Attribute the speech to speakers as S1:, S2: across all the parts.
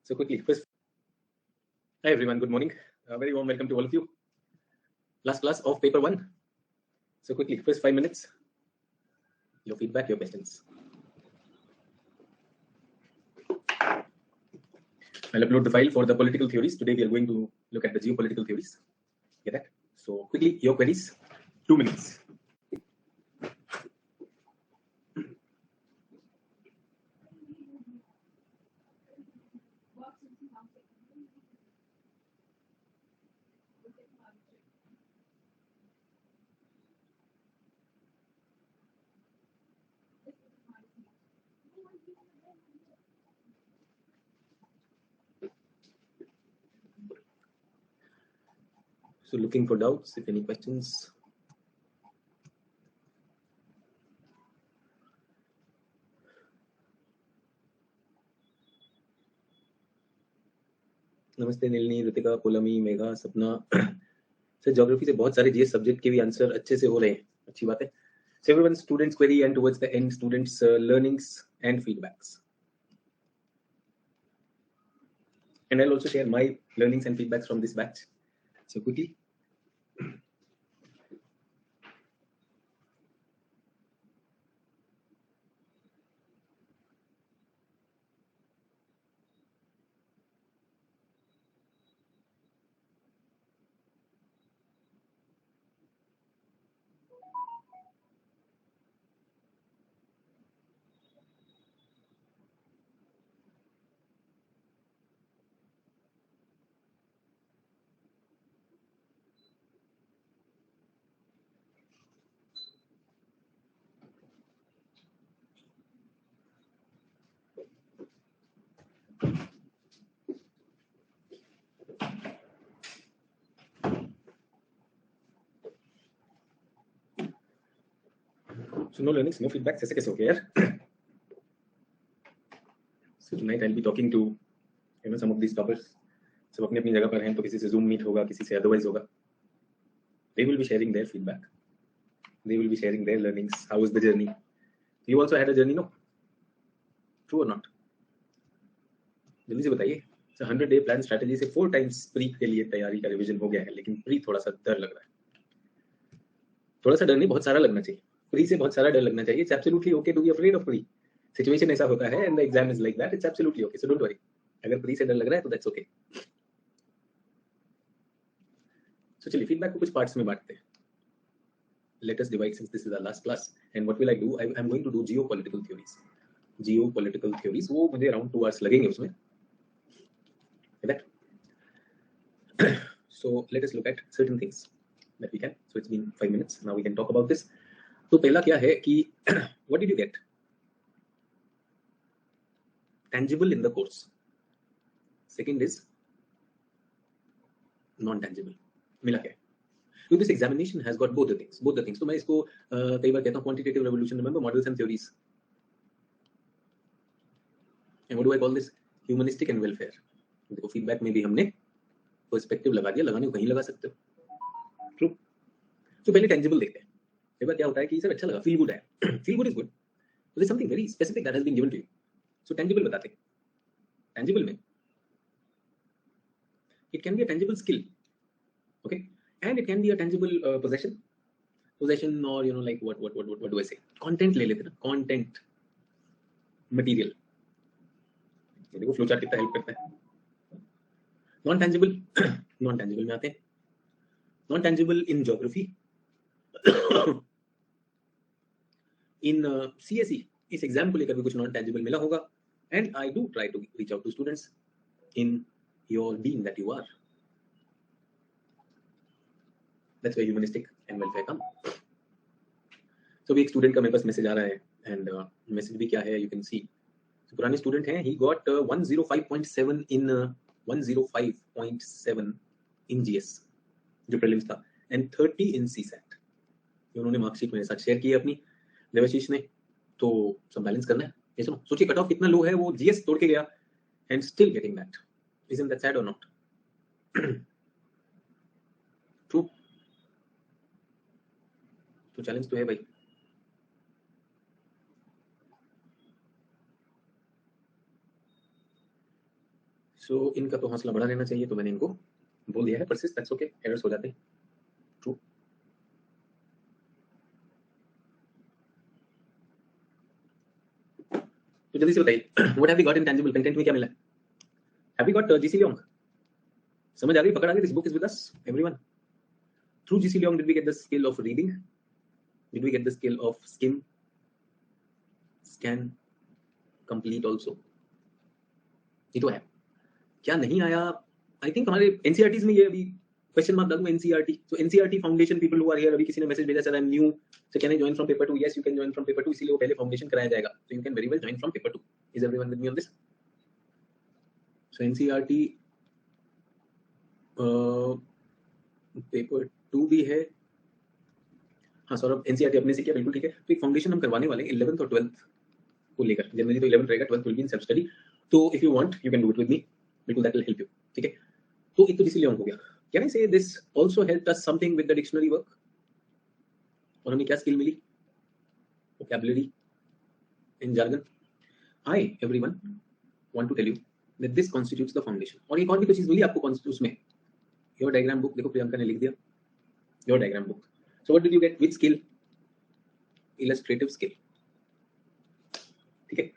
S1: So quickly, first, hi everyone, good morning. Very warm welcome to all of you. Last class of paper 1. So quickly, first 5 minutes, your feedback, your questions. I'll upload the file for the political theories. Today we are going to look at the geopolitical theories. Get that? So quickly, your queries, 2 minutes. So looking for doubts, if any questions. नमस्ते नीलनी, ऋतिका, पुलमी, मेघा, सपना। Sir geography से बहुत सारे GS subject के भी answer अच्छे से हो रहे हैं, अच्छी बात है. So everyone, students query and towards the end, students learnings and feedbacks. And I'll also share my learnings and feedbacks from this batch. So quickly. So no learnings, no feedback. ऐसे कैसे हो गया यार? So tonight I'll be talking to some of these toppers. सब अपनी अपनी जगह पर हैं, तो किसी से Zoom meet होगा, किसी से otherwise होगा. They will be sharing their feedback. They will be sharing their learnings. How was the journey? You also had a journey, no? True or not? जल्दी से बताइए. So 100-day plan strategy से 4 times pre के लिए तैयारी का revision हो गया है, लेकिन pre थोड़ा सा डर लग रहा है. थोड़ा सा डर नहीं, बहुत सारा लगना चाहिए. Pre से बहुत सारा डर लगना चाहिए. It's absolutely okay to be afraid of pre. Situation ऐसा होता है and the exam is like that. It's absolutely okay. So don't worry. अगर pre से डर लग रहा है तो that's okay. So चलिए feedback को कुछ parts में बांटते हैं. Let us divide since this is our last class. And what will I do? I'm going to do geopolitical theories. Geopolitical theories. वो मुझे around 2 hours लगेंगे उसमें. That. So let us look at certain things that we can. So it's been 5 minutes. Now we can talk about this. तो पहला क्या है कि what did you get? Tangible in the course. Second is non-tangible. मिला क्या? So this examination has got both the things. तो मैं इसको कई बार कहता हूँ quantitative revolution. Remember models and theories. And what do I call this? Humanistic and welfare. देखो feedback में भी हमने perspective लगा दिया, लगाने को कहीं लगा सकते हो. True. So पहले tangible देखते हैं. कई बार क्या होता है कि सर अच्छा लगा, feel good है. Feel good is good. So there's something very specific that has been given to you. So tangible बताते हैं. Tangible में it can be a tangible skill. Okay. And it can be a tangible possession or like what do I say, content ले लेते ना, content material. ये देखो flow chart कितना help करता है. नॉन टैंजिबल में आते हैं. Non tangible in geography, in CSE इस एग्जाम को लेकर भी कुछ नॉन टैंजिबल मिला होगा. And I do try to reach out to students in your being that you are. That's where humanistic and welfare come. So एक student का मेरे पास मैसेज आ रहा है एंड मैसेज भी क्या है you can see. So पुराने स्टूडेंट हैं, he got 105.7 in 105.7 in GS जो प्रीलिम्स था and 30 in CSAT. उन्होंने मार्कशीट मेरे साथ शेयर की है अपनी, देवाशीष ने. तो सब बैलेंस करना है. ये सुनो, सोचिए कट ऑफ कितना लो है, वो जीएस तोड़ के गया and still getting that. Isn't that sad or not? True. तो चैलेंज तो है भाई. सो इनका तो हौसला बढ़ा रहना चाहिए, तो मैंने इनको बोल दिया है परसिस्ट, दैट्स ओके, एरर्स हो जाते हैं, ट्रू। तो जल्दी से बताइए what have we got in tangible content में क्या मिला है? Have we got GC Leong? समझ आ गई, पकड़ आ गई? This book is with us everyone. Through GC Leong did we get the skill of reading, did we get the skill of skim, scan, complete also? ये तो है। क्या नहीं आया? आई थिंक हमारे एनसीईआरटीज में ये अभी क्वेश्चन मार्क डालूं NCERT. So NCERT foundation people who are here, अभी किसी ने मैसेज भेजा sir I am new, so can I join from paper 2? Yes you can join from paper 2, इसीलिए वो पहले फाउंडेशन कराया जाएगा, so you can very well join from paper 2। Is everyone with me on this? So NCERT paper 2 भी है। हाँ Saurabh, NCERT अपने से किया, बिल्कुल ठीक है। तो एक फाउंडेशन हम करवाने वाले 11th और 12th को लेकर, जनरली तो 11th रहेगा, 12th will be in self study, तो if you want you can do it with me, बिल्कुल दैट विल हेल्प यू, ठीक है। तो एक तो जिसलिए ऑन हो गया। Can I say this also helped us something with the dictionary work? और हमें क्या स्किल मिली? Vocabulary in jargon। I everyone want to tell you that this constitutes the foundation. और एक और भी तो चीज मिली आपको उसमें, योर डायग्राम बुक, देखो प्रियंका ने लिख दिया your diagram book. So what did you get with skill? Illustrative skill, ठीक है।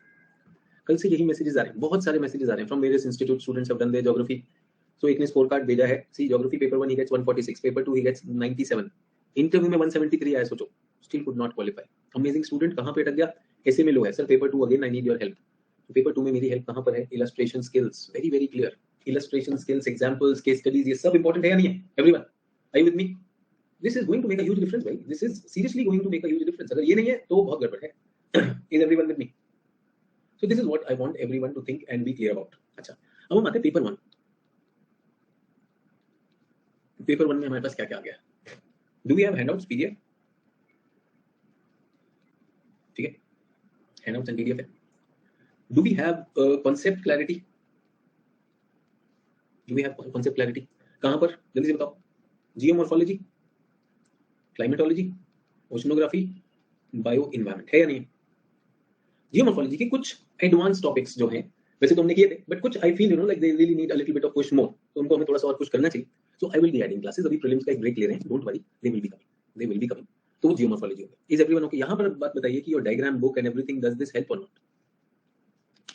S1: कल से यही मैसेजेस आ रहे हैं, बहुत सारे मैसेजेस आ रहे हैं from various institute, students have done their geography. So एक ने स्कोर कार्ड भेजा है, see geography paper 1 he gets 146, paper 2 he gets 97, interview में 173 आया, सोचो, still could not qualify. Amazing student, कहां पे अटक गया? ऐसे में लो है sir, paper 2 again I need your help. पेपर 2 में मेरी हेल्प कहां पर है? Illustration skills, very very clear, illustration skills, examples, case studies, ये सब इंपॉर्टेंट है या नहीं है? Everyone are you with me? This is going to make a huge difference भाई, this is seriously going to make a huge difference. अगर ये नहीं है तो बहुत गड़बड़ है। Is everyone with me? So this is what I want everyone to think and be clear about. अच्छा, अब हम आते हैं पेपर 1। पेपर 1 में हमारे पास क्या क्या आ गया? Do we have handouts, PDF? ठीक है, हैंडआउट्स एंड पीडीएफ है। Do we have concept clarity? Do we have concept clarity? कहां पर? जल्दी से बताओ। Geomorphology, climatology, oceanography, bio environment, है या नहीं? जियोमॉर्फोलॉजी के कुछ एडवांस टॉपिक्स जो हैं, वैसे तो हमने किए थे, बट कुछ I feel you know like they really need a little bit of push more, तो उनको हमें थोड़ा सा और पुश करना चाहिए। So I will be adding classes, अभी प्रीलिम्स का एक ब्रेक ले रहे हैं, don't worry, they will be coming, they will be coming. तो जियोमॉर्फोलॉजी होगा। Is everyone okay? यहां पर बात बताइए कि your diagram book and everything does this help और नॉट,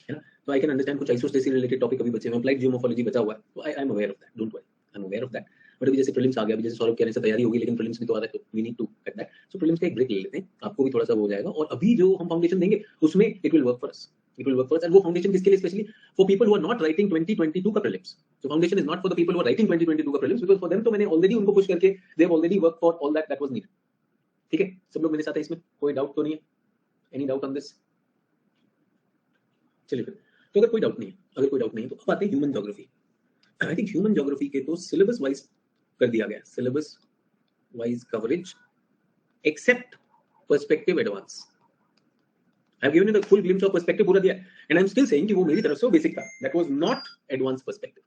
S1: है ना? तो आई कैन अंडरस्टैंड कुछ आइसोस्टेसी रिलेटेड टॉपिक अभी बचे हुए हैं, अप्लाइड जियोमॉर्फोलॉजी बचा हुआ है, तो I am aware of that, don't worry, I am aware of that. But अभी जैसे प्रीलिम्स आ गया, अभी जैसे सौरभ कहने से तैयारी होगी, लेकिन प्रीलिम्स भी तो आ रहा है, तो we need to get that. So prelims का एक ब्रेक ले लेते हैं, आपको भी थोड़ा सा वो हो जाएगा, और अभी जो हम फाउंडेशन देंगे उसमें it will work for us, it will work for us. And वो फाउंडेशन किसके लिए? Specially for people who are not writing 2022 का prelims. So foundation is not for the people who are writing 2022 का prelims, because for them तो मैंने already उनको push करके they have already work for all that was needed, ठीक है। सब लोग मेरे साथ हैं इसमें, कोई डाउट तो नहीं है? Any doubt on this? चलिए फिर, तो अगर कोई डाउट नहीं है, अगर कोई डाउट नहीं है तो अब आते हैं human geography. I think human geography के तो सिलेबस वाइज कर दिया गया, syllabus wise coverage except perspective advance. I have given you the full glimpse of perspective, पूरा दिया, and I am still saying कि वो मेरी तरफ से वो बेसिक था, that was not advance perspective,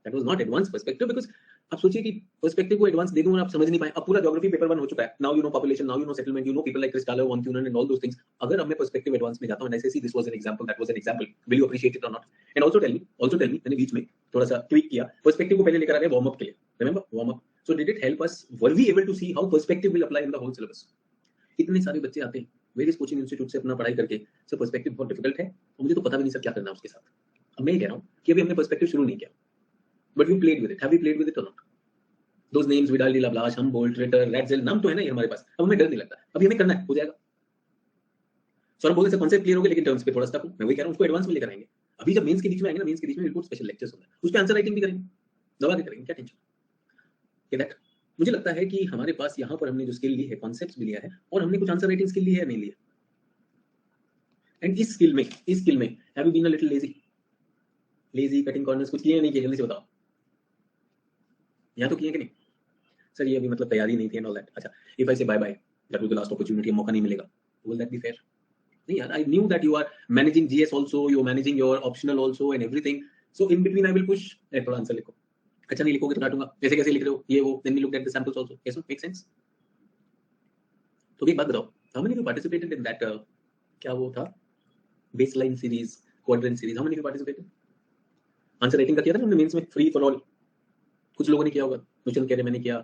S1: that was not advance perspective, because आप सोचिए कि पर्सपेक्टिव को एडवांस दे दूं और आप समझ नहीं पाए। अब पूरा ज्योग्राफी पेपर 1 हो चुका है, now you know population, now you know settlement, you know people like Christaller, von Thunen and all those things. अगर अब मैं पर्सपेक्टिव एडवांस में जाता हूं, ऐसे see this was an example, that was an example, will you appreciate it और not? And also tell me, मैंने बीच में थोड़ा सा ट्वीक किया, पर्सपेक्टिव को पहले लेकर आ रहे हैं वार्म अप के लिए, remember warm up. So did it help us? Were we able to see how perspective will apply in the whole syllabus? इतने सारे बच्चे आते हैं वेरियस कोचिंग इंस्टीट्यूट से अपना पढ़ाई करके, सर पर्सपेक्टिव बहुत डिफिकल्ट है और मुझे तो पता भी नहीं सर क्या करना है उसके साथ। अब मैं ये कह रहा हूं कि अभी हमने पर्सपेक्टिव शुरू नहीं किया, but we played with it, have we played with it और not? Those names, Vidal, Lablache, Humboldt, Ritter, Ratzel, नाम तो है ना ये हमारे पास, अब हमें डर नहीं लगता, अभी हमें करना है, हो जाएगा। सौरभ बोलने से कॉन्सेप्ट क्लियर हो गया, लेकिन टर्म्स पे थोड़ा स्टक हूं, मैं वही कह रहा हूं, उसको एडवांस में लेकर आएंगे। अभी जब मेंस के बीच में आएंगे ना, मेंस के बीच में बिल्कुल स्पेशल लेक्चर्स होगा, उस पे आंसर राइटिंग भी करेंगे, दबा के करेंगे, क्या टेंशन है दैट। मुझे लगता है कि हमारे पास यहाँ पर हमने जो स्किल ली है, कॉन्सेप्ट्स भी लिया है, और हमने कुछ आंसर राइटिंग स्किल ली है, नहीं लिया। एंड इस स्किल में have you been a little lazy, cutting corners कुछ किए नहीं किए? जल्दी से बताओ, यहाँ तो किए कि नहीं? सर ये अभी मतलब तैयारी नहीं थी एंड ऑल दैट। अच्छा, if I say bye bye, that was the last opportunity, मौका नहीं मिलेगा, विल दैट बी फेयर? नहीं यार, I knew that you are managing GS also, you are managing your optional also and everything, so in between I will push, थोड़ा answer लिखो। अच्छा नहीं लिखोगे तो डांटूंगा, ऐसे कैसे लिख रहे हो ये वो, then we look at the samples also, yes make sense? तो एक बात बताओ, how many of you participated in that, क्या वो था, baseline series, quadrant series, how many of you participated? Answer writing का किया था ना हमने मेंस में, फ्री फॉर ऑल, कुछ लोगों ने किया होगा, क्वेश्चन कह रहे मैंने किया,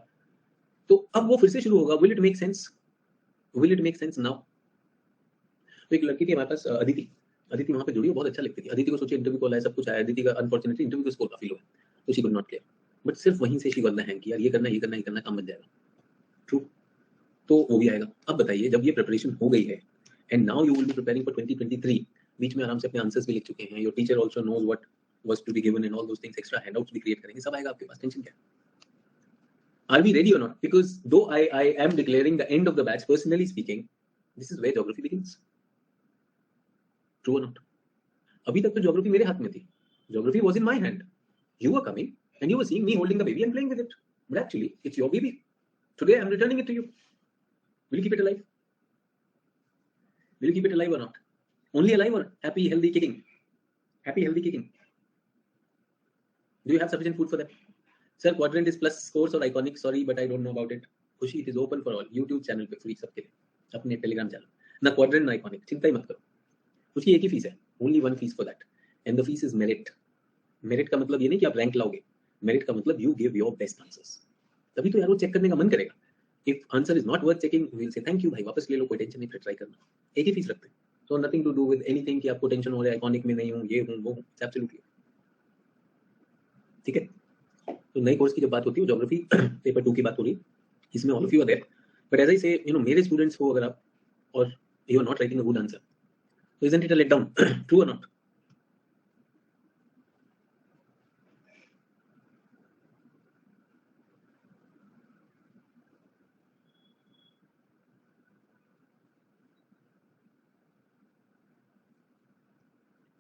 S1: तो अब वो फिर से शुरू होगा। Will it make sense? Will it make sense now? तो एक लड़की थी हमारे पास, अदिति, अदिति वहां पे जुड़ी, वो बहुत अच्छा लिखती थी। अदिति को सोचिए इंटरव्यू कॉल आया, सब कुछ आया, अदिति का अनफॉर्चुनेटली इंटरव्यू का स्कोर काफी लो है, तो she could not clear, but सिर्फ वहीं से शी गॉट द हैंग कि यार ये करना, ये करना, ये करना, काम बन जाएगा। ट्रू, तो वो भी आएगा। अब बताइए, जब ये प्रिपरेशन हो गई है and now you will be preparing for 2023, बीच में आराम से अपने आंसर्स भी लिख चुके हैं, your teacher also knows what was to be given and all those things, extra handouts भी क्रिएट करेंगे, सब आएगा आपके पास, टेंशन क्या है? Are we ready or not? Because though I am declaring the end of the batch, personally speaking, this is where geography begins. True or not? अभी तक तो geography मेरे हाथ में थी. Geography was in my hand. You were coming and you were seeing me holding the baby and playing with it. But actually, it's your baby. Today I'm returning it to you. Will you keep it alive? Will you keep it alive or not? Only alive or happy, healthy, kicking? Happy, healthy, kicking. Do you have sufficient food for them? Sir, quadrant is plus course or iconic. Sorry, but I don't know about it. खुशी, it is open for all. YouTube channel पे free सबके लिए, अपने Telegram channel, ना quadrant ना iconic, चिंता ही मत करो। उसकी एक ही फीस है, only one fees for that, and the fees is merit. Merit का मतलब ये नहीं कि आप रैंक लाओगे, मेरिट का मतलब you give your best answers. तभी तो यार वो चेक करने का मन करेगा। If answer is not worth checking, we will say thank you भाई, वापस ले लो, कोई टेंशन नहीं, फिर ट्राई करना। एक ही फीस रखते हैं, so nothing to do with anything कि आपको टेंशन हो रहा है आइकॉनिक में नहीं हूं, ये हूं वो हूं, एब्सोल्युटली ठीक है। तो नई कोर्स की जब बात होती है, ज्योग्राफी पेपर 2 की बात हो रही है, इसमें all of you are there, but as I say मेरे स्टूडेंट्स को अगर आप और you are not writing a good answer, तो isn't it a let down? True और not?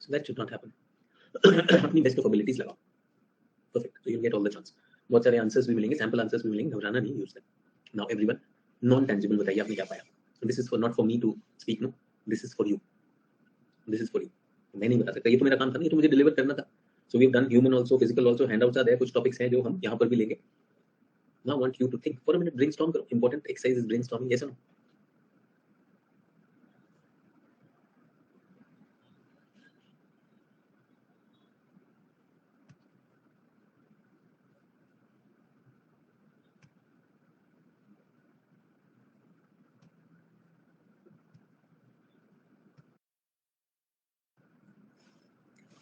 S1: So that should not happen. अपनी बेस्ट ऑफ एबिलिटीज लगाओ, perfect, so you'll get all the chance। बहुत सारे आंसर्स भी मिलेंगे, सैंपल आंसर्स भी मिलेंगे, घबराना नहीं, use them. Now everyone, non tangible बताइए आपने क्या पाया। This is for not for me to speak, no, this is for you, this is for you. मैं नहीं बता सकता, ये तो मेरा काम था, नहीं तो मुझे डिलीवर करना था। So we have done human also, physical also, handouts are there, कुछ टॉपिक्स हैं जो हम यहां पर भी लेंगे। Now want you to think for a minute, brainstorm करो, important exercise is brainstorming, yes और no?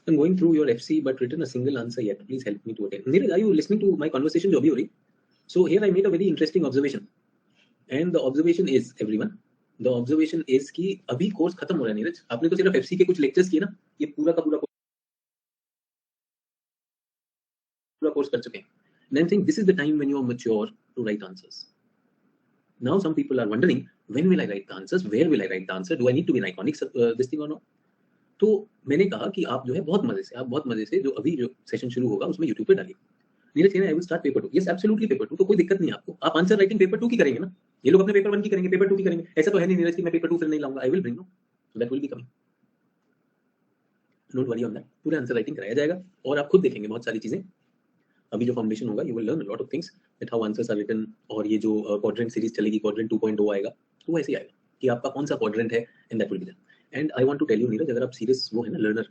S1: I'm going through your FC but written a single answer yet. Please help me to attend. Neeraj, are you listening to my conversation jo abhi ho rahi? So here I made a very interesting observation. And the observation is, everyone, the observation is कि अभी course खत्म हो रहा है नीरज, आपने तो सिर्फ FC के कुछ लेक्चर्स किए ना, ये पूरा का पूरा कोर्स कर चुके हैं। And I'm saying this is the time when you are mature to write answers. Now some people are wondering, when will I write the answers? Where will I write the answer? Do I need to be an iconic this thing or not? तो मैंने कहा कि आप जो है बहुत मजे से जो अभी जो सेशन शुरू होगा उसमें यूट्यूब पे डालिए। नीरज कह रहे हैं I will start paper 2। Yes absolutely paper 2, तो कोई दिक्कत नहीं है आपको, आप आंसर राइटिंग पेपर 2 की करेंगे ना, ये लोग अपने पेपर 1 की करेंगे, पेपर 2 की करेंगे। ऐसा तो है नहीं नीरज कि मैं पेपर 2 फिर नहीं लाऊंगा, I will bring, no, that will be coming, don't worry on that. पूरा आंसर राइटिंग कराया जाएगा और आप खुद देखेंगे बहुत सारी चीजें। अभी जो फाउंडेशन होगा, you will learn a lot of things that how answers are written, और ये जो क्वाड्रेंट सीरीज चलेगी, क्वाड्रेंट 2.0 आएगा, तो वैसे ही आएगा कि आपका कौन सा क्वाड्रेंट है, and that will be there. And I want to tell you Neeraj, अगर आप सीरियस वो है ना लर्नर,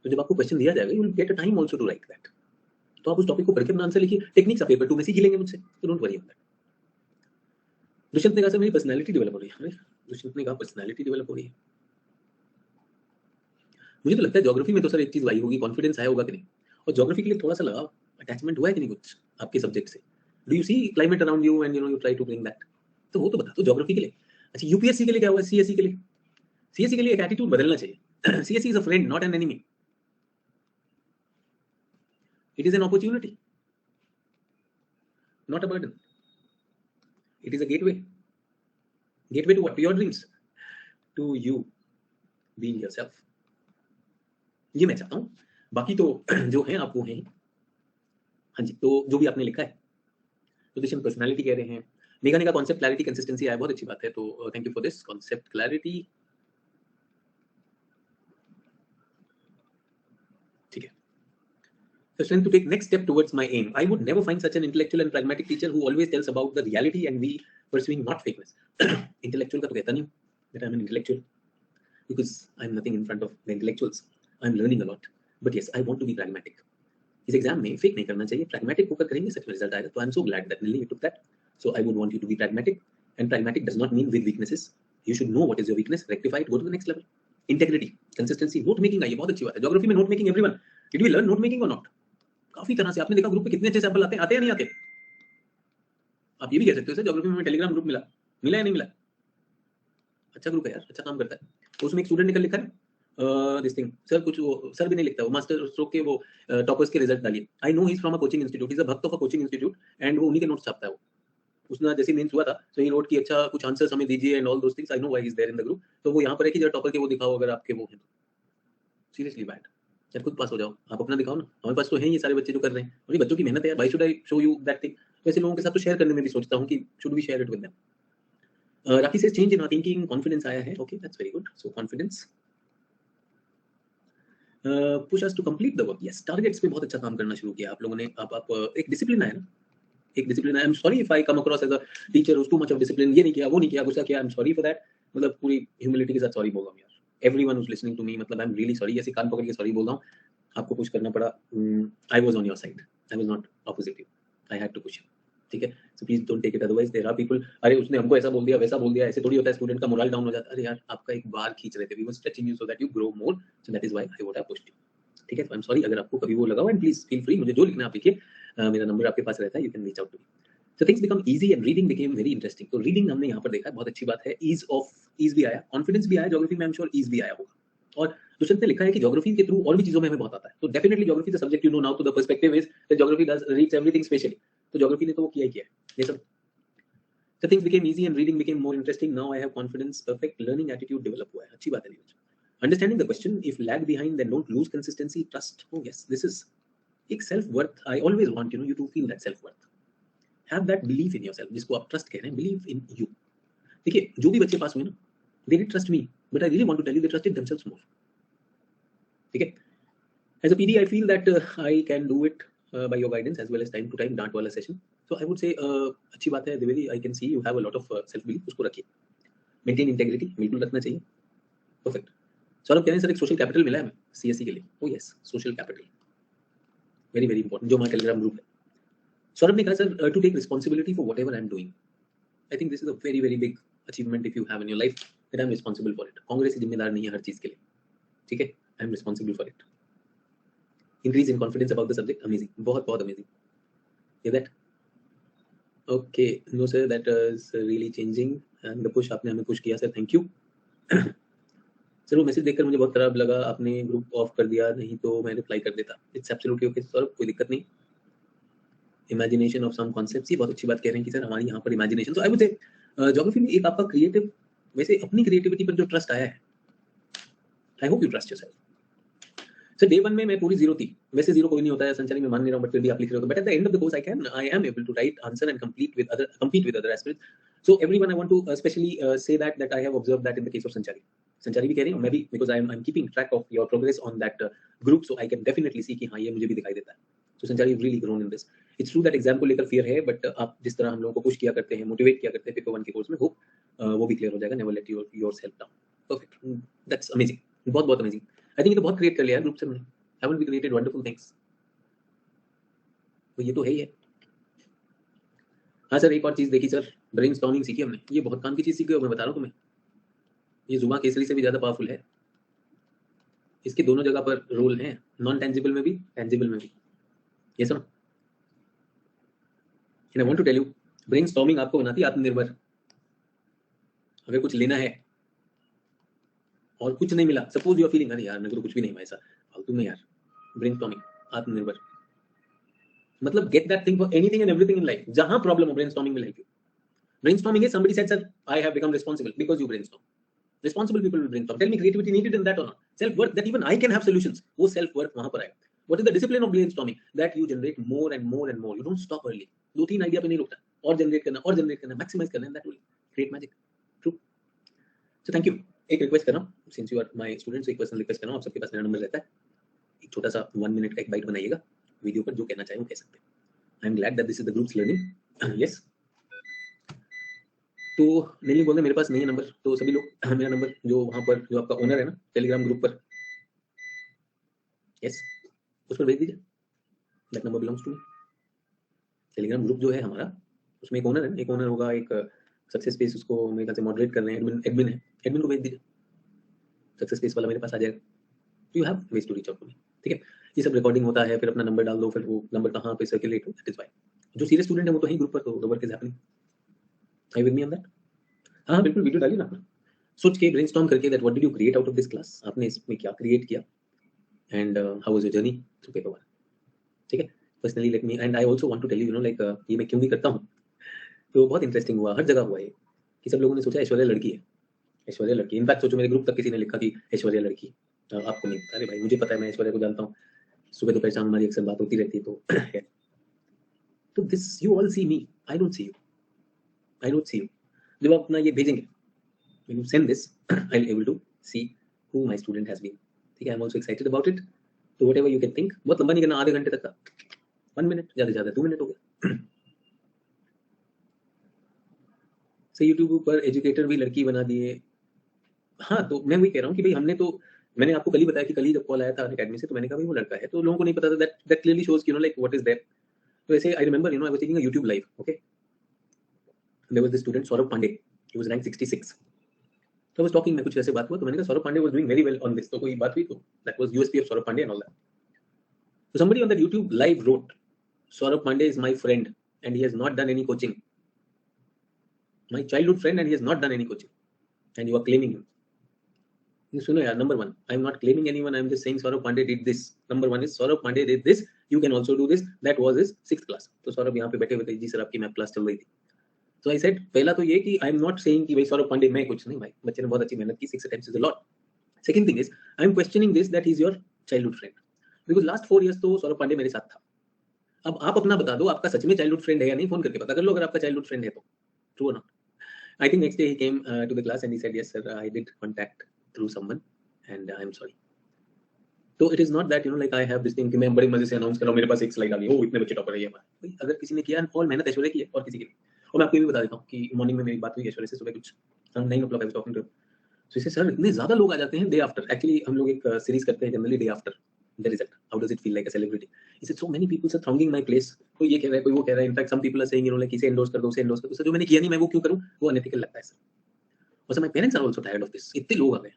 S1: तो जब आपको क्वेश्चन दिया जाएगा, you will get a time also to write that, तो आप उस टॉपिक को पढ़ के अपना आंसर लिखिए। टेक्निक्स आप पेपर 2 में सीख ही लेंगे मुझसे, तो don't worry on that. Dushyant ने कहा सर मेरी पर्सनालिटी डेवलप हो रही है। दुष्यंत ने कहा पर्सनालिटी डेवलप हो रही है, मुझे तो लगता है ज्योग्राफी में तो सर एक चीज आई होगी, कॉन्फिडेंस आया होगा कि नहीं, और ज्योग्राफी के लिए थोड़ा सा लगाओ, अटैचमेंट हुआ है कि नहीं कुछ आपके सब्जेक्ट से? Do you see climate around you and you try to bring that? तो वो तो बता दो ज्योग्राफी के लिए। अच्छा, यूपीएससी के लिए क्या हुआ, सीएससी के लिए? सीएससी के लिए एक एटीट्यूड बदलना चाहिए। CSC is a friend, not an enemy. It is an opportunity, not a burden. It is a gateway. Gateway to what? To your dreams. To you being yourself. ये मैं चाहता हूँ, बाकी तो जो है आप वो हैं। हाँ जी, तो जो भी आपने लिखा है, पोजीशन पर्सनालिटी कह रहे हैं, मेघा ने कहा कॉन्सेप्ट क्लैरिटी कंसिस्टेंसी आया, बहुत अच्छी बात है, तो thank you for this concept clarity. ठीक है, so strength to take next step towards my aim. I would never find such an intellectual and pragmatic teacher who always tells about the reality and we pursuing not fakeness. Intellectual का तो कहता नहीं हूँ that I'm an intellectual, because I'm nothing in front of the intellectuals. I'm learning a lot, but yes, I want to be pragmatic.
S2: इस exam में fake नहीं करना चाहिए, प्रैग्मेटिक होकर करेंगे, सच में रिजल्ट आएगा। तो I am so glad that Nilini you took that. So I would want you to be pragmatic, and pragmatic does not mean with weaknesses. You should know what is your weakness, rectify it, go to the next level. Integrity, consistency, note making आई है, बहुत अच्छी बात है। Geography में note making, everyone did we learn note making और not? काफी तरह से आपने देखा ग्रुप पे कितने अच्छे सैंपल आते या नहीं आते। आप ये भी कह सकते हो सर ज्योग्राफी में टेलीग्राम ग्रुप मिला या नहीं मिला? अच्छा ग्रुप है यार, अच्छा काम करता है। तो उसमें एक स्टूडेंट निकल लिखा है दिस थिंग, सर कुछ वो सर भी नहीं लिखता, वो मास्टर स्ट्रोक के वो टॉपर्स के रिजल्ट डालिए। I know he is from a coaching institute, is a भक्त of a coaching institute, and वो उन्हीं के नोट्स छापता है। वो उसने जैसे मेंस हुआ था तो ही रोट की अच्छा कुछ आंसर्स हमें दीजिए and all those things. I know why he is there in the group. तो वो यहाँ पर है कि जरा टॉपर के वो दिखाओ अगर आपके वो हैं। सीरियसली बैड, यार खुद पास हो जाओ, आप अपना दिखाओ ना। हमारे पास तो हैं ये सारे बच्चे जो कर रहे हैं, और ये बच्चों की मेहनत है यार। Why should I show you that thing? वैसे लोगों के साथ तो शेयर करने में भी सोचता हूँ कि should we share it with them. Rakhi से change in our thinking, confidence आया है। Okay that's very good. So confidence push us to complete the work. Yes, targets पे बहुत अच्छा काम करना शुरू किया आप लोगों ने। आप एक डिसिप्लिन आया ना, एक discipline. I am sorry if I come across as a teacher who's too much of discipline. ये नहीं किया, वो नहीं किया, गुस्सा किया, I am sorry for that. मतलब पूरी ह्यूमिलिटी के साथ सॉरी बोल रहा हूं यार, everyone who's listening to me. मतलब आई एम रियली सॉरी, ऐसे कान पकड़ के सॉरी बोल रहा हूं। आपको पुश करना पड़ा, I was on your side, I was not opposite you, I had to push you. ठीक है, so please don't take it otherwise there are people, अरे उसने हमको ऐसा बोल दिया वैसा बोल दिया, ऐसे थोड़ी होता है। स्टूडेंट का मोरल डाउन हो जाता है। अरे यार आपका एक बार खींच रहे थे, we were stretching you so that you grow more, so that is why I would have pushed you. ठीक है, तो आई एम सॉरी अगर आपको कभी वो लगा हो, एंड प्लीज फील फ्री, मुझे जो लिखना आप लिखिए, मेरा नंबर आपके पास रहता है, you can reach out to me. So things become easy and reading became very interesting. तो reading हमने यहाँ पर देखा है, बहुत अच्छी बात है। ease भी आया, confidence भी आया, ज्योग्राफी में आई एम श्योर ease भी आया होगा। और दुष्यंत ने लिखा है कि ज्योग्राफी के थ्रू और भी चीजों में हमें बहुत आता है। तो definitely geography the subject you know now, तो the perspective is that geography does reads everything specially. तो ज्योग्राफी ने तो वो किया ही किया है ये सब। So things became easy and reading became more interesting. Now I have confidence, perfect learning attitude develop हुआ है, अच्छी बात है Neeraj. Understanding the question, if lag behind then don't lose consistency, trust. Oh yes, this is एक self worth. I always want you to feel that self worth. Have that belief in yourself, जिसको आप trust कह रहे हैं, believe in you। देखिए जो भी बच्चे पास हुए ना, they did trust me, but I really want to tell you they trusted themselves more। ठीक है, as a PD I feel that I can do it by your guidance as well as time to time डांट वाला session. so I would say अच्छी बात है Dwivedi, I can see you have a lot of self belief, उसको रखिए। maintain integrity, बिल्कुल रखना चाहिए। perfect। सौरभ कह रहे हैं सर एक सोशल कैपिटल मिला है हमें CSE के लिए। oh yes, social capital very very important, जो हमारा टेलीग्राम ग्रुप है। सौरभ ने कहा sir to take responsibility for whatever I am doing. I think this is a very very big achievement if you have in your life, that I am responsible for it। Congress ही जिम्मेदार नहीं है हर चीज के लिए, ठीक है, I am responsible for it। Increase in confidence about the subject, amazing, बहुत बहुत amazing। Hear that? Okay, no sir, that is really changing and the push आपने हमें push किया सर, thank you। सर वो मैसेज देखकर मुझे बहुत खराब लगा, आपने ग्रुप ऑफ कर दिया, नहीं तो मैं रिप्लाई कर देता। इट्स एब्सोल्युटली ओके सर, कोई दिक्कत नहीं। इमेजिनेशन ऑफ सम कॉन्सेप्ट्स, ये बहुत अच्छी बात कह रहे हैं कि सर हमारी यहाँ पर इमेजिनेशन। तो आई वुड से ज्योग्राफी में एक आपका क्रिएटिव, वैसे अपनी क्रिएटिविटी पर जो ट्रस्ट आया है, I hope you trust yourself. Sir day 1 में मैं पूरी जीरो थी, वैसे जीरो कोई नहीं होता है संचारी में, मान नहीं रहा हूं, बट फिर भी आप लिख रहे हो। But at the end of the course I am able to write answer and compete with other aspirants। So everyone I want to especially say that I have observed that in the case of संचारी भी कह रही हूं मैं भी, because I'm keeping track of your progress on that group, so I can definitely see कि हाँ ये मुझे भी दिखाई देता है। So संचारी really grown in this। It's true that exam को लेकर फियर है, बट आप जिस तरह हम लोगों को पुश किया करते हैं, मोटिवेट किया करते हैं पेपर 1 के कोर्स में, होप वो भी क्लियर हो जाएगा। Never let yourself down. Perfect, that's amazing, बहुत बहुत अमेजिंग। आई थिंक ये तो बहुत क्रिएट कर लिया ग्रुप से हमने, haven't we created wonderful things? तो ये तो है ही है। हाँ सर एक और चीज देखी सर, ब्रेनस्टॉर्मिंग सीखी हमने, ये बहुत काम की चीज सीखी, मैं बता रहा हूँ तुम्हें, ये जुमा केसरी से भी ज्यादा पावरफुल है। इसके दोनों जगह पर रोल हैं, नॉन टेंजिबल में भी, टेंजिबल में भी। ये सुनो, I want to tell you, brainstorming आपको बनाती है आत्मनिर्भर। अगर कुछ लेना है और कुछ नहीं मिला, सपोज यू आर फीलिंग अरे यार मेरे को कुछ भी नहीं मिला, ऐसा फालतू में यार, ब्रेनस्टॉर्मिंग आत्मनिर्भर, मतलब get that thing for anything and everything in life. जहां प्रॉब्लम हो brainstorming will help you. Brainstorming is somebody said sir I have become responsible because you brainstorm. Responsible people will brainstorm। Tell me creativity needed in that or not? Self worth, that even I can have solutions, वो self worth वहां पर आएगा। What is the discipline of brainstorming? That you generate more and more and more, you don't stop early। 2-3 idea पे नहीं रुकता, और generate करना, maximise करना, that will create magic। True। So thank you। एक रिक्वेस्ट कर रहा हूँ, since you are my students, एक पर्सनल रिक्वेस्ट कर रहा हूँ, आप सबके पास मेरा नंबर रहता है, एक छोटा सा 1 मिनट का एक बाइट बनाइएगा वीडियो पर, जो कहना चाहे वो कह सकते हैं। I am glad that this is the groups learning. Yes, तो नहीं बोल रहे मेरे पास नहीं है नंबर, तो सभी लोग मेरा नंबर जो वहां पर जो आपका ओनर है ना टेलीग्राम ग्रुप पर, यस, उस पर भेज दीजिए। That number belongs to me. Telegram group जो है हमारा, उसमें एक ओनर है, एक ओनर होगा, एक सक्सेस पेज उसको मेरे ख्याल से मॉडरेट कर रहे हैं, एडमिन है, एडमिन को भेज दीजिए, सक्सेस पेज वाला मेरे पास आ जाएगा, you have ways to reach out to me. ठीक है, ये सब रिकॉर्डिंग होता है, फिर अपना नंबर डाल दो, फिर वो नंबर कहाँ पे सर्कुलेट हो, दैट इज व्हाई। जो सीरियस स्टूडेंट है वो तो यहीं ग्रुप पर, तो the work is happening. I with me on that? हाँ बिल्कुल, वीडियो डालिए ना अपना, सोच के ब्रेनस्टॉर्म करके that what did you create out of this class, आपने इसमें क्या क्रिएट किया, and how was your journey through paper one. ठीक है, personally let me, and I also want to tell you, you know like ये मैं क्यों भी करता हूँ, तो बहुत इंटरेस्टिंग हुआ, हर जगह हुआ ये कि सब लोगों ने सोचा ऐश्वर्या लड़की है, ऐश्वर्या लड़की। इनफैक्ट सोचो मेरे ग्रुप तक किसी ने लिखा कि ऐश्वर्या लड़की, आपको नहीं पता। अरे भाई मुझे पता है, मैं ऐश्वर्या को जानता हूँ, सुबह दोपहर शाम हमारी अक्सर बात होती रहती है, तो this you all see me, I don't see you, I don't see you. जब आप अपना ये भेजेंगे, when you send this I'll able to see who my student has been। ठीक है, I'm also excited about it, तो whatever you can think, बहुत लंबा नहीं करना, आधे घंटे तक का, 1 मिनट, ज्यादा ज्यादा 2 मिनट हो गया। से यूट्यूब पर एजुकेटर भी लड़की बना दिए। हाँ, तो मैं वही कह रहा हूँ कि भाई हमने तो, मैंने आपको कल ही बताया कि कल ही जब कॉल आया था अकेडमी से, तो मैंने कहा भाई वो लड़का है, तो लोगों को नहीं पता था, that clearly shows you know like what is there. तो ऐसे I remember you know I was taking a YouTube live, okay, there was this student Saurabh Pandey, he was rank 66, तो वाज टॉकिंग, मैं कुछ ऐसे बात हुआ, तो मैंने कहा Saurabh Pandey was doing very well on this, तो कोई बात हुई, तो that was USP of Saurabh Pandey and all that. So somebody on that YouTube live wrote, Saurabh Pandey is my friend and he has not done any coaching. My childhood friend and he has not done any coaching. And you are claiming him. You know, yeah, number one, I am not claiming anyone. I am just saying Saurabh Pandey did this. Number one is Saurabh Pandey did this. You can also do this. That was his 6th class. तो सौरभ यहाँ पे बैठे हुए थे, जी sir आपकी math class चल रही थी। So I said, पहला तो ये कि I am not saying कि भाई सौरभ पांडे मैं कुछ नहीं, भाई बच्चे ने बहुत अच्छी मेहनत की, 6 attempts is a lot. Second thing is, I am questioning this that he is your childhood friend. Because last 4 years तो सौरभ पांडे मेरे साथ था। अब आप अपना बता दो, आपका सच में चाइल्डहुड फ्रेंड है या नहीं, फोन करके पता कर लो अगर आपका चाइल्डहुड फ्रेंड है तो, ट्रू और not. I think next day he came to the class and he said yes sir I did contact through someone and I am sorry. तो it is not that you know like I have this thing कि मैं बड़े मजे से announce कर रहा हूं, मेरे पास एक स्लाइड आ गई, ओ इतने बच्चे टॉपर है ये हमारे। अगर किसी ने किया और मेहनत ऐश्वर्या की है और किसी की, और मैं आपको ये भी बता देता हूं कि मॉर्निंग में मेरी बात हुई ऐश्वर्या से, सुबह कुछ 9 o'clock I was talking to, so इसे सर इतने ज्यादा लोग आ जाते हैं डे आफ्टर, एक्चुअली हम लोग एक सीरीज करते हैं generally day after the result, how does it feel like a celebrity? He said so many people are thronging my place, कोई ये कह रहा है, कोई वो कह रहा है, in fact some people are saying you know like इसे endorse कर दो, उसे endorse कर दो, सर जो मैंने किया नहीं मैं वो क्यों करूं, वो अनएथिकल लगता है सर। और sir my parents are also tired of this, इतने लोग आ गए,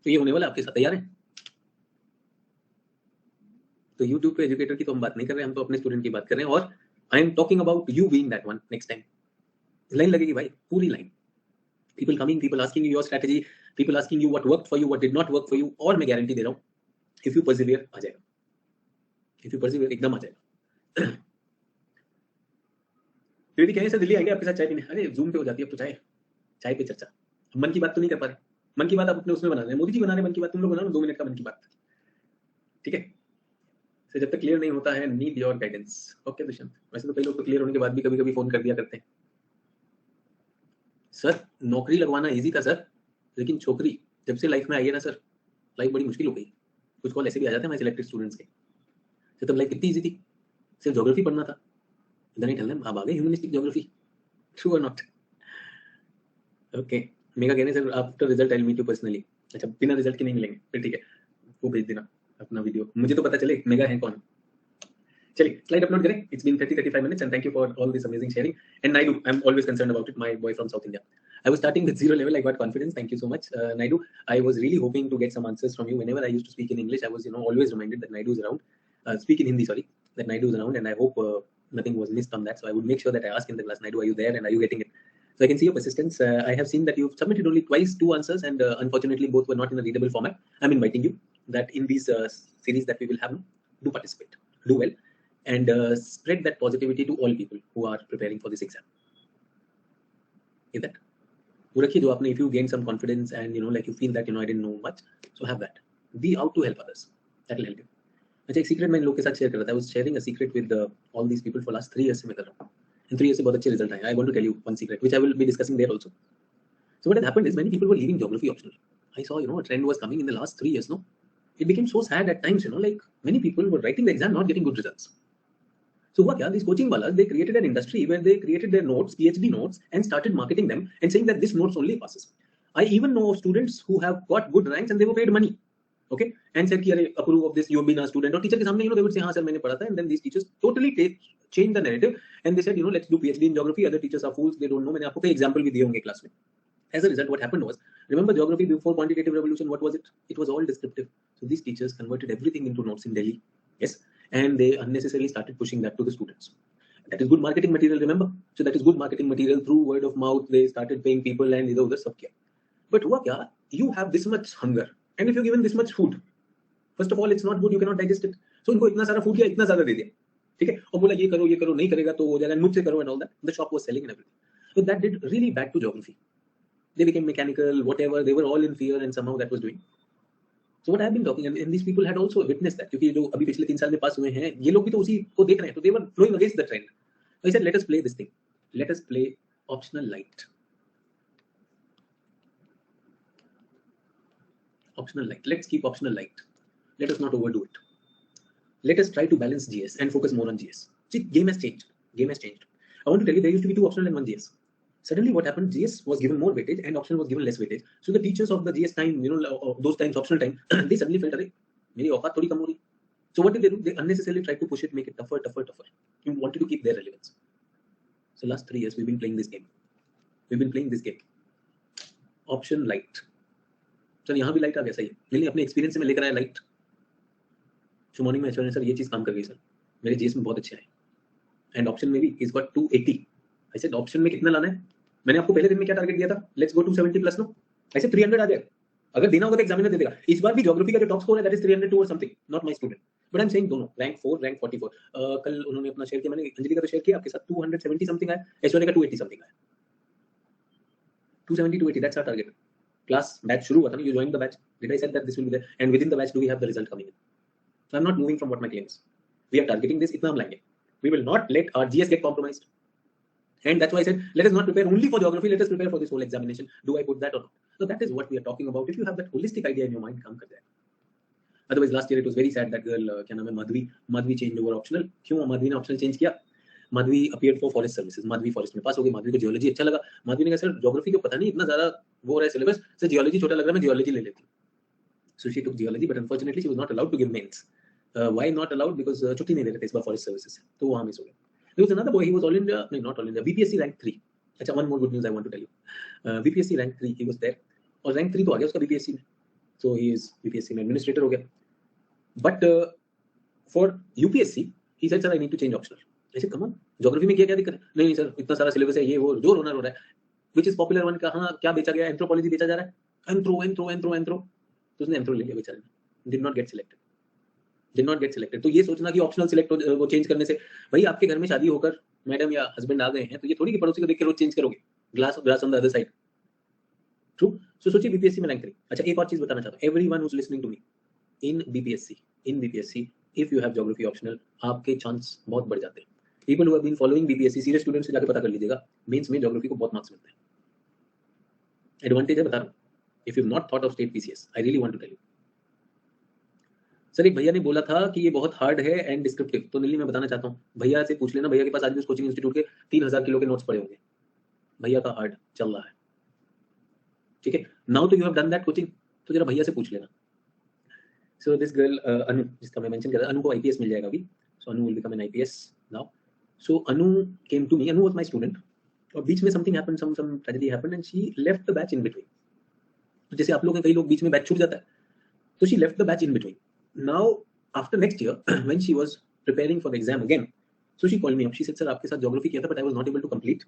S2: तो ये होने वाला आपके साथ, तैयार हैं? तो YouTube पे एजुकेटर की तो हम बात नहीं कर रहे, हम तो अपने स्टूडेंट की बात कर रहे हैं, और I am talking about you being that one. Next time line लगेगी भाई, पूरी line, people coming, people asking you your strategy, people asking you what worked for you, what did not work for you, और मैं guarantee दे रहा हूँ if you persevere आ जाएगा, if you persevere एकदम आ जाएगा। दीदी कह रहे सर दिल्ली आएंगे आपके साथ चाय पीने, अरे जूम पे हो जाती है अब तो, चाय पे चर्चा, मन की बात तो नहीं कर पा रहे, मन की बात आप अपने उसमें बना रहे हैं, मोदी जी बना रहे हैं मन की बात, तुम लोग बना लो 2 मिनट का मन की बात, ठीक है। सर जब तक क्लियर नहीं होता है, need your guidance. Okay Dushyant, वैसे तो कई लोग तो क्लियर होने के बाद भी कभी कभी फोन कर दिया करते हैं। सर नौकरी लगवाना इजी था सर, लेकिन छोकरी जब से लाइफ में आई है ना सर, लाइफ बड़ी मुश्किल हो गई। कुछ कॉल ऐसे भी आ जाते हैं हमारे सिलेक्टेड स्टूडेंट्स के, सर तब लाइफ कितनी इजी थी, सिर्फ ज्योग्राफी पढ़ना था, इधर नहीं टेल देम अब आ गए ह्यूमनिस्टिक ज्योग्राफी, ट्रू और नॉट? ओके, मेगा कहने sir after result I will meet you personally. अच्छा बिना रिजल्ट के नहीं मिलेंगे, फिर ठीक है, वो भेज देना अपना वीडियो, मुझे तो पता चले मेगा है कौन। चलिए स्लाइड अपलोड करें, it's been 30-35 minutes and thank you for all this amazing sharing, and Naidu I'm always concerned about it, my boy from South India, I was starting with 0 level, I got confidence, thank you so much Naidu, I was really hoping to get some answers from you whenever I used to speak in English, I was you know always reminded that Naidu is around, speak in Hindi sorry, that Naidu is around, and I hope nothing was missed on that, so I would make sure that I ask in the class, Naidu are you there and are you getting it? So I can see your persistence. I have seen that you've submitted only twice 2 answers, and unfortunately both were not in a readable format. I'm inviting you that in these series that we will have, do participate, do well, and spread that positivity to all people who are preparing for this exam. Is that? वो रखिए जो आपने, if you gain some confidence and you know like you feel that you know I didn't know much, so have that. Be out to help others. That will help you. अच्छा एक secret मैं इन लोग के साथ share कर रहा था, I was sharing a secret with all these people for last 3 years से मैं कर रहा हूँ. In 3 years से बहुत अच्छे रिजल्ट आए. I want to tell you one secret which I will be discussing there also. So what has happened is many people were leaving geography optional. I saw you know a trend was coming in the last 3 years. No, it became so sad at times. You know like many people were writing the exam not getting good results. So what? These coaching walas, they created an industry where they created their notes, PhD notes, and started marketing them and saying that this notes only passes. I even know students who have got good ranks and they were paid money. okay, and said कि अरे approve of this, you have been a student, और teacher के सामने they would say हाँ sir मैंने पढ़ा था, and then these teachers totally change the narrative and they said let's do PhD in geography, other teachers are fools, they don't know. मैंने आपको कई example भी दिए होंगे क्लास में. As a result, what happened was, remember geography before quantitative revolution, what was it? It was all descriptive. So these teachers converted everything into notes in Delhi, yes, and they unnecessarily started pushing that to the students. That is good marketing material, remember? So that is good marketing material. Through word of mouth, they started paying people and इधर उधर सब किया. But हुआ क्या? You have this much hunger, and if you're given this much food, first of all, it's not good. You cannot digest it. So इनको इतना सारा food किया, इतना ज़्यादा दे दिया, ठीक है? और बोला ये करो, नहीं करेगा तो हो जाएगा, मुझसे करो and all that. The shop was selling and everything. So that did really bad to geography. They became mechanical, whatever. They were all in fear, and somehow that was doing. So what I've been talking, and these people had also witnessed that. क्योंकि जो अभी पिछले 3 साल में पास हुए हैं, ये लोग भी तो उसी को देख रहे हैं. तो they were flowing against the trend. So I said, let us play this thing. Let us play optional light. Optional light. Let's keep optional light. Let us not overdo it. Let us try to balance GS and focus more on GS. See, game has changed. Game has changed. I want to tell you, there used to be 2 optional and 1 GS. Suddenly what happened, GS was given more weightage and optional was given less weightage. So the teachers of the GS time, those times, optional time, they suddenly felt, अरे मेरी औकात थोड़ी कम हो रही. So what did they do? They unnecessarily tried to push it, make it tougher. You wanted to keep their relevance. So last 3 years we've been playing this game. Option light. Sir यहाँ भी light आ गया, सही है. मैंने अपने experience से मैं लेकर आया लाइट. सो मॉर्निंग में एचओडी सर ये चीज काम कर गई सर, मेरे जीएस में बहुत अच्छे आए, एंड ऑप्शन में भी is got 280. I said option में कितना लाना है? मैंने आपको पहले दिन में क्या टारगेट दिया था? Let's go 270 plus. नो, ऐसे 300 आ जाएगा. अगर देना होगा तो एग्जामिनर दे देगा. इस बार भी ज्योग्राफी का जो टॉप स्कोर है दैट इज 302 और something, not my student, but I am saying दोनों रैंक 4 रैंक 44. कल उन्होंने अपना शेयर किया, मैंने अंजलि का तो शेयर किया आपके साथ, 270 समथिंग आया, ऐश्वर्या का 280 समथिंग आया. 270 280, that's our target. Class batch शुरू हुआ था ना, you joined the batch. Did I said that this will be there? And within the batch, do we have the result coming in? So I'm not moving from what my claim is. We are targeting this. इतना हम लाएंगे. We will not let our GS get compromised. And that's why I said, let us not prepare only for geography. Let us prepare for this whole examination. Do I put that or not? So that is what we are talking about. If you have that holistic idea in your mind, come kar jaye. Otherwise, last year it was very sad. That girl, क्या नाम है, Madhavi changed over optional. क्यों माधवी ने optional change किया? Madhavi appeared for forest services. Madhavi forest में पास हो गई. माधवी को जियोलॉजी अच्छा लगा. माधवी ने कहा सर ज्योग्राफी को पता नहीं इतना ज़्यादा वो हो रहा है सिलेबस, सर जियोलॉजी छोटा लग रहा है, मैं जियोलॉजी ले लेती हूँ. So she took geology, but unfortunately she was not allowed to give mains. Why not allowed? Because छुट्टी नहीं दे रहे थे इस बार forest services, तो वहाँ मिस हो गया. There was another boy, he was all India, no, not all India, BPSC rank 3. अच्छा, one more good news I want to tell you. BPSC rank 3, he was there, और rank 3 तो आ गया उसका BPSC में, so he is BPSC में administrator हो गया. But for UPSC, he said, sir, I need to change optional. I said, come on, geography में क्या दिक्कत है? नहीं सर, इतना सारा सिलेबस है, ये वो जो रोना रो रहा है. Which is popular one, कहाँ क्या बेचा गया? एंथ्रोपोलॉजी बेचा जा रहा है, एंथ्रो. तो उसने एंथ्रो ले लिया बेचारे ने, did not get selected. तो ये सोचना कि ऑप्शनल सिलेक्ट वो चेंज करने से, भाई आपके घर में शादी होकर मैडम या हस्बैंड आ गए हैं, तो ये थोड़ी कि पड़ोसी को देख के रोज चेंज करोगे. Glass on the other side. True. So सोचिए बीपीएससी में रैंक 3. अच्छा, एक और चीज बताना चाहता हूं, everyone who is listening to me, in BPSC if you have geography optional, आपके चांस बहुत बढ़ जाते हैं. People who have been following BPSC, serious students से जाकर पता कर लीजिएगा, मेंस में ज्योग्राफी को बहुत मार्क्स मिलते हैं. एडवांटेज है, बता रहा हूं. If you have not thought of state PCS, I really want to tell you. Sir एक भैया ने बोला था कि ये बहुत हार्ड है एंड डिस्क्रिप्टिव, तो नीली मैं बताना चाहता हूँ, भैया से पूछ लेना, भैया के पास आज भी उस कोचिंग इंस्टीट्यूट के 3000 किलो के नोट्स पड़े होंगे. भैया का हार्ड चल रहा है, ठीक है. नाउ तो you have done that coaching, तो जरा भैया से पूछ लेना. सो दिस गर्ल अनु, जिसका मैं मेंशन कर रहा, अनु को आईपीएस मिल जाएगा अभी. So Anu will become an IPS now. So Anu came to me, Anu was my student, और बीच में something happened, some tragedy happened and she left the batch in between. तो जैसे आप लोग हैं, कई लोग बीच में बैच छूट जाता है, तो she left the batch in between. Now, after next year, when she was preparing for the exam again, so she called me up. She said, "Sir, आपके साथ geography किया था, but I was not able to complete.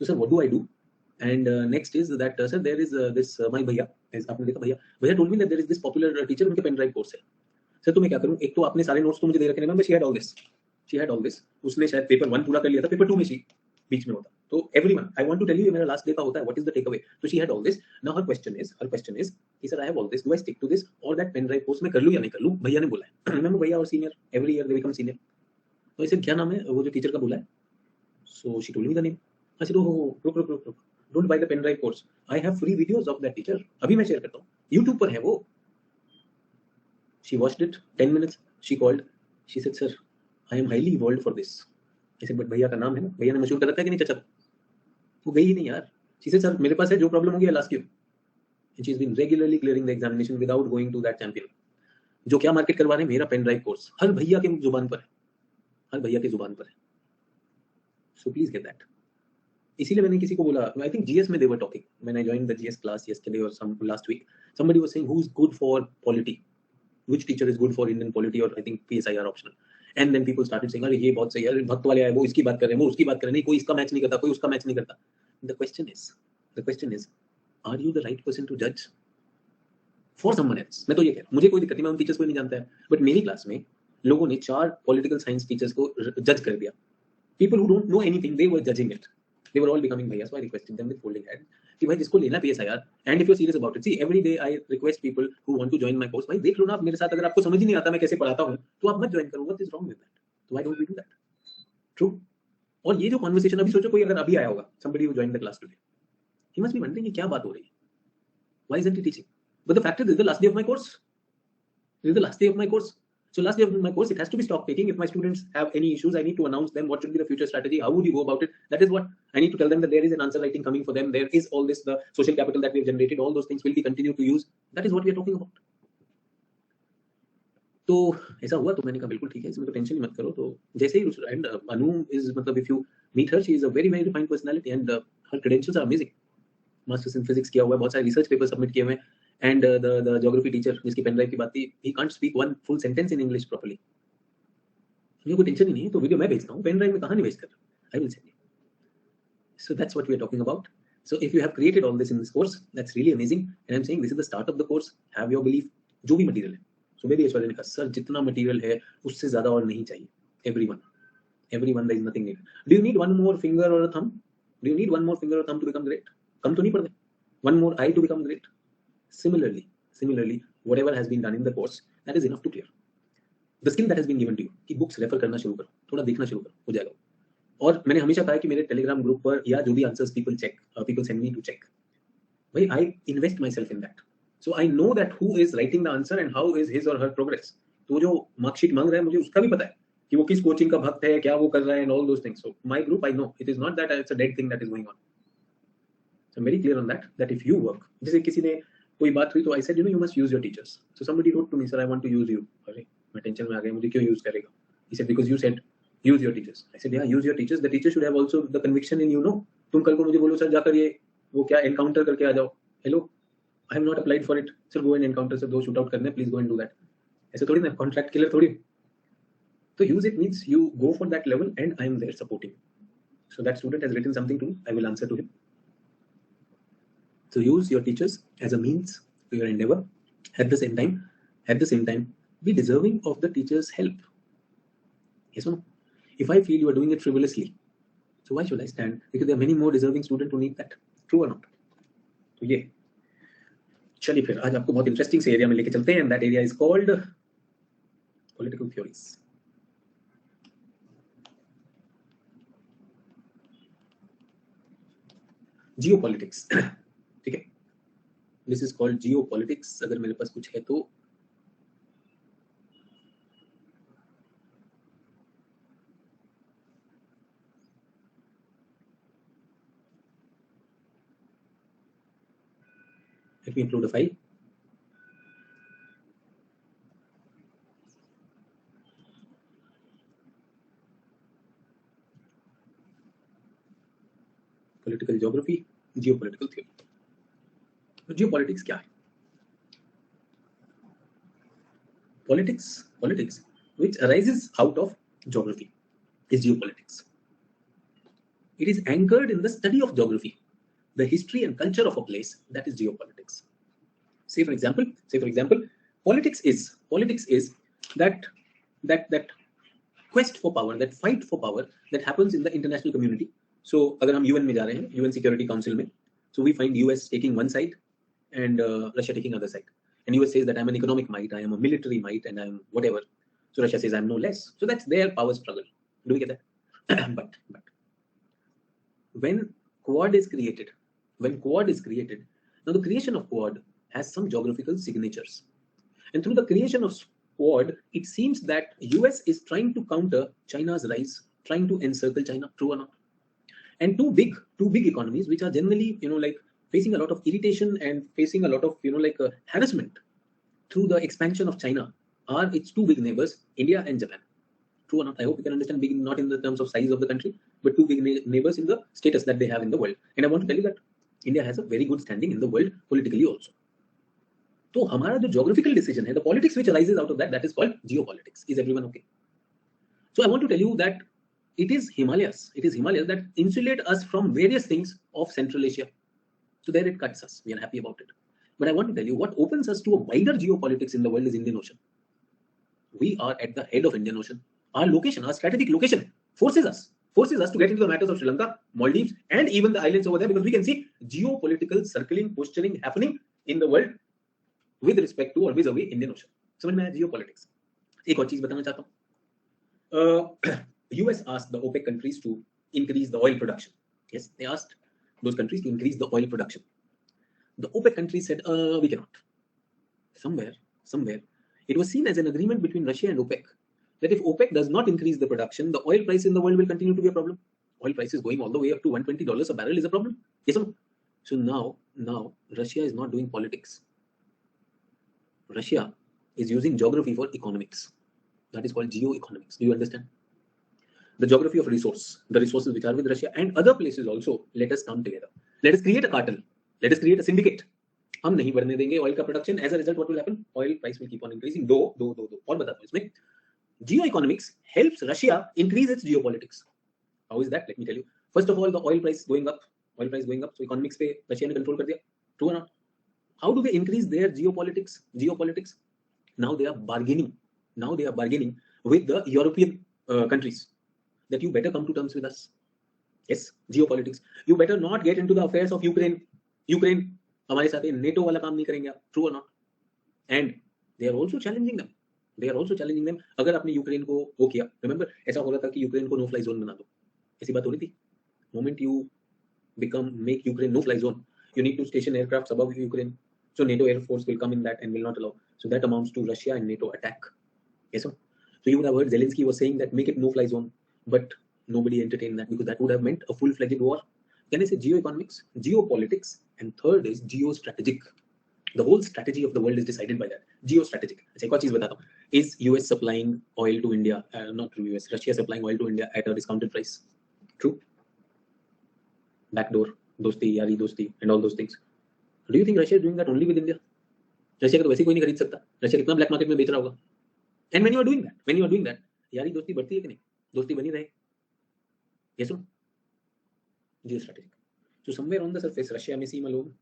S2: So, sir, what do I do?" And next is that, sir, there is this my भैया, आपने देखा भैया told me that there is this popular teacher, उनके pen drive course है. Sir, तो मैं क्या करूँ? एक तो आपने सारे नोट्स तो मुझे दे रखे हैं, remember she had all this. उसने शायद पेपर 1 पूरा कर लिया था, पेपर 2 में बीच में होता. तो everyone, I want to tell you, मेरा लास्ट डे का होता है. What is the takeaway? So she had all this. Now her question is, sir, I have all this. Do I stick to this or that pen drive course मैं कर लूँ या नहीं कर लूँ? भैया ने बोला है. Remember भैया और senior, every year they become senior. तो इसे क्या नाम है वो जो टीचर का बोला है? So she told me the name. I said, oh, रुक. Don't buy the pen drive course. I have free videos of that teacher. अभी मैं शेयर करता हूँ. YouTube पर है वो. She watched it 10 minutes. She called. She said, sir, I am highly evolved for this. I said, but भैया का नाम है ना, भैया ने मशहूर कर रखा है कि नहीं चाचा? वो गई ही नहीं यार. She said, sir, मेरे पास है, जो प्रॉब्लम होगी I'll ask you. And she's been regularly clearing the examination without going to that champion. जो क्या मार्केट करवा रहे हैं, मेरा पेन ड्राइव कोर्स हर भैया के जुबान पर है, हर भैया की जुबान पर है. So please get that. इसीलिए मैंने किसी को बोला, आई थिंक जीएस में they were talking when I joined the GS class yesterday और some last week, somebody was saying who is good for polity, which teacher is good for Indian polity, or I think PSI are optional. And then people started saying, अरे ये बहुत सही है, भक्त वाले आए, वो इसकी बात कर रहे हैं, वो उसकी बात कर रहे हैं, नहीं कोई इसका मैच नहीं करता, कोई उसका मैच नहीं करता. The question is, are you the right person to judge for someone else? मैं तो ये कह रहा हूँ, मुझे कोई दिक्कत नहीं, मैं उन टीचर्स को नहीं जानता है, बट मेरी क्लास में लोगों ने 4 पॉलिटिकल साइंस टीचर्स को जज कर दिया. People who don't know anything, they were judging it. They were all becoming bhaiya. So I requested them with folding hands कि भाई जिसको लेना PSIR, and if you're serious about it, see every day I request people who want to join my course, भाई देख लो ना आप मेरे साथ, अगर आपको समझ ही नहीं आता मैं कैसे पढ़ाता हूँ तो आप मत ज्वाइन करो. What is wrong with that? So why don't we do that? True. और ये जो कॉन्वर्सेशन अभी सोचो, कोई अगर अभी आया होगा, somebody who joined the class today, he must be wondering ये क्या बात हो रही है, why isn't he teaching? But the fact is, this is the last day of my course. This is the last day of my course. So last day of my course, it has to be stock taking. If my students have any issues, I need to announce them what should be the future strategy. How would you go about it? That is what I need to tell them, that there is an answer writing coming for them. There is all this, the social capital that we have generated. All those things will be continued to use. That is what we are talking about. तो ऐसा हुआ तो मैंने कहा बिल्कुल ठीक है, इसमें तो टेंशन ही मत करो. तो जैसे ही एंड अनु इज, मतलब if you meet her, she is a very very refined personality and her credentials are amazing. Masters in physics किया हुआ है, बहुत सारे रिसर्च पेपर सबमिट किए हुए हैं. And the geography teacher जिसकी पेन ड्राइव की बात थी, he can't speak one full sentence in English properly. मुझे कोई टेंशन ही नहीं है, तो वीडियो मैं भेजता हूँ, पेन ड्राइव में कहाँ नहीं भेज कर, I will send you. So that's what we are talking about. So if you have created all this in this course, that's really amazing. And I'm saying this is the start of the course. Have your belief. जो भी material है, सुबह भी ऐश्वर्या ने कहा sir जितना material है उससे ज्यादा और नहीं चाहिए. Everyone there is nothing needed. Do you need one more finger or a thumb? Do you need one more finger or thumb to become great? कम तो नहीं पड़ गए. One more eye to become great. Similarly, whatever has been done in the course, that is enough to clear. The skill that has been given to you कि books refer करना शुरू करो, थोड़ा देखना शुरू करो, हो जाएगा. और मैंने हमेशा कहा कि मेरे टेलीग्राम ग्रुप पर या जो भी answers people send me to check, भाई I invest myself in that. So I know that who is writing the answer and how is his or her progress. तो जो मार्कशीट मांग रहा है मुझे उसका भी पता है कि वो किस कोचिंग का भक्त है, क्या वो कर रहा है, and all those things. So my group, I know it is not that it's a dead thing that is going on. So I am very clear on that if you work, जैसे किसी ने कोई बात हुई तो I said you must use your teachers. So somebody wrote to me, sir I want to use you. अरे मैं tension में आ गया, मुझे क्यों यूज करेगा? He said because you said use your teachers. I said yeah use your teachers, the teacher should have also the conviction in you. No तुम कल को मुझे बोलो सर जाकर ये वो क्या एनकाउंटर करके आ जाओ. Hello, I have not applied for it. Sir go and encounter, sir 2 shoot out करने, please go and do that. ऐसे थोड़ी ना, कॉन्ट्रैक्ट किलर थोड़ी. तो use it means you go for that level and I am there supporting. So that student has written something to me, I will answer to him. So use your teachers as a means to your endeavor. At the same time, be deserving of the teacher's help. Yes or no? If I feel you are doing it frivolously, so why should I stand? Because there are many more deserving students who need that. True or not? तो ये चलिए फिर आज आपको बहुत interesting से area में लेके चलते हैं. That area is called political theories. Geopolitics. ठीक है, दिस इज कॉल्ड जियोपॉलिटिक्स. अगर मेरे पास कुछ है तो let me upload a file. Political geography, geopolitical theory. तो जियोपॉलिटिक्स क्या है? Politics which arises out of geography is geopolitics. It is anchored in the study of geography, the history and culture of a place. That is geopolitics. Say for example, politics is that quest for power, that fight for power that happens in the international community. So अगर हम UN में जा रहे हैं, UN Security Council में, so we find US taking one side and Russia taking other side. And US says that I'm an economic might, I am a military might, and I'm whatever. So Russia says I'm no less. So that's their power struggle. Do we get that? but when Quad is created, now the creation of Quad has some geographical signatures. And through the creation of Quad, it seems that US is trying to counter China's rise, trying to encircle China. True or not? And two big economies which are generally, like facing a lot of irritation and facing a lot of, harassment through the expansion of China are its two big neighbors, India and Japan. True or not? I hope you can understand big not in the terms of size of the country, but two big neighbors in the status that they have in the world. And I want to tell you that India has a very good standing in the world politically also. तो हमारा जो geographical decision है, the politics which arises out of that, that is called geopolitics. Is everyone okay? So I want to tell you that it is Himalayas that insulate us from various things of Central Asia. So there it cuts us. We are happy about it. But I want to tell you what opens us to a wider geopolitics in the world is Indian Ocean. We are at the head of Indian Ocean. Our location, our strategic location forces us to get into the matters of Sri Lanka, Maldives, and even the islands over there, because we can see geopolitical circling, posturing happening in the world with respect to or vis-a-vis Indian Ocean. समझ में आया geopolitics? एक और चीज बताना चाहता हूँ. US asked the OPEC countries to increase the oil production. Yes, they asked those countries to increase the oil production. The OPEC countries said, we cannot. Somewhere, it was seen as an agreement between Russia and OPEC that if OPEC does not increase the production, the oil price in the world will continue to be a problem. Oil prices going all the way up to $120 a barrel is a problem. Yes or no? So now Russia is not doing politics. Russia is using geography for economics. That is called geoeconomics. Do you understand? The geography of resource, the resources which are with Russia and other places also. Let us come together. Let us create a cartel. Let us create a syndicate. हम नहीं बढ़ने देंगे oil का production. As a result, what will happen? Oil price will keep on increasing. दो. और बताता हूँ इसमें. Geoeconomics helps Russia increase its geopolitics. How is that? Let me tell you. First of all, the oil price going up. So economics पे Russia ने control कर दिया. True or not? How do they increase their geopolitics? Now they are bargaining with the European countries that you better come to terms with us. Yes, geopolitics. You better not get into the affairs of Ukraine. हमारे साथ NATO वाला काम नहीं करेंगे आप. True or not? And they are also challenging them. अगर आपने Ukraine को वो किया, remember ऐसा हो रहा था कि यूक्रेन को no fly zone बना दो. ऐसी बात हो रही थी. Moment you make Ukraine no fly zone, you need to station aircrafts above Ukraine. So NATO Air Force will come in that and will not allow. So that amounts to Russia and NATO attack. Yes, sir? So you would have heard Zelensky was saying that make it no fly zone, but nobody entertained that because that would have meant a full-fledged war. Then I say geoeconomics, geopolitics, and third is geostrategic. The whole strategy of the world is decided by that. Geostrategic. अच्छा एक और चीज बताता हूँ. Is US supplying oil to India? Not to US. Russia supplying oil to India at a discounted price. True. Backdoor, दोस्ती, यारी दोस्ती, and all those things. Do you think Russia is doing that only with India? Russia का तो वैसे कोई नहीं खरीद सकता. Russia कितना black market में बेच रहा होगा. And when you are doing that, यारी दोस्ती बढ़ती है कि नहीं? दोस्ती बनी रहे. Yes or no? Geostrategic. So somewhere on the surface, Russia may seem alone.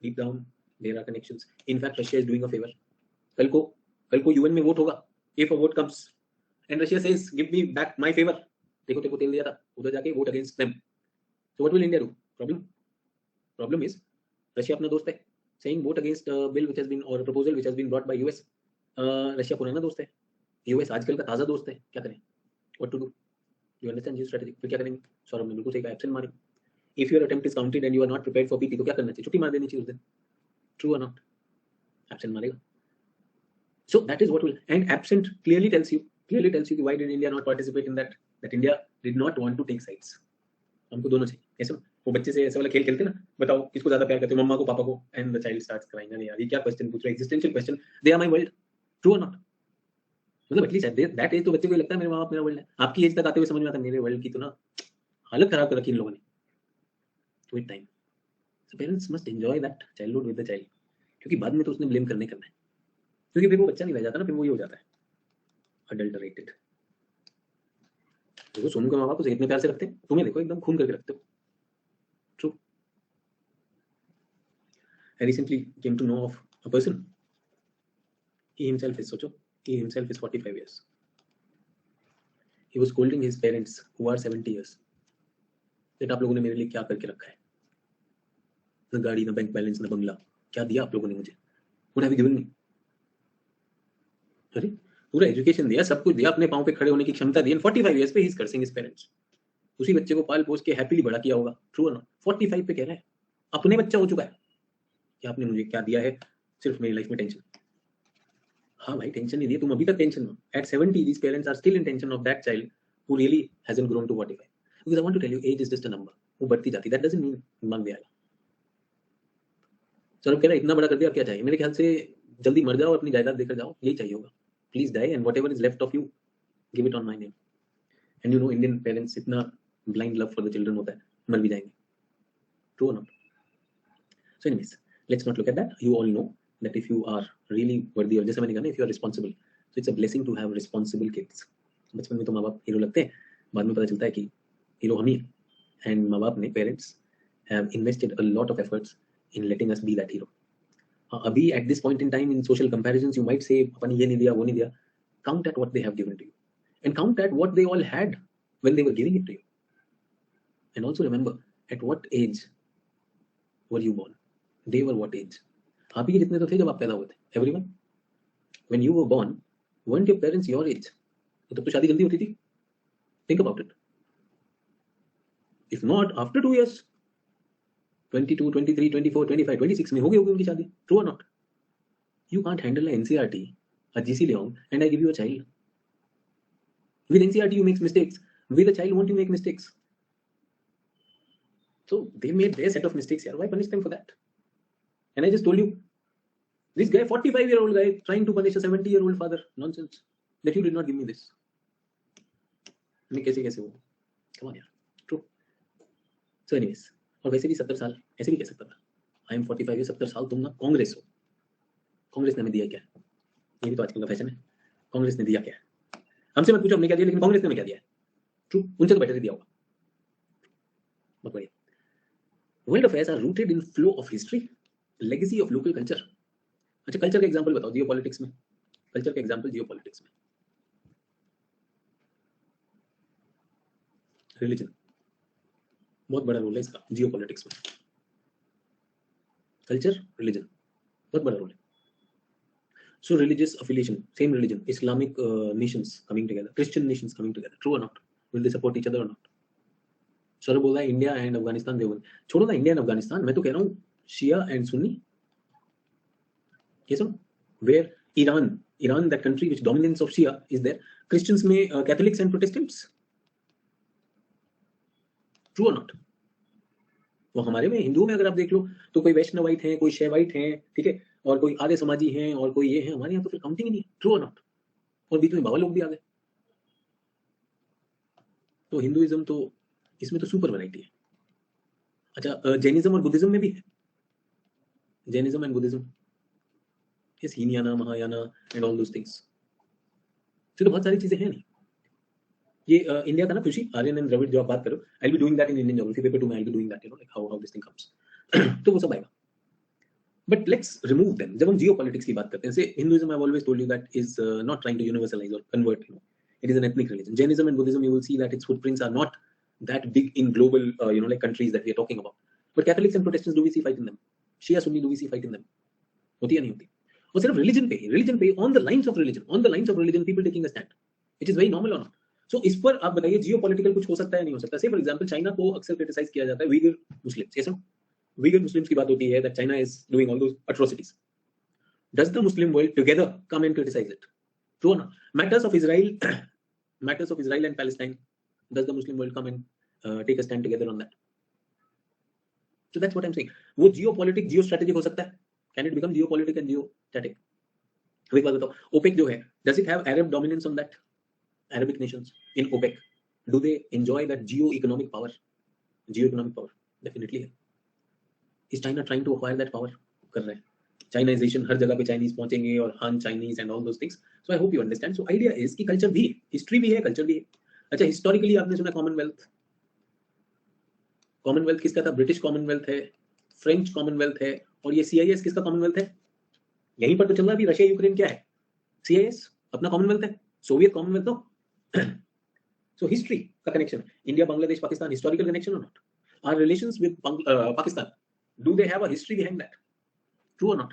S2: Deep down, there are connections. In fact, Russia is doing a favor. कल को UN में vote होगा. If a vote comes and Russia says, give me back my favor. देखो तेल दिया था. उधर जाके vote against them. So what will India do? Problem is, Russia अपना दोस्त है. Saying vote against a bill which has been or a proposal which has been brought by US. Russia पुराना दोस्त है. US आजकल का ताजा दोस्त है. क्या करें? What to do? You understand geostrategy? फिर क्या करेंगे? सौरभ ने बिल्कुल सही कहा. Absent मारी. If your attempt is counted and you are not prepared for PT, तो क्या करना चाहिए? छुट्टी मार देनी चाहिए उस दिन. True or not? Absent मारेगा. So that is what will. And absent clearly tells you why did India not participate in that? That India did not want to take sides. हमको दोनों चाहिए. ऐसा वो बच्चे से ऐसा वाला खेल खेलते ना. बताओ किसको ज्यादा प्यार करते हो, मम्मा को पापा को? And the child starts crying. अरे यार ये क्या क्वेश्चन पूछ रहे? Existential question. They are my world. True or not? मतलब एटलीस्ट एट दैट एज तो बच्चे को लगता है मेरे माँ बाप मेरा वर्ल्ड है. आपकी एज तक आते हुए समझ में आता है मेरे वर्ल्ड की तो ना हालत खराब कर रखी इन लोगों ने. With time. So parents must enjoy that childhood with the child, क्योंकि बाद में तो उसने ब्लेम करना है. क्योंकि फिर वो बच्चा नहीं रह जाता ना, फिर वो ये हो जाता है अडल्टरेटेड. देखो सोनू के माँ बाप उसे इतने प्यार से रखते हैं, तुम्हें देखो एकदम खून करके रखते हो. True. I recently came to know of a person. He himself is 45 years. He was scolding his parents who are 70 years. That आप लोगों ने मेरे लिए क्या करके रखा है? ना गाड़ी, ना बैंक बैलेंस, ना बंगला. क्या दिया आप लोगों ने मुझे? What have you given me? अरे पूरा एजुकेशन दिया, सब कुछ दिया, अपने पाँव पे खड़े होने की क्षमता दी. 45 years पे he is cursing his parents. उसी बच्चे को पाल पोस के हैप्पीली बड़ा किया होगा. True or not? 45 पे कह रहा है अपने बच्चा हो चुका है कि आपने मुझे क्या दिया है, सिर्फ मेरी लाइफ में टेंशन. हाँ भाई टेंशन नहीं दिया, तुम अभी तक टेंशन में. At 70 these parents are still in tension of that child who really hasn't grown to 45. Because I want to tell you, age is just a number. वो बढ़ती जाती. That doesn't mean मांग दे आएगा. सौरभ कह रहा है इतना बड़ा कर दिया, क्या चाहिए? मेरे ख्याल से जल्दी मर जाओ, अपनी जायदाद देकर जाओ, यही चाहिए होगा. Please die, and whatever is left of you, give it on my name. And you know, Indian parents इतना blind love for the children होता है, मर भी जाएंगे. True or not? So anyways, let's not look at that. You all know that if you are really worthy, और जैसे मैंने कहा ना, if you are responsible, so it's a blessing to have responsible kids. बचपन में तो माँ बाप हीरो लगते हैं, बाद में पता चलता है कि हीरो हम ही हैं. And माँ बाप ने, parents have invested a lot of efforts in letting us be that hero. अभी at this point in time in social comparisons, you might say, अपन ये नहीं दिया, वो नहीं दिया. Count at what they have given to you, and count at what they all had when they were giving it to you. And also remember, at what age were you born? They were what age? आप ही के जितने तो थे जब आप पैदा हुए थे. Everyone, when you were born, weren't your parents your age? तब तो शादी जल्दी होती थी. Think about it. If not, after 2 years, 22, 23, 24, 25, 26 में हो गई होगी उनकी शादी. True or not? You can't handle a NCRT, a GC Leong, and I give you a child. With NCRT, you make mistakes. With a child, won't you make mistakes? So they made their set of mistakes here. Why punish them for that? And I just told you, this guy, 45-year-old guy, trying to punish a 70-year-old father. Nonsense. That you did not give me this. कैसे कैसे हो? Come on यार. True. So anyways, और वैसे भी 70 साल ऐसे भी कह सकता था. I am 45 years, 70 साल तुम ना कांग्रेस हो. कांग्रेस ने हमें दिया क्या? ये भी तो आजकल का फैशन है. कांग्रेस ने दिया क्या? हमसे मत पूछो हमने क्या दिया, लेकिन कांग्रेस ने हमें क्या दिया है? True. उनसे तो बेटर दिया होगा. बहुत बढ़िया. World affairs are rooted in flow of history, legacy of local culture. अच्छा, कल्चर का एग्जांपल बताओ जियोपॉलिटिक्स में. कल्चर का एग्जांपल जियोपॉलिटिक्स में. रिलीजन बहुत बड़ा रोल है इसका जियोपॉलिटिक्स में. कल्चर, रिलीजन बहुत बड़ा रोल है. So religious affiliation, same religion, Islamic nations coming together, Christian nations coming together. True or not? Will they support each other or not? Sir बोल रहा है इंडिया एंड अफगानिस्तान देवबंद. छोड़ो ना इंडिया एंड अफगानिस्तान, मैं तो कह रहा हूँ शिया एंड सुन्नी. ये सुनो, where Iran, that country which dominance of Shia is there. Christians में Catholics and Protestants. True or not? वो हमारे में हिंदुओं में अगर आप देख लो तो कोई वैष्णवाइट हैं, कोई शैवाइट हैं, ठीक है, और कोई आर्य समाजी हैं, और कोई ये है. हमारे यहाँ तो फिर काउंटिंग ही नहीं है. ट्रू और नॉट? और बीच में बाबा लोग भी आ गए. तो हिंदुइज्म तो इसमें तो सुपर वैरायटी है. अच्छा, जैनिज्म और बुद्धिज्म में भी है. Jainism and Buddhism, yes, Hinayana, Mahayana and all those things. तो बहुत सारी चीजें हैं. नहीं ये इंडिया का ना खुशी, आर्यन एंड द्रविड़ जो आप बात करो, I be doing that in Indian geography paper 2 में. I be doing that, you know, like how this thing comes. तो वो सब आएगा. But let's remove them. जब हम जियोपॉलिटिक्स की बात करते हैं, say Hinduism, I have always told you that is not trying to universalise or convert, you know, it is an ethnic religion. Jainism and Buddhism, you will see that its footprints are not that big in global, you know, like countries that we are talking about. But Catholics and Protestants, do we see fight in them? Shia, Sunni, do we see fight in them? होती है नहीं होती? और सिर्फ religion पे, on the lines of religion, people taking a stand. It is very normal or not? So इस पर आप बताइए, जियोपॉलिटिकल कुछ हो सकता है, नहीं हो सकता? Say for example, चाइना को अक्सर क्रिटिसाइज किया जाता है, Uyghur Muslims. Yes, Uyghur Muslims की बात होती है, that China is doing all those atrocities. Does the Muslim world together come and criticize it? True or not? Matters of Israel and Palestine, does the Muslim world come and take a stand together on that? So that's what I'm saying. वो geopolitic, geostrategic हो सकता है. Can it become geopolitic and geostatic? एक बात बताओ, OPEC जो है, does it have Arab dominance on that? Arabic nations in OPEC, do they enjoy that geo-economic power? Geo-economic power, definitely है. Is China trying to acquire that power? कर रहे हैं. चाइनाइजेशन, हर जगह पे चाइनीज पहुंचेंगे और हान Chinese and all those things. So I hope you understand. So idea is कि कल्चर भी, हिस्ट्री भी है, कल्चर भी है. अच्छा, हिस्टोरिकली आपने सुना कॉमनवेल्थ किसका था? ब्रिटिश कॉमनवेल्थ है, फ्रेंच कॉमनवेल्थ है, और ये CIS किसका कॉमनवेल्थ है? यहीं पर तो चल रहा है अभी. रशिया यूक्रेन क्या है? CIS अपना कॉमनवेल्थ है. सोवियत कॉमनवेल्थ तो. सो हिस्ट्री का connection, India, Bangladesh, Pakistan, historical connection or not? Our relations with Pakistan, do they have a history behind that? True और नॉट?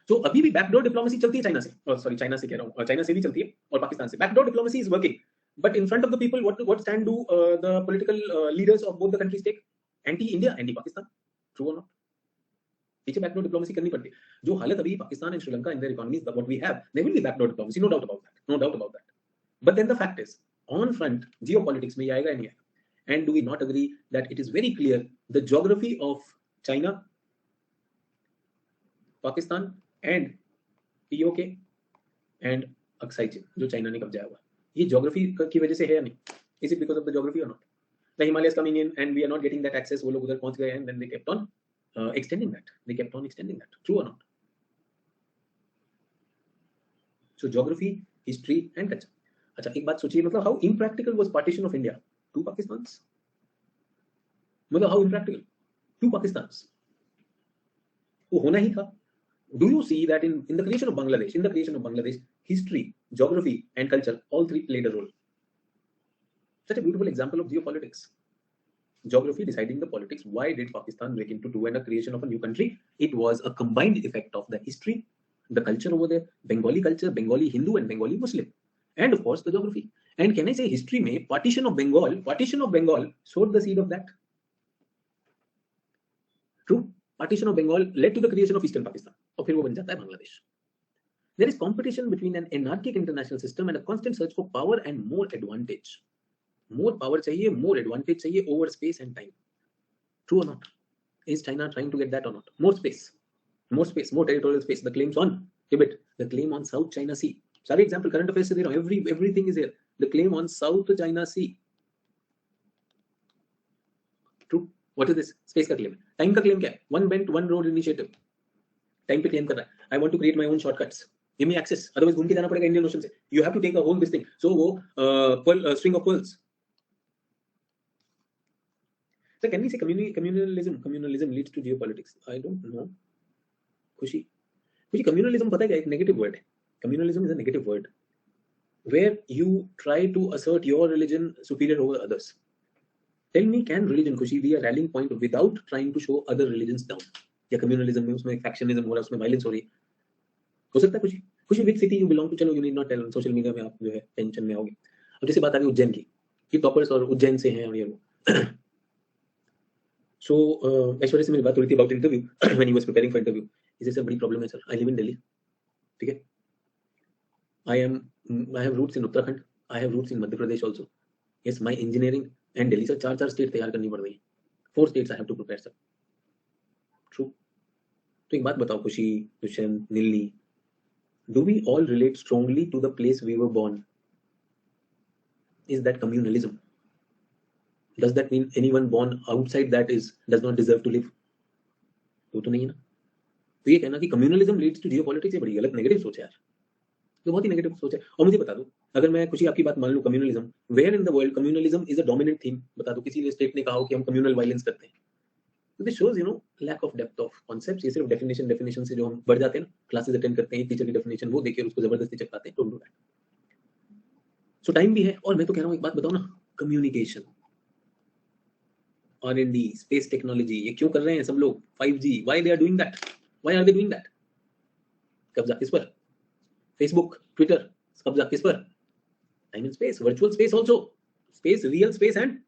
S2: तो अभी भी बैकडोर डिप्लोमेसी चलती है चाइना से, सॉरी चाइना से कह रहा हूं, चाइना से भी चलती है और पाकिस्तान से. Backdoor diplomacy is working, but in front of the people what stand do the political leaders of both the countries take? Anti India, anti Pakistan. True और नॉट? पीछे बैकडोर डिप्लोमेसी करनी पड़ती है. जो हालत अभी Pakistan and Sri Lanka in their economies, what we have, there will be backdoor diplomacy, no doubt about that. But then the fact is, on front geopolitics में ये आएगा नहीं आएगा? And do we not agree that it is very clear the geography of China, Pakistan and POK and Aksai Chin जो China ने कब्जा हुआ, ये ज्योग्राफी की वजह से है या नहीं? Is it because of the geography or not? The Himalayas coming in and we are not getting that access, वो लोग उधर पहुंच गए and then they kept on extending that, they kept on extending that, true or not? So geography, history and culture. अच्छा एक बात सोचिए, मतलब how impractical was partition of India? 2 Pakistans, मतलब how impractical, 2 Pakistans, वो होना ही था. Do you see that in the creation of Bangladesh, history, geography and culture all three played a role? Such a beautiful example of geopolitics. Geography deciding the politics. Why did Pakistan break into two and a creation of a new country? It was a combined effect of the history, the culture over there, Bengali culture, Bengali Hindu and Bengali Muslim, and of course the geography. And can I say history में partition of Bengal sowed the seed of that. True, partition of Bengal led to the creation of Eastern Pakistan, और फिर वो बन जाता है Bangladesh. There is competition between an anarchic international system and a constant search for power and more advantage. More power चाहिए, more advantage चाहिए over space and time. True or not? Is China trying to get that or not? More space, more territorial space. The claims on Tibet, the claim on South China Sea. सारे example current affairs से दे रहा हूँ. Everything is here. The claim on South China Sea. True. What is this? Space का claim. Time का claim क्या है? One belt, one road initiative. Time पे claim कर रहा है. I want to create my own shortcuts. Give me access. Otherwise घूम के जाना पड़ेगा Indian Ocean से. You have to take a whole this thing. So वो string of pearls. So can we say communalism leads to geopolitics? I don't know. खुशी communalism पता है क्या, एक negative word है. Communalism is a negative word where you try to assert your religion superior over others. Tell me, can religion खुशी be a rallying point without trying to show other religions down? या communalism में उसमें factionism हो रहा है, उसमें violence हो रही है, हो सकता है खुशी which city you belong to, चलो you need not tell on social media में आप जो है टेंशन में आओगे. अब जैसे बात आ रही उज्जैन की, ये टॉपर्स और उज्जैन से हैं और ये वो. So ऐश्वर्या से मेरी बात हो रही थी about interview when he was preparing for interview. इसे सर बड़ी प्रॉब्लम है sir, I live in Delhi, ठीक है, I have roots in Uttarakhand, I have roots in Madhya Pradesh also. Yes, my engineering and Delhi sir 4 state तैयार करनी पड़ रही है. 4 states I have to prepare sir. True. तो एक बात बताओ खुशी, Dushyant, नीलनी, do we all relate strongly to the place we were born? Is that communalism? Does that mean anyone born outside that does not deserve to live? तो नहीं है ना. तो ये कहना कि communalism leads to geopolitics ये बड़ी गलत नेगेटिव सोच है यार, तो बहुत ही नेगेटिव सोच है. और मुझे बता दो, अगर मैं खुशी आपकी बात मान लूं communalism, where in the world communalism is a dominant theme? बता दो किसी स्टेट ने कहा हो कि हम communal violence करते हैं. तो this shows lack of depth of concepts. ये सिर्फ definition से जो हम बढ़ जाते हैं ना, क्लासेस अटेंड करते हैं, टीचर की definition वो देखिए उसको जबरदस्ती चिपकाते हैं. Don't do that. So time भी है, और मैं तो कह रहा हूँ एक बात बताओ ना, communication, R&D, space technology, ये क्यों कर रहे हैं सब लोग? 5G, why they are doing that? Why are they doing that? कब्जा किस पर? Facebook, Twitter, कब्जा किस पर? Time and space, virtual space also, space, real space and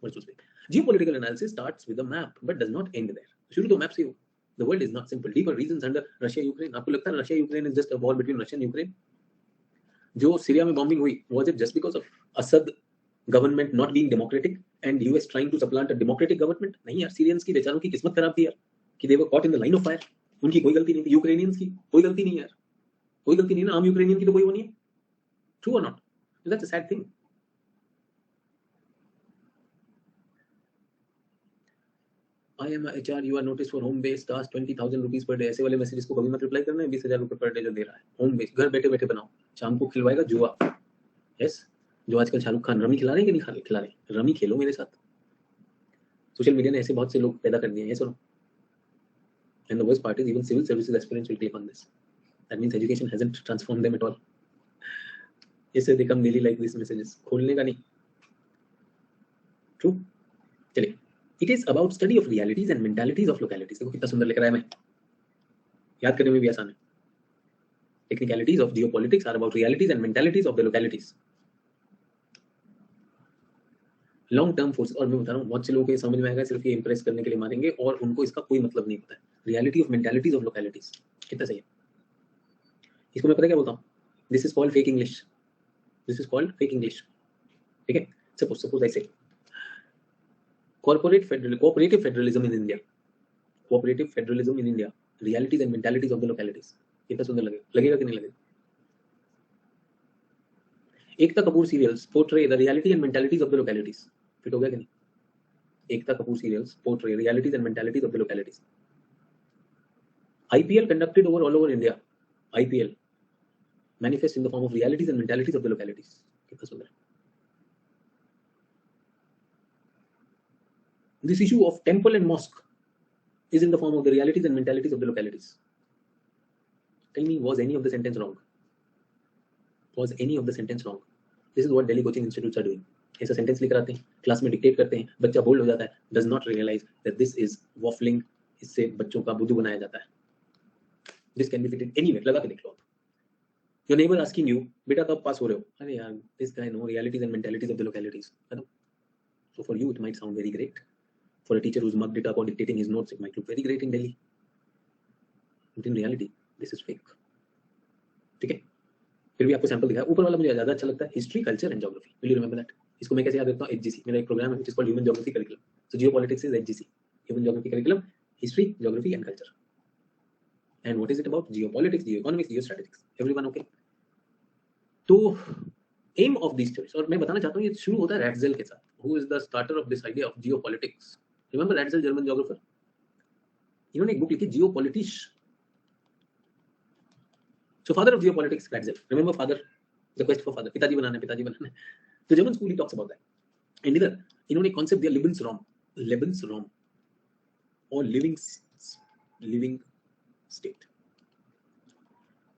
S2: virtual space. Geopolitical analysis starts with a map but does not end there. शुरू तो map से हो. The world is not simple. Deeper reasons under Russia Ukraine. आपको लगता है Russia Ukraine is just a war between Russia and Ukraine? जो Syria में bombing हुई, was it just because of Assad government not being democratic and US trying to supplant a democratic government? नहीं यार, Syrians की बेचारों की किस्मत खराब थी यार कि they were caught in the line of fire. उनकी कोई गलती नहीं थी. यूक्रेनियंस की कोई गलती नहीं यार, कोई गलती नहीं ना. आम यूक्रेनियन की तो कोई वो नहीं है. True or not? That's a sad thing. I am a HR, you are noticed for home based task 20,000 rupees per day. ऐसे वाले मैसेजेस को कभी मत रिप्लाई करना है. 20,000 रुपए पर डे जो दे रहा है होम बेस्ड, घर बैठे बैठे बनाओ. शाम को खिलवाएगा जुआ. यस, जो आजकल शाहरुख खान रमी खिला रहे हैं कि नहीं खिला रहे? रमी खेलो मेरे साथ. सोशल मीडिया ने ऐसे बहुत से लोग पैदा कर दिए हैं. सुनो, and the worst part is even civil services aspirants will click on this. That means education hasn't transformed them at all. इससे they come daily like these messages. खोलने का नहीं. True. चलिए, it is about study of realities and mentalities of localities. देखो कितना सुंदर लिख रहा है. मैं याद करने में भी आसान है. Technicalities of geopolitics are about realities and mentalities of the localities. Long term force. और मैं बता रहा हूँ बहुत से लोगों को समझ में आएगा सिर्फ ये इंप्रेस करने के लिए मारेंगे और उनको इसका कोई मतलब नहीं पता है. Reality of mentalities of localities कितना सही है. इसको मैं पता क्या बोलता हूँ? This is called fake English. This is called fake English. ठीक है. Suppose I say cooperative federalism in India. Cooperative federalism in India, realities and mentalities of the localities. कितना सुंदर लगेगा कि नहीं लगेगा? Ekta Kapoor serials portray the reality and mentalities of the localities. Fit हो गया कि नहीं? एकता Kapoor serials portray realities and mentalities of the localities. IPL conducted over all over India. IPL manifest in the form of realities and mentalities of the localities. कितना सुंदर. This issue of temple and mosque is in the form of the realities and mentalities of the localities. Tell me, was any of the sentence wrong? Was any of the sentence wrong? This is what Delhi coaching institutes are doing. ऐसा sentence लेकर आते हैं, class में dictate करते हैं, बच्चा bold हो जाता है, does not realize that this is waffling. इससे बच्चों का बुद्धू बनाया जाता है. This can be fitted anywhere. लगा के देख लो आप. Your neighbor asking you, बेटा कब पास हो रहे हो? अरे यार, this guy know realities and mentalities of the localities. So for you it might sound very great. For a teacher who's mugged it up or dictating his notes, it might look very great in Delhi. But in reality, this is fake. ठीक है? फिर भी आपको sample दिखाया. ऊपर वाला मुझे ज्यादा अच्छा लगता है. History, culture and geography. Will you remember that? इसको मैं कैसे याद रखता हूँ? HGC. मेरा एक प्रोग्राम है which is called Human Geography Curriculum. So geopolitics is HGC. Human Geography Curriculum, history, geography and culture. And what is it about? Geopolitics, geoeconomics, geostrategics. Everyone okay? तो aim of these theories, और मैं बताना चाहता हूँ ये शुरू होता है रैटजेल के साथ. Who is the starter of this idea of geopolitics? Remember Ratzel, German geographer? इन्होंने एक बुक लिखी Geopolitics. So father of geopolitics, Ratzel. Remember father? The quest for father. पिताजी बनाना है. The German school he talks about that. And इधर इन्होंने एक concept दिया Lebensraum or living state.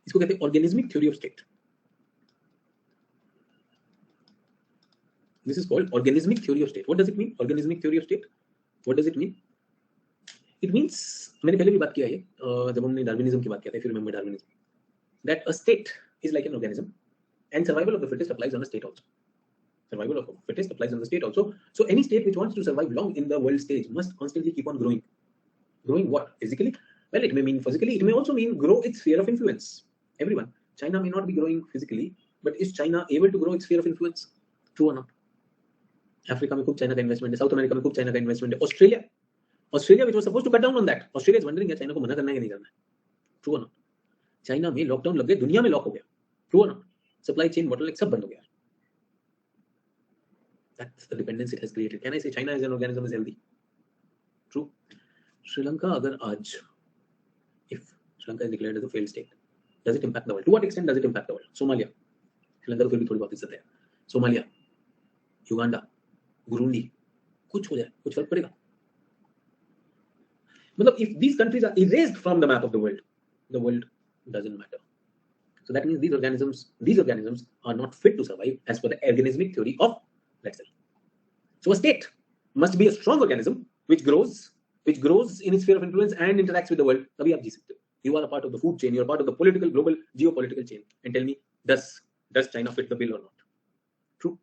S2: इसको कहते हैं organismic theory of state. This is called organismic theory of state. What does it mean? Organismic theory of state. What does it mean? It means, मैंने पहले भी बात किया है जब हमने डार्विनिज्म की बात किया था, if you remember Darwinism, that a state is like an organism and survival of the fittest applies on the state also. Survival of the fittest applies on the state also. So any state which wants to survive long in the world stage must constantly keep on growing. Growing what? Physically? Well, it may mean physically. It may also mean grow its sphere of influence. Everyone. China may not be growing physically, but is China able to grow its sphere of influence? True or not? Africa में खूब China का investment है, south America में खूब China का investment है, Australia which was supposed to cut down on that. Australia is wondering China को मना करना है कि नहीं करना है. True or not? चाइना में लॉकडाउन लग गए, दुनिया में लॉक हो गया. True or not? Supply chain bottleneck सब बंद हो गया. That's the dependence it has created. Can I say China as an organism is healthy? True. Sri Lanka अगर आज, if Sri Lanka is declared as a failed state, does it impact the world? To what extent does it impact the world? Somalia, Sri Lanka तो फिर भी थोड़ी बहुत इज्जत है. Somalia, Uganda, Burundi, कुछ हो जाए, कुछ फर्क पड़ेगा? मतलब if these countries are erased from the map of the world doesn't matter. So that means these organisms are not fit to survive as per the organismic theory of Ratzel. So a state must be a strong organism which grows in its sphere of influence and interacts with the world. तभी आप जी सकते हो. You are a part of the food chain, you are part of the political, global, geopolitical chain. And tell me, does China fit the bill or not? True.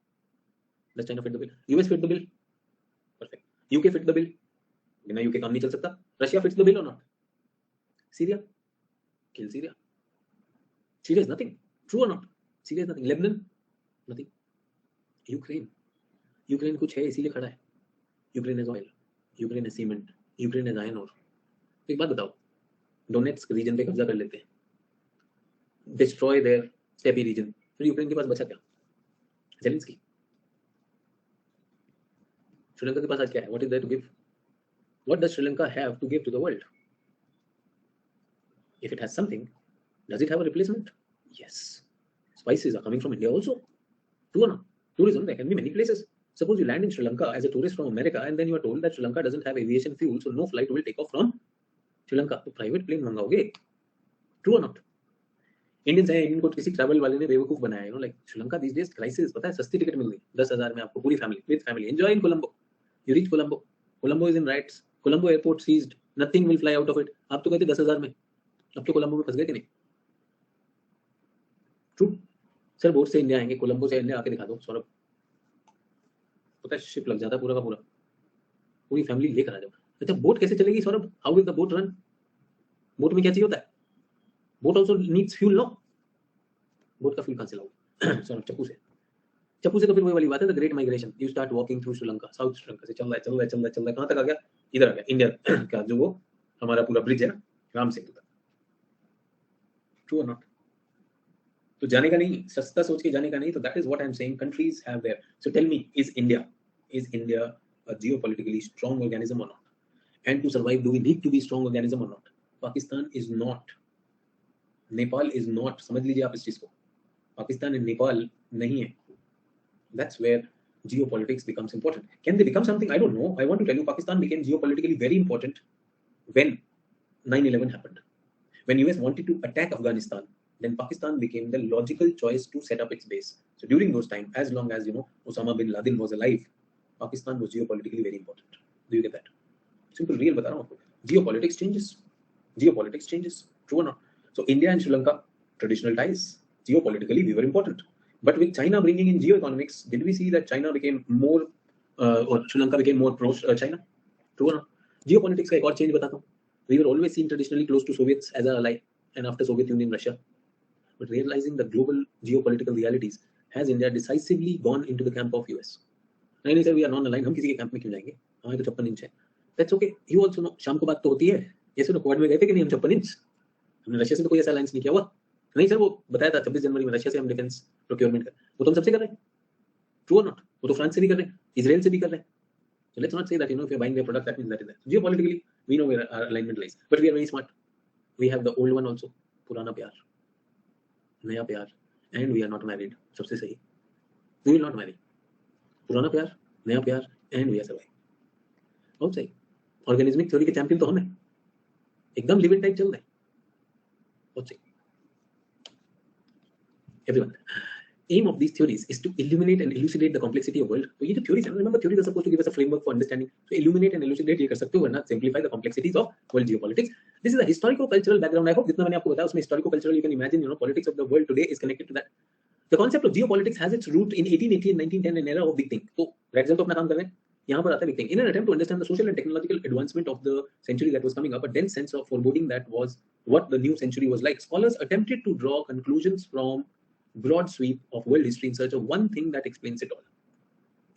S2: Does China fit the bill? US fit the bill? Perfect. UK fit the bill? बिना UK काम नहीं चल सकता. Russia fits the bill or not? Syria? Kill Syria. Syria is nothing. True or not? Syria is nothing. Lebanon? Nothing. Ukraine कुछ है इसीलिए खड़ा है. Ukraine has oil. Ukraine has cement. Ukraine has iron ore. एक बात बताओ. Donetsk region पे कब्जा कर लेते हैं. Destroy their steppe region. फिर यूक्रेन के पास बचा क्या? Zelensky. श्रीलंका के पास आज क्या है? What is there to give? What does Sri Lanka have to give to the world? If it has something, does it have a replacement? Yes. Spices are coming from India also. True or not? Tourism, there can be many places. Suppose you land in Sri Lanka as a tourist from America and then you are told that Sri Lanka doesn't have aviation fuel, so no flight will take off from Sri Lanka. तो private plane मंगाओगे? True or not? Indians हैं, इनको किसी travel वाले ने बेवकूफ बनाया है, like Sri Lanka these days crisis, पता है सस्ती टिकट मिल गई 10,000 में आपको पूरी family with family enjoy in Colombo. You reach Colombo. Colombo is in riots. Colombo airport seized. Nothing will fly out of it. आप तो कहते 10,000 में. अब तो कोलंबो में फंस गए कि नहीं? ट्रू. सर बोट से इंडिया आएंगे, कोलंबो से इंडिया आके दिखा दो सौरभ. पता है शिप लग जाता है पूरा का पूरा. पूरी फैमिली लेकर आ जाओ. अच्छा बोट कैसे चलेगी Saurabh? How will the boat run? Boat में क्या चाहिए होता है? Boat also needs fuel no. Boat का फ्यूल कहां से लाओ? सौरभ चप्पू से तो फिर वही वाली बात है, the great migration. You start walking through Sri Lanka, south Sri Lanka से चल रहा है कहां तक आ गया? इधर आ गया इंडिया का जो वो हमारा पूरा ब्रिज है ना, राम सेतु तक. True or not? तो जाने का नहीं, सस्ता सोच के जाने का नहीं. तो that is what I'm saying. Countries have their. So tell me, is India a geopolitically strong organism or not? And to survive, do we need to be strong organism or not? Pakistan is not. Nepal is not. समझ लीजिए आप इस चीज को. Pakistan and Nepal नहीं है. That's where geopolitics becomes important. Can they become something? I don't know. I want to tell you, Pakistan became geopolitically very important when 9/11 happened. When US wanted to attack Afghanistan, then Pakistan became the logical choice to set up its base. So during those times, as long as Osama bin Laden was alive, Pakistan was geopolitically very important. Do you get that? Simple, real बता रहा हूँ आपको. Geopolitics changes. Geopolitics changes. True or not? So India and Sri Lanka, traditional ties. Geopolitically, we were important. But with China bringing in geoeconomics, did we see that China became more, or Sri Lanka became more pro-China? True or not? Geopolitics का एक और change बताता हूँ. We were always seen traditionally close to Soviets as an ally, and after Soviet Union, Russia. But realizing the global geopolitical realities, has India decisively gone into the camp of US? नहीं sir, we are non-aligned. हम किसी के camp में क्यों जाएंगे? हमारे तो 56 inch है. That's okay. You also know. शाम को बात तो होती है. ये सुनो, क्वाड में गए थे कि नहीं हम 56 इंच? हमने रशिया से तो कोई ऐसा अलायंस नहीं किया हुआ. नहीं सर, वो बताया था 26 जनवरी में रशिया से हम डिफेंस प्रोक्योरमेंट कर. वो तो हम सबसे कर रहे हैं. True or not? वो तो फ्रांस से भी कर रहे हैं, इजराइल से भी कर रहे हैं. So let's not say that if you're buying their product, that means that is that. Geopolitically, we know where our alignment lies, but we are very smart. We have the old one also, पुराना प्यार, नया प्यार, and we are not married. सबसे सही. We will not marry. पुराना प्यार, नया प्यार, and we are surviving. बहुत सही. Organismic theory के चैंपियन तो हम हैं. एकदम लिव इन टाइप चल रहे हैं. बहुत सही. Everyone. Aim of these theories is to illuminate and elucidate the complexity of world. तो ये जो theories है, remember theories are supposed to give us a framework for understanding. So illuminate and elucidate ये कर सकते हो, वरना simplify the complexities of world geopolitics. This is a historical-cultural background. I hope जितना मैंने आपको बताया उसमें historical-cultural, you can imagine, politics of the world today is connected to that. The concept of geopolitics has its root in 1880 and 1910, an era of big thing. तो Redzen तो अपना काम कर रहे हैं. यहाँ पर आता है big thing. In an attempt to understand the social and technological advancement of the century that was coming up, a dense sense of foreboding that was what the new century was like. Scholars attempted to draw conclusions from broad sweep of world history in search of one thing that explains it all.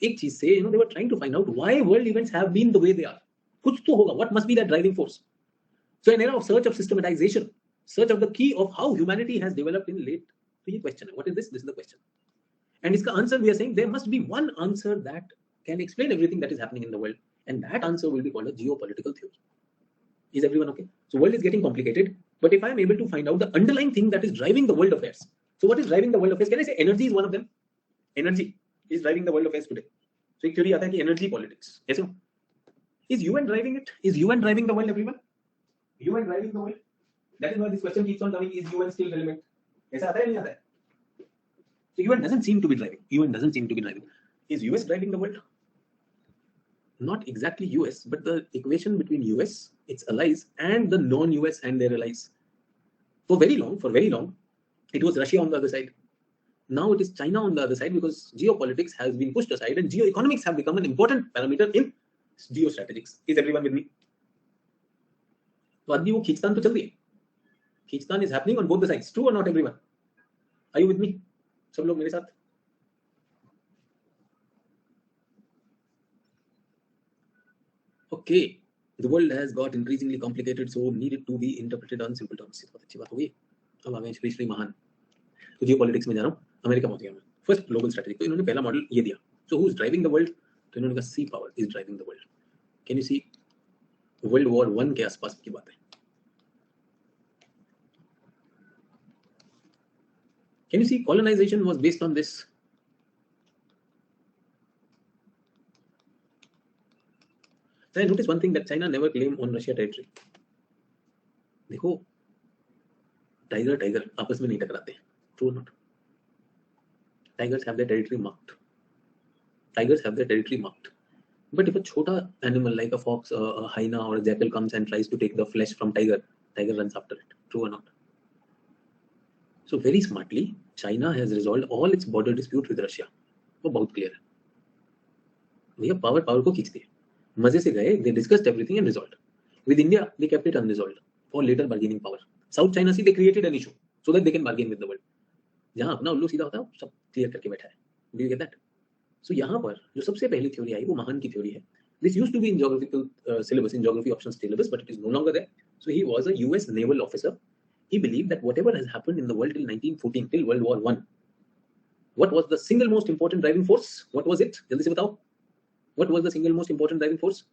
S2: एक चीज से, they were trying to find out why world events have been the way they are. कुछ तो होगा. What must be that driving force? So an era of search of systematization, search of the key of how humanity has developed in late. तो ये question है. What is this? This is the question. And इसका answer we are saying there must be one answer that can explain everything that is happening in the world, and that answer will be called a geopolitical theory. Is everyone okay? So world is getting complicated, but if I am able to find out the underlying thing that is driving the world affairs. So what is driving the world affairs? Can I say energy is one of them? Energy is driving the world affairs today. So एक theory आता है कि energy politics. ऐसे is UN driving it? Is UN driving the world, everyone? UN driving the world? That is why this question keeps on coming. Is UN still relevant? ऐसा आता है नहीं आता है? So UN doesn't seem to be driving. UN doesn't seem to be driving. Is US driving the world? Not exactly US, but the equation between US, its allies, and the non-US and their allies. For very long, it was Russia on the other side. Now it is China on the other side because geopolitics has been pushed aside and geoeconomics have become an important parameter in geostrategics. Is everyone with me? तो अभी वो खींचतान तो चल रही है. खींचतान is happening on both the sides. True or not, everyone? Are you with me? सब लोग मेरे साथ? Okay. The world has got increasingly complicated, so needed to be interpreted on simple terms. बहुत अच्छी बात हो गई. अब आ गए श्री महान. तो जियोपॉलिटिक्स में जा रहा हूँ. अमेरिका पहुंच गया मैं. First global strategy. तो इन्होंने पहला मॉडल ये दिया. So who is driving the world? तो इन्होंने कहा sea power is driving the world. Can you see world war 1 के आसपास की बात है. Can you see colonisation was based on this. So I noticed one thing that China never claimed on Russia territory. देखो tiger आपस में नहीं टकराते. True or not? Tigers have their territory marked. But if a chota animal like a fox, a hyena, or a jackal comes and tries to take the flesh from tiger runs after it. True or not? So very smartly, China has resolved all its border dispute with Russia. वो बहुत clear है. भैया power को खींचती है. मजे से गए. They discussed everything and resolved. With India, they kept it unresolved for later bargaining power. South China Sea, they created an issue so that they can bargain with the world. जहाँ अपना उल्लू सीधा होता है सब क्लियर करके बैठा है. Do you get that? So यहाँ पर जो सबसे पहली थ्योरी आई वो महान की थ्योरी है. This used to be in geographical syllabus, in geography options syllabus, but it is no longer there. So he was a US naval officer he believed that whatever has happened in the world till 1914, till World War I, what was the single most important driving force? What was it? Jaldi se batao. What was the single most important driving force?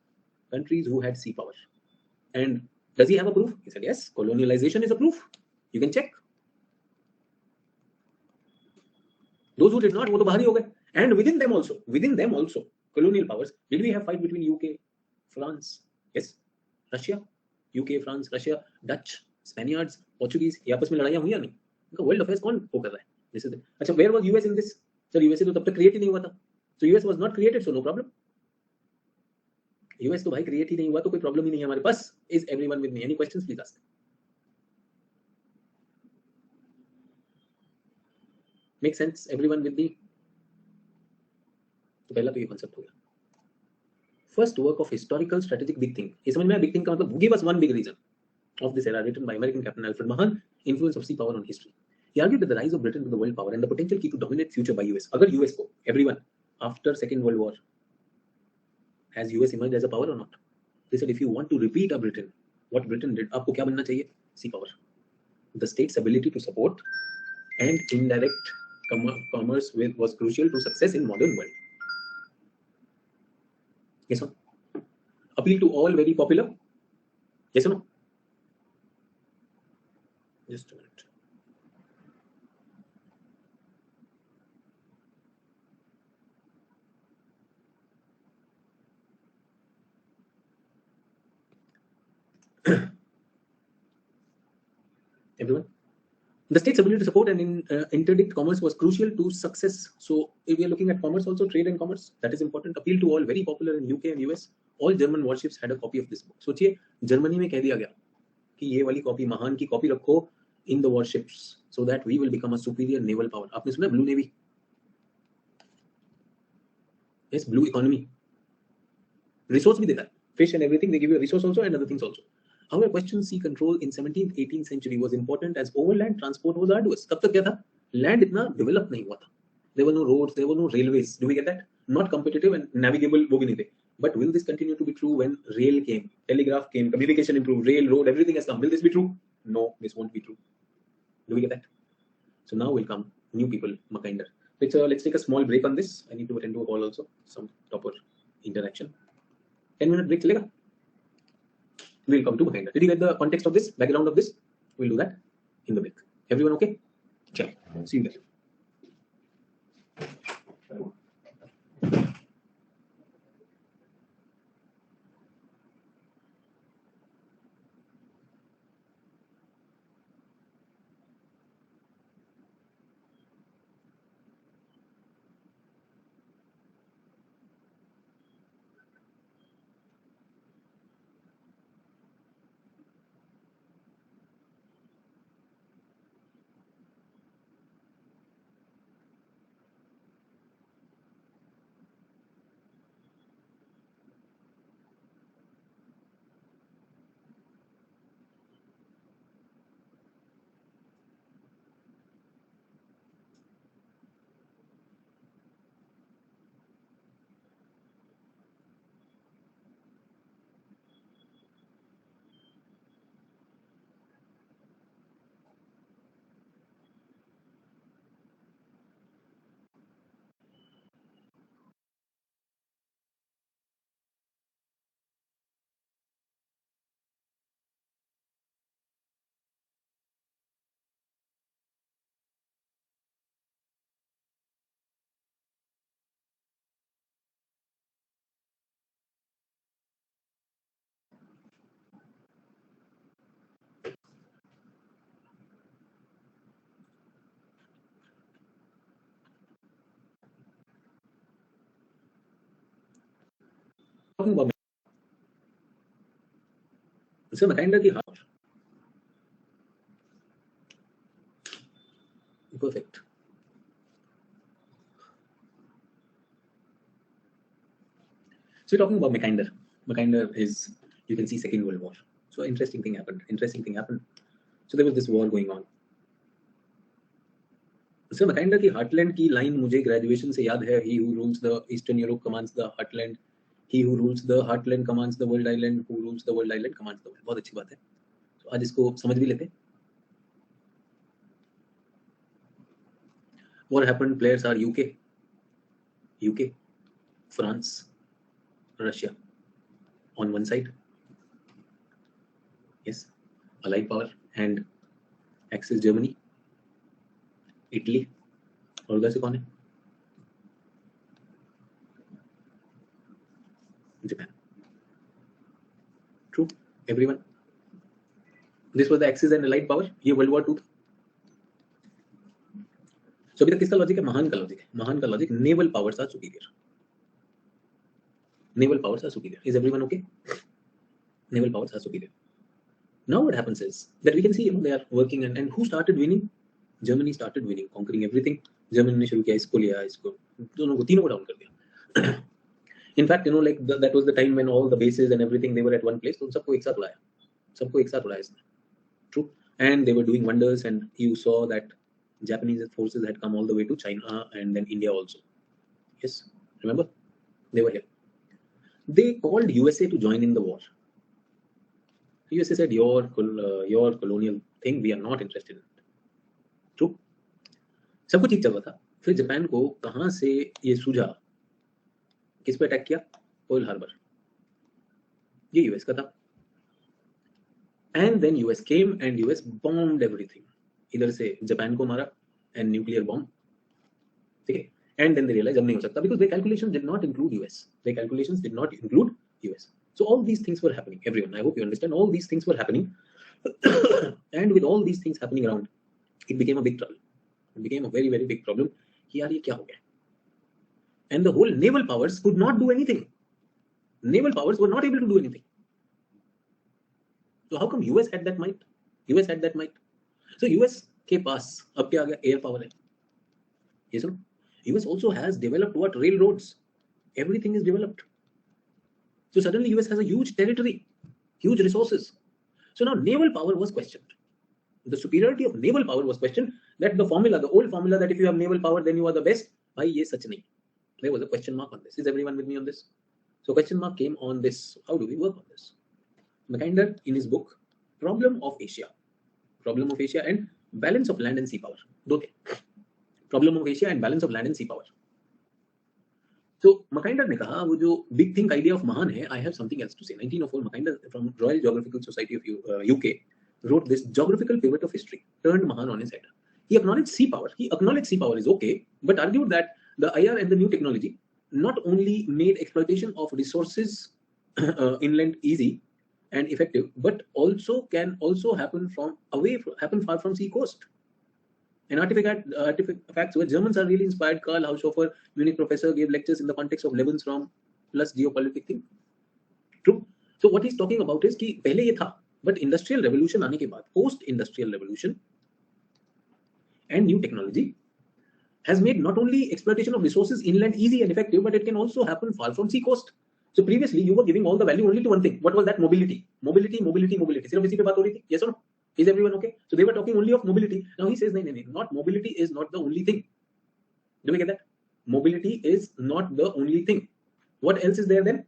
S2: Countries who had sea power. And does he have a proof? He said yes. Colonialization is a proof. You can check. Those who did not, वो तो बाहर ही हो गए. And within them also, colonial powers. Did we have fight between UK, France? Yes. Russia, UK, France, Russia, Dutch, Spaniards, Portuguese. ये आपस में लड़ाइयाँ हुई या नहीं? इनका world affairs कौन वो कर रहा है? This is अच्छा. Where was US in this? Sir, USA तो तब तक create ही नहीं हुआ था. So US was not created, so no problem. US तो भाई create ही नहीं हुआ तो कोई problem ही नहीं है हमारे पास. Is everyone with me? Any questions? Please ask. Make sense? Everyone with me? तो पहला तो ये concept हो गया. First work of historical strategic big think. ये समझ में आया? Big think का मतलब give us one big reason of this era, written by American Captain Alfred Mahan. Influence of sea power on history. He argued that the rise of Britain to the world power and the potential key to dominate future by US. अगर US को, everyone, after Second World War, has US emerged as a power or not? They said if you want to repeat a Britain, what Britain did, आपको क्या बनना चाहिए? Sea power. The state's ability to support and indirect commerce was crucial to success in modern world. Yes or no? Appeal to all, very popular. Yes or no? Just a minute. Everyone? The state's ability to support and interdict commerce was crucial to success. So if we are looking at commerce also, trade and commerce, that is important. Appeal to all, very popular in UK and US. All German warships had a copy of this book. सोचिए Germany में कह दिया गया कि ये वाली copy, महान की कॉपी रखो in the warships so that we will become a superior naval power. आपने सुना blue navy? Yes, blue economy. Resource भी देता है. Fish and everything, they give you a resource also and other things also. However, question sea control in 17th, 18th century was important as overland transport was arduous. तब तक क्या था? Land इतना develop नहीं हुआ था. There were no roads, there were no railways. Do we get that? Not competitive and navigable, वो भी नहीं थे. But will this continue to be true when rail came, telegraph came, communication improved, rail, road, everything has come? Will this be true? No, this won't be true. Do we get that? So now will come new people, Mackinder. Let's take a small break on this. I need to attend to a call also, some proper interaction. 10-minute break चलेगा? We'll come to Mackinder. Did you get the context of this, background of this? We'll do that in the break. Everyone okay? Chalo. See you there. Talking about so Mackinder की हार. Perfect. So we're talking about Mackinder. Mackinder is, you can see, Second World War. So interesting thing happened. So there was this war going on. So Mackinder की heartland की line मुझे graduation से याद है. He who rules the Eastern Europe commands the heartland. He who rules the heartland commands the world island. Who rules the world island commands the world. बहुत अच्छी बात है. So आज इसको समझ भी लेते हैं. What happened? Players are UK, France, Russia on one side. Yes, Allied power, and Axis Germany, Italy. और उधर से कौन है? Japan. True, everyone. This was the Axis and Allied power. ये World War II था. So अभी तक किसका लॉजिक है? महान का लॉजिक है. महान का logic, naval powers are superior. Naval powers are superior. Is everyone okay? Naval powers are superior. Now what happens is that we can see, they are working, and who started winning? Germany started winning, conquering everything. Germany ने शुरू किया, इसको लिया, इसको दोनों को तीनों को डाउन कर दिया. In fact, like that was the time when all the bases and everything, they were at one place. तो सबको एक साथ उड़ाया इसने. True. And they were doing wonders, and you saw that Japanese forces had come all the way to China and then India also. Yes, remember? They were here. They called USA to join in the war. USA said, your colonial thing, we are not interested in it. True. सब कुछ ठीक चल रहा था. फिर Japan को कहां से ये सूझा? किस पे अटैक किया? Pearl Harbor. ये यूएस का था. And then US came and US bombed everything. इधर से जापान को मारा and nuclear bomb. ठीक है. And then they realized अब नहीं हो सकता, because their calculations did not include US. Their calculations did not include US. So all these things were happening. Everyone, I hope you understand. All these things were happening, and with all these things happening around, it became a big trouble. It became a very, very big problem. कि यार ये क्या हो गया? And the whole naval powers could not do anything. Naval powers were not able to do anything. So how come US had that might? US had that might. So US के पास अब क्या आ गया? Air power है. Yes or no? US also has developed what? Railroads. Everything is developed. So suddenly US has a huge territory, huge resources. So now naval power was questioned. The superiority of naval power was questioned. That the old formula that if you have naval power, then you are the best. Bhai, ye sach nahi. There was a question mark on this. Is everyone with me on this? So question mark came on this. How do we work on this? Mackinder, in his book, Problem of Asia and Balance of Land and Sea Power. दो थे. Problem of Asia and Balance of Land and Sea Power. So Mackinder ने कहा वो जो big think idea of महान है, I have something else to say. 1904, Mackinder from Royal Geographical Society of UK wrote this geographical pivot of history, turned महान on his head. He acknowledged sea power. He acknowledged sea power is okay, but argued that the IR and the new technology not only made exploitation of resources inland easy and effective, but also can also happen far from sea coast. And artifacts where Germans are really inspired. Karl Haushofer, Munich professor, gave lectures in the context of Lebensraum plus geopolitics thing. True. So what he's talking about is कि पहले ये था, but industrial revolution आने के बाद, post-industrial revolution and new technology has made not only exploitation of resources inland easy and effective, but it can also happen far from sea coast. So previously you were giving all the value only to one thing. What was that? Mobility. सिर्फ इसी पे बात हो रही थी. Yes or no? Is everyone okay? So they were talking only of mobility. Now he says, no, not mobility is not the only thing. Do we get that? Mobility is not the only thing. What else is there then?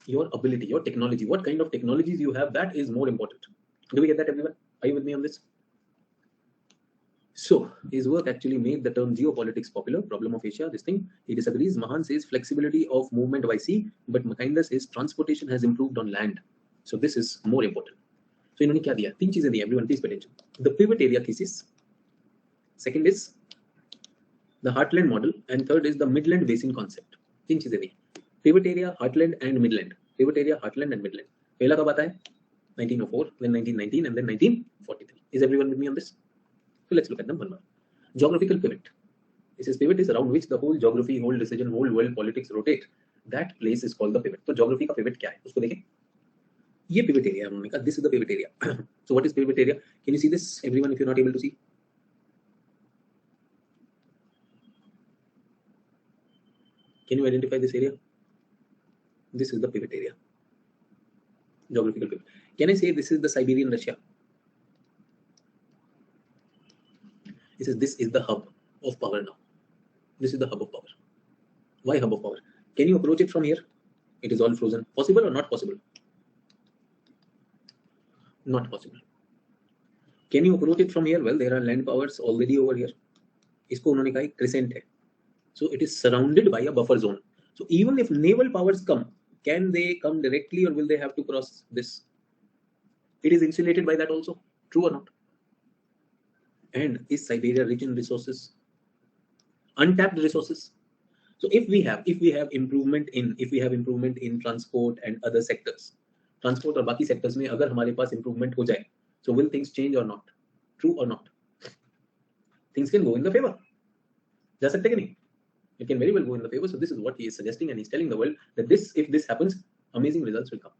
S2: Your ability, your technology. What kind of technologies you have, that is more important. Do we get that, everyone? Are you with me on this? So his work actually made the term geopolitics popular. Problem of Asia, this thing. He disagrees. Mahan says flexibility of movement by sea, but Mackinder says transportation has improved on land. So this is more important. So इन्होंने क्या दिया? तीन चीजें दी. Everyone please pay attention. The pivot area thesis. Second is the heartland model, and third is the midland basin concept. तीन चीजें दी. Pivot area, heartland and midland. Pivot area, heartland and midland. पहला कब आता है? 1904, then 1919, and then 1943. Is everyone with me on this? So let's look at them one by one. Geographical pivot. This is pivot is around which the whole geography, whole decision, whole world politics rotate. That place is called the pivot. तो geography का pivot क्या है? उसको देखें. ये pivot area उन्होंने कहा, this is the pivot area. So what is pivot area? Can you see this, everyone, if you're not able to see? Can you identify this area? This is the pivot area. Geographical pivot. Can I say this is the Siberian Russia? This is the hub of power now. This is the hub of power. Why hub of power? Can you approach it from here? It is all frozen. Possible or not possible? Not possible. Can you approach it from here? Well, there are land powers already over here. इसको उन्होंने कहा एक crescent है. So it is surrounded by a buffer zone. So even if naval powers come, can they come directly or will they have to cross this? It is insulated by that also. True or not? And is Siberia rich in resources? Untapped resources. So if we have improvement in transport and other sectors, transport और बाकी sectors में अगर हमारे पास improvement हो जाए, so will things change or not? True or not? Things can go in the favor. जा सकते कि नहीं? It can very well go in the favor. So this is what he is suggesting, and he's telling the world that if this happens, amazing results will come.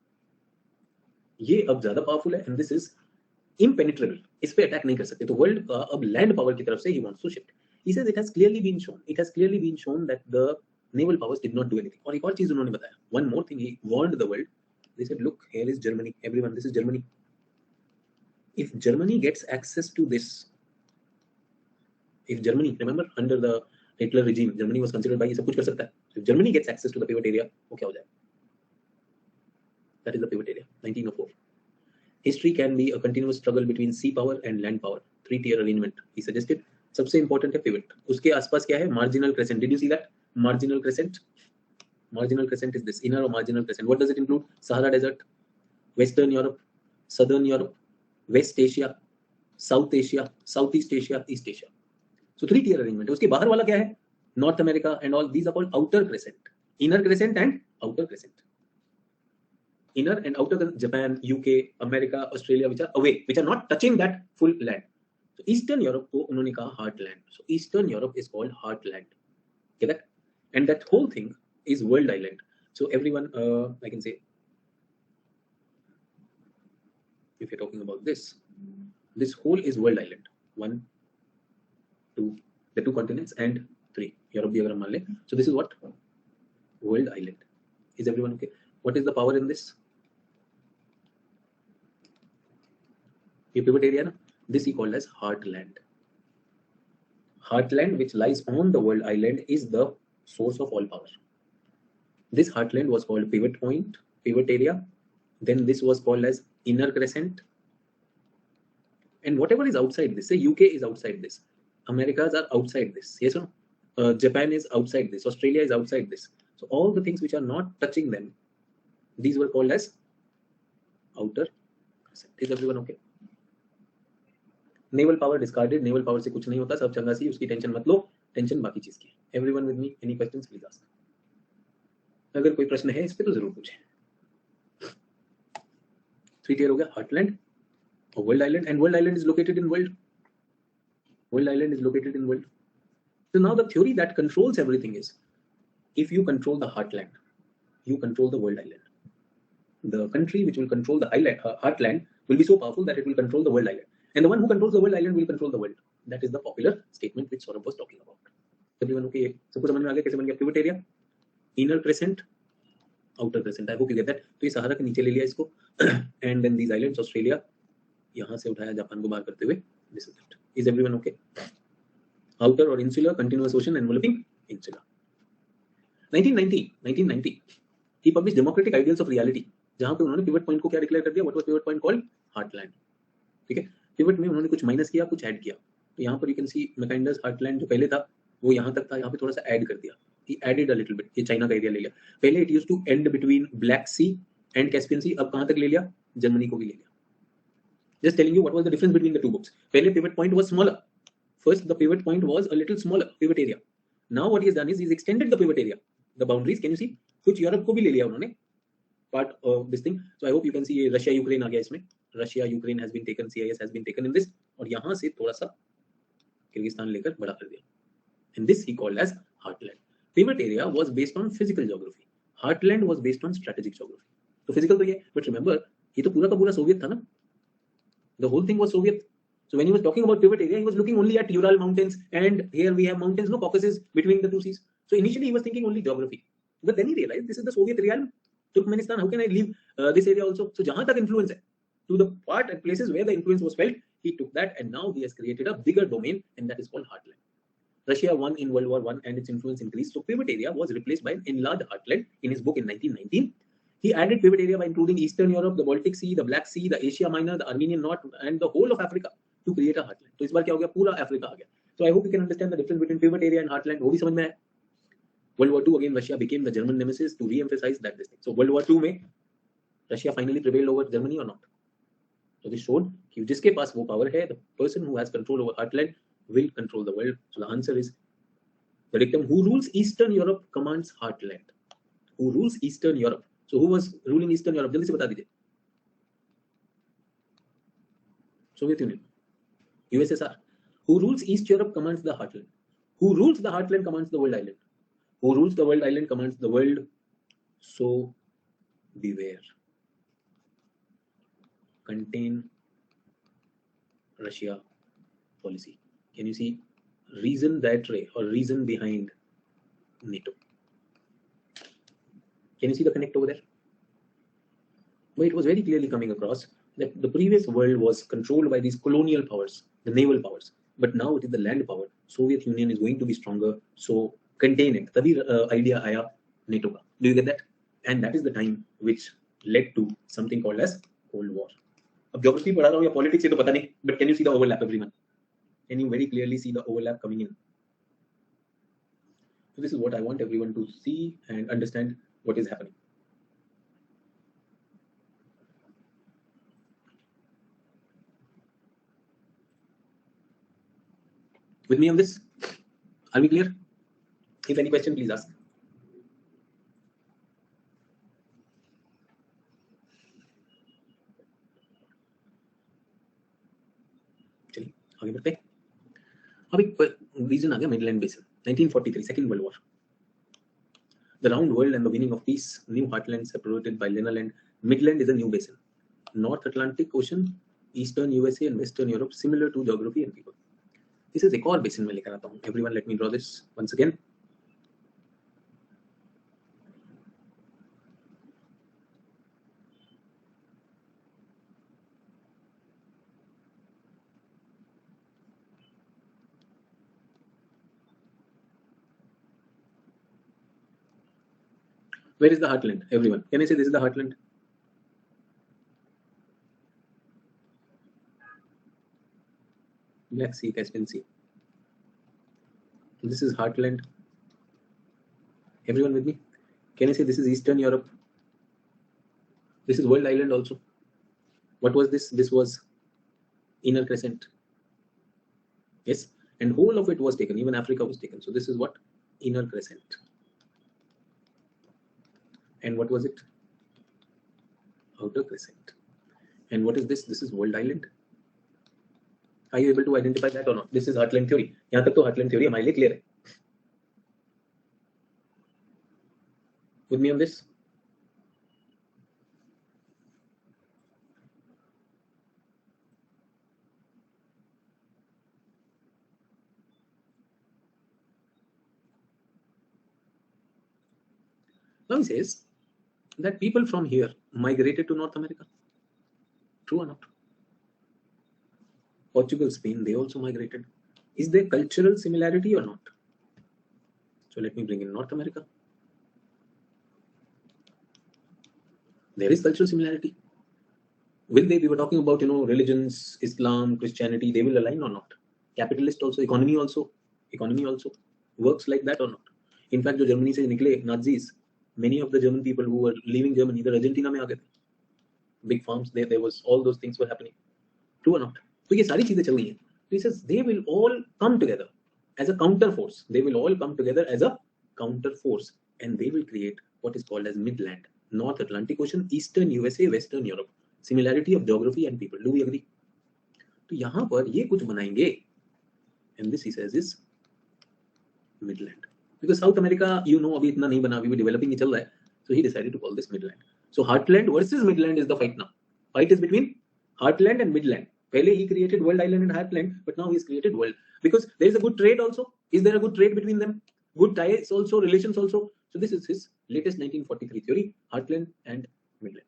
S2: ये अब ज्यादा powerful है, and this is impenetrable. इस पे attack नहीं कर सकते. तो world अब land power की तरफ से he wants to shift. He says it has clearly been shown that the naval powers did not do anything. और एक और चीज उन्होंने बताया. One more thing, he warned the world. They said, look, here is Germany. Everyone, this is Germany. If Germany gets access to this, if Germany, remember, under the Hitler regime, Germany was considered by ये सब कुछ कर सकता है. So if Germany gets access to the pivot area, वो क्या हो जाए? That is the pivot area. 1904. History can be a continuous struggle between sea power and land power. 3-tier arrangement. He suggested. सबसे important है pivot. उसके आसपास क्या है? Marginal crescent. Did you see that? Marginal crescent. Marginal crescent is this. Inner or marginal crescent. What does it include? Sahara Desert, Western Europe, Southern Europe, West Asia, South Asia, Southeast Asia, East Asia. So 3-tier arrangement. उसके बाहर वाला क्या है? North America and all these are called outer crescent. Inner crescent and outer crescent. Inner and outer, Japan, UK, America, Australia, which are away, which are not touching that full land. So Eastern Europe को उन्होंने कहा heartland. So Eastern Europe is called heartland. Get that? And that whole thing is world island. So everyone, I can say, if you're talking about this whole is world island. 1, 2, the 2 continents and 3. Europe भी अगर हम मान ले. So this is what? World island. Is everyone okay? What is the power in this? ये pivot area ना, this he called as heartland. Heartland, which lies on the world island, is the source of all power. This heartland was called pivot point, pivot area. Then this was called as inner crescent. And whatever is outside this, say UK is outside this, Americas are outside this, yes or no? Japan is outside this, Australia is outside this. So all the things which are not touching them, these were called as outer crescent. Is everyone okay? Naval power discarded. Naval power से कुछ नहीं होता, सब चंगा सी, उसकी tension मत लो, tension बाकी चीज की. Everyone with me? Any questions? Please ask. अगर कोई प्रश्न है इस पे तो जरूर पूछें. 3-tier हो गया, heartland, or world island, and world island is located in world. World island is located in world. So now the theory that controls everything is, if you control the heartland, you control the world island. The country which will control the heartland will be so powerful that it will control the world island. And the one who controls the world island will control the world. That is the popular statement which Saurabh was talking about. Everyone okay? सबको समझ में आ गया कैसे बन गया pivot area? Inner crescent, outer crescent. I hope you get that. तो ये सहारा के नीचे ले लिया इसको, and then these islands, Australia, यहाँ से उठाया जापान को बाहर करते हुए. This is it. Is everyone okay? Outer or insular, continuous ocean enveloping insula. 1990, he published Democratic Ideals of Reality, जहाँ पे उन्होंने pivot point को क्या declare कर दिया? What was pivot point called? Heartland. ठीक है? Pivot में उन्होंने कुछ minus किया, कुछ add किया. तो यहाँ पर you can see Mackinder's heartland जो पहले था, वो यहाँ तक था, यहाँ पे थोड़ा सा add कर दिया. He added a little bit. ये चाइना का एरिया ले लिया. पहले it used to end between Black Sea and Caspian Sea. अब कहाँ तक ले लिया? जर्मनी को भी ले लिया. Just telling you what was the difference between the two books. पहले pivot point was smaller. First, the pivot point was a little smaller pivot area. Now what he has done is he's extended the pivot area, the boundaries. Can you see? कुछ Europe को भी ले लिया उन्होंने. Part of this thing. So I hope you can see Russia, Ukraine आ गया इसमें. Russia, Ukraine has been taken. CIS has been taken in this. और यहाँ से थोड़ा सा किर्गिस्तान लेकर बड़ा कर दिया. And this he called as heartland. Pivot area was based on physical geography. Heartland was based on strategic geography. तो physical तो ये, but remember ये तो पूरा का पूरा सोवियत था ना. The whole thing was Soviet. So when he was talking about pivot area, he was looking only at Ural mountains, and here we have mountains, no, Caucasus between the two seas. So initially he was thinking only geography, but then he realized this is the Soviet realm, Turkmenistan. How can I leave this area also? So जहाँ तक influence है, to the part and places where the influence was felt, he took that, and now he has created a bigger domain, and that is called heartland. Russia won in World War I, and its influence increased. So pivot area was replaced by an enlarged heartland. In his book in 1919, he added pivot area by including Eastern Europe, the Baltic Sea, the Black Sea, the Asia Minor, the Armenian North, and the whole of Africa to create a heartland. तो इस बार क्या हो गया? पूरा Africa आ गया. So I hope you can understand the difference between pivot area and heartland. वो भी समझ में आया. World War II again, Russia became the German nemesis to re-emphasize that this thing. So World War II में Russia finally prevailed over Germany or not? So this showed कि जिसके पास वो power है, the person who has control over heartland will control the world. So the answer is the dictum: who rules Eastern Europe commands heartland. Who rules Eastern Europe? So who was ruling Eastern Europe? जल्दी से बता दीजिए. Soviet Union, USSR. Who rules East Europe commands the heartland. Who rules the heartland commands the world island. Who rules the world island commands the world. So beware. Contain Russia policy. Can you see reason that way or reason behind NATO? Can you see the connect over there? But it was very clearly coming across that the previous world was controlled by these colonial powers, the naval powers. But now it is the land power. Soviet Union is going to be stronger, so contain it. तभी idea आया NATO का. Do you get that? And that is the time which led to something called as Cold War. अब geography पढ़ा रहा हूँ या politics ये तो पता नहीं. But can you see the overlap, everyone? Can you very clearly see the overlap coming in? So this is what I want everyone to see and understand what is happening. With me on this? Are we clear? If any question, please ask. चलिए आगे बढ़ते हैं. अब एक reason आ गया Midland basin. 1943 Second World War. The round world and the winning of peace. New heartland separated by Lenaland. Midland is a new basin. North Atlantic Ocean, Eastern USA and Western Europe, similar to geography and people. This is एक और basin में लेकर आता हूँ. Everyone, let me draw this once again. Where is the heartland? Everyone, can I say this is the heartland? Black Sea, Caspian Sea. This is heartland. Everyone with me? Can I say this is Eastern Europe? This is world island also. What was this? This was inner crescent. Yes, and whole of it was taken. Even Africa was taken. So this is what? Inner crescent. And what was it? Outer crescent. And what is this? This is world island. Are you able to identify that or not? This is heartland theory. यहाँ तक तो heartland theory हमारे लिए clear है. With me on this? Now he says that people from here migrated to North America. True or not? Portugal, Spain, they also migrated. Is there cultural similarity or not? So let me bring in North America. There is cultural similarity. Will they? We were talking about, religions, Islam, Christianity. They will align or not? Capitalist also, economy also works like that or not? In fact, जो Germany से निकले Nazis, many of the German people who were leaving Germany, इधर Argentina में आ गए थे. Big farms there was all those things were happening. True or not? तो ये सारी चीजें चल रही हैं. He says they will all come together as a counter force. They will all come together as a counter force, and they will create what is called as Midland, North Atlantic Ocean, Eastern USA, Western Europe. Similarity of geography and people. Do we agree? तो यहाँ पर ये कुछ बनाएंगे, and this he says is Midland. Because South America, अभी इतना नहीं बना, अभी भी developing ही चल रहा है. So he decided to call this Midland. So heartland versus Midland is the fight now. Fight is between heartland and Midland. Pehle he created world island and heartland, but now he's created world. Because there is a good trade also. Is there a good trade between them? Good ties also, relations also. So this is his latest 1943 theory, heartland and Midland.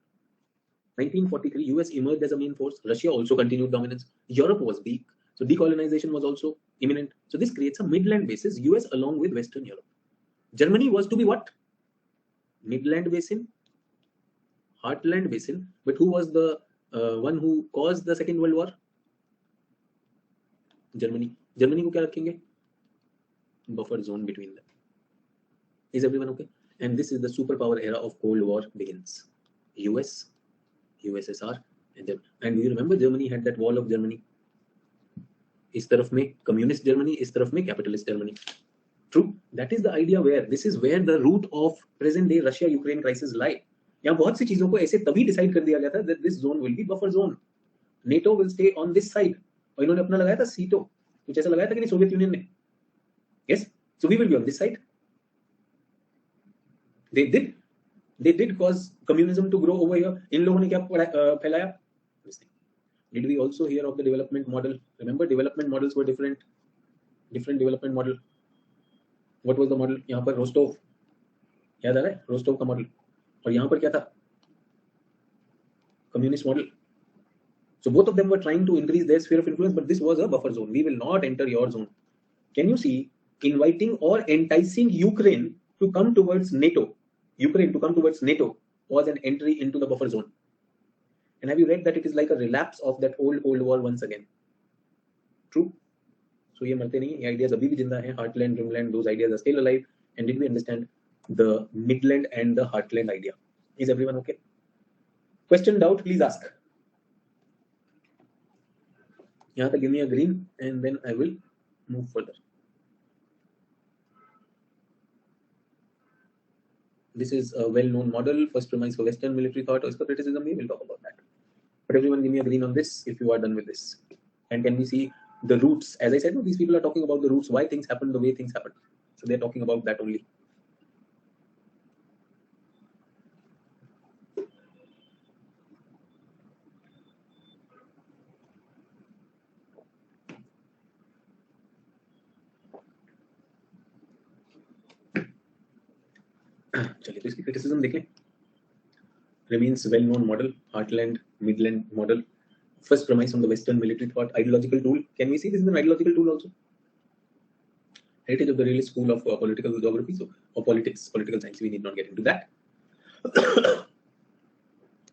S2: 1943, US emerged as a main force. Russia also continued dominance. Europe was weak. So decolonization was also imminent. So this creates a Midland basis, US along with Western Europe. Germany was to be what? Midland basin, heartland basin. But who was the one who caused the Second World War? Germany. Germany को क्या रखेंगे? Buffer zone between them. Is everyone okay? And this is the superpower era of Cold War begins. US, USSR, and do you remember Germany had that wall of Germany? इस तरफ में communist Germany, इस तरफ में capitalist Germany. True. That is the idea where this is where the root of present day Russia-Ukraine crisis lie. यहाँ बहुत सी चीजों को ऐसे तभी डिसाइड कर दिया गया था that this zone will be buffer zone. NATO will stay on this side. और इन्होंने अपना लगाया था सीटो, कुछ ऐसा लगाया था कि नहीं सोवियत यूनियन ने? Yes. So we will be on this side. They did cause communism to grow over here. इन लोगों ने क्या फैलाया? Did we also hear of the development model? Remember, development models were different development model. What was the model? यहाँ पर Rostow, याद आ रहा है? Rostow का मॉडल. और यहाँ पर क्या था? Communist model. So both of them were trying to increase their sphere of influence, but this was a buffer zone. We will not enter your zone. Can you see? Inviting or enticing Ukraine to come towards NATO was an entry into the buffer zone. And have you read that it is like a relapse of that old Cold War once again? True. So ये मरते नहीं, ये ideas अभी भी जिंदा हैं. Heartland, Dreamland, those ideas are still alive. And did we understand the Midland and the Heartland idea? Is everyone okay? Question, doubt, please ask. यहाँ तक give me a green and then I will move further. This is a well-known model, first premise for Western military thought. Or iska criticism, we will talk about that. But everyone give me a green on this if you are done with this. And can we see the roots? As I said, no, these people are talking about the roots, why things happen the way things happen. So they're talking about that only. चलिए तो इसकी criticism देख लें. Remains well-known model, Heartland, Midland model. First premise on the Western military thought, ideological tool. Can we see this is an ideological tool also? Heritage of the realist school of political geography, or political science. We need not get into that.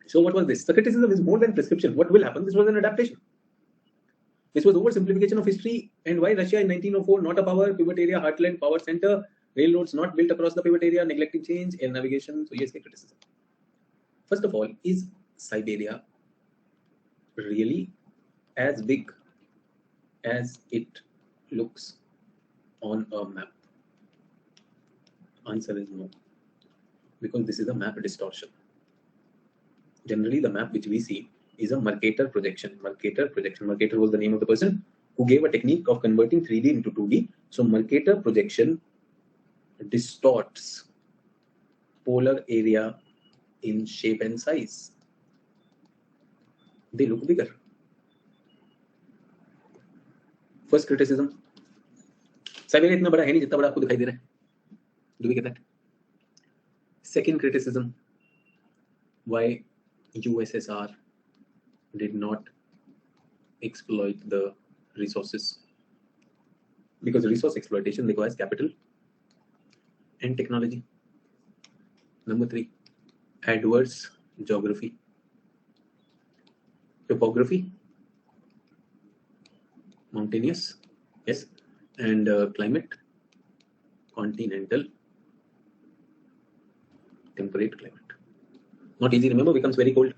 S2: So what was this? The criticism is more than prescription. What will happen? This was an adaptation. This was oversimplification of history and why Russia in 1904, not a power, pivot area, heartland, power center, railroads not built across the pivot area, neglecting change, air navigation. So yes, criticism. First of all, is Siberia really as big as it looks on a map? Answer is no, because this is a map distortion. Generally, the map which we see is a Mercator projection. Mercator was the name of the person who gave a technique of converting 3D into 2D. So Mercator projection distorts polar area in shape and size. They look bigger. First criticism, Siberia इतना बड़ा है नहीं जितना बड़ा आपको दिखाई दे रहा है. Do we get that? Second criticism, why USSR did not exploit the resources, because resource exploitation requires capital and technology. Number 3, adverse geography, topography, mountainous, yes, and climate, continental, temperate climate. Not easy, remember, becomes very cold.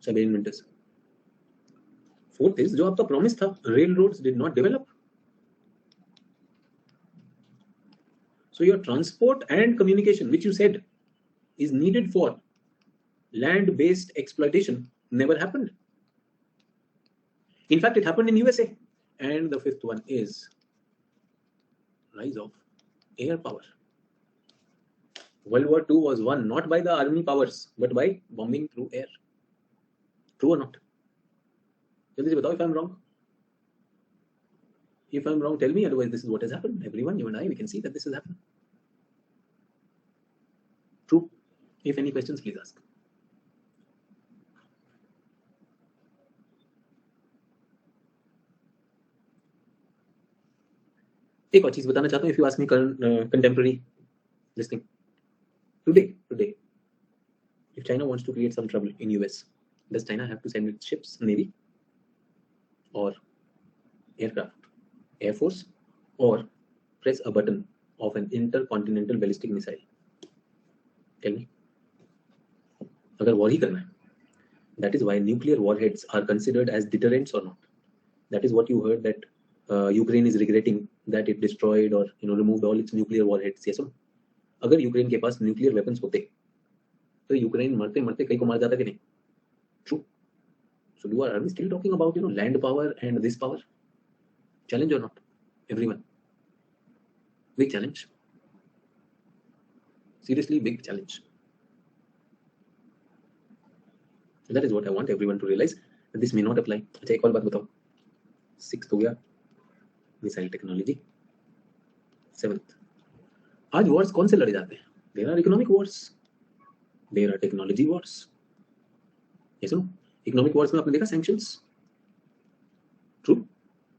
S2: Siberian winters. Fourth is, जो आपका promise था, railroads did not develop. So your transport and communication, which you said is needed for land-based exploitation, never happened. In fact, it happened in USA. And the fifth one is rise of air power. World War II was won not by the army powers, but by bombing through air. True or not? If I'm wrong. If I'm wrong, tell me. Otherwise, this is what has happened. Everyone, you and I, we can see that this has happened. True. If any questions, please ask. एक और चीज बताना चाहता हूँ. If you ask me contemporary this thing today, if China wants to create some trouble in US, does China have to send its ships, navy, or aircraft? Air Force, or press a button of an intercontinental ballistic missile? Tell me. अगर war ही करना है, that is why nuclear warheads are considered as deterrents or not. That is what you heard, that Ukraine is regretting that it destroyed or removed all its nuclear warheads. Yes or no? अगर Ukraine के पास nuclear weapons होते तो Ukraine मरते मरते कई को मार जाता कि नहीं? True. So are we still talking about land power and this power? Challenge or not? Everyone. Big challenge. Seriously, big challenge. So that is what I want everyone to realize, that this may not apply. अच्छा एक और बात बताओ. 6th हो गया missile technology. 7th, आज Wars कौन से लड़े जाते हैं? There are economic wars. There are technology wars. Yes or no? Economic wars में आपने देखा sanctions. True.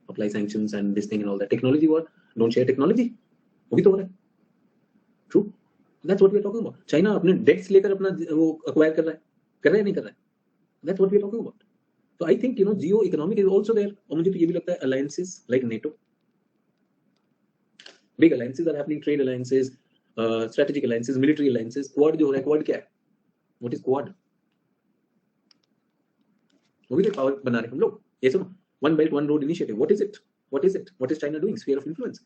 S2: Apply sanctions and this thing and all that. Technology war, don't share technology. वो भी तो हो रहा है. True. That's what we are talking about. China अपने debts लेकर अपना वो acquire कर रहा है नहीं कर रहा है? That's what we are talking about. So I think geo-economic is also there. और मुझे तो ये भी लगता है alliances like NATO. Big alliances are happening, trade alliances, strategic alliances, military alliances. Quad जो हो रहा है, quad क्या है? What is quad? वो भी तो power बना रहे हैं हम लोग. Yes or no? One Belt One Road initiative. What is it? What is it? What is China doing? Sphere of influence.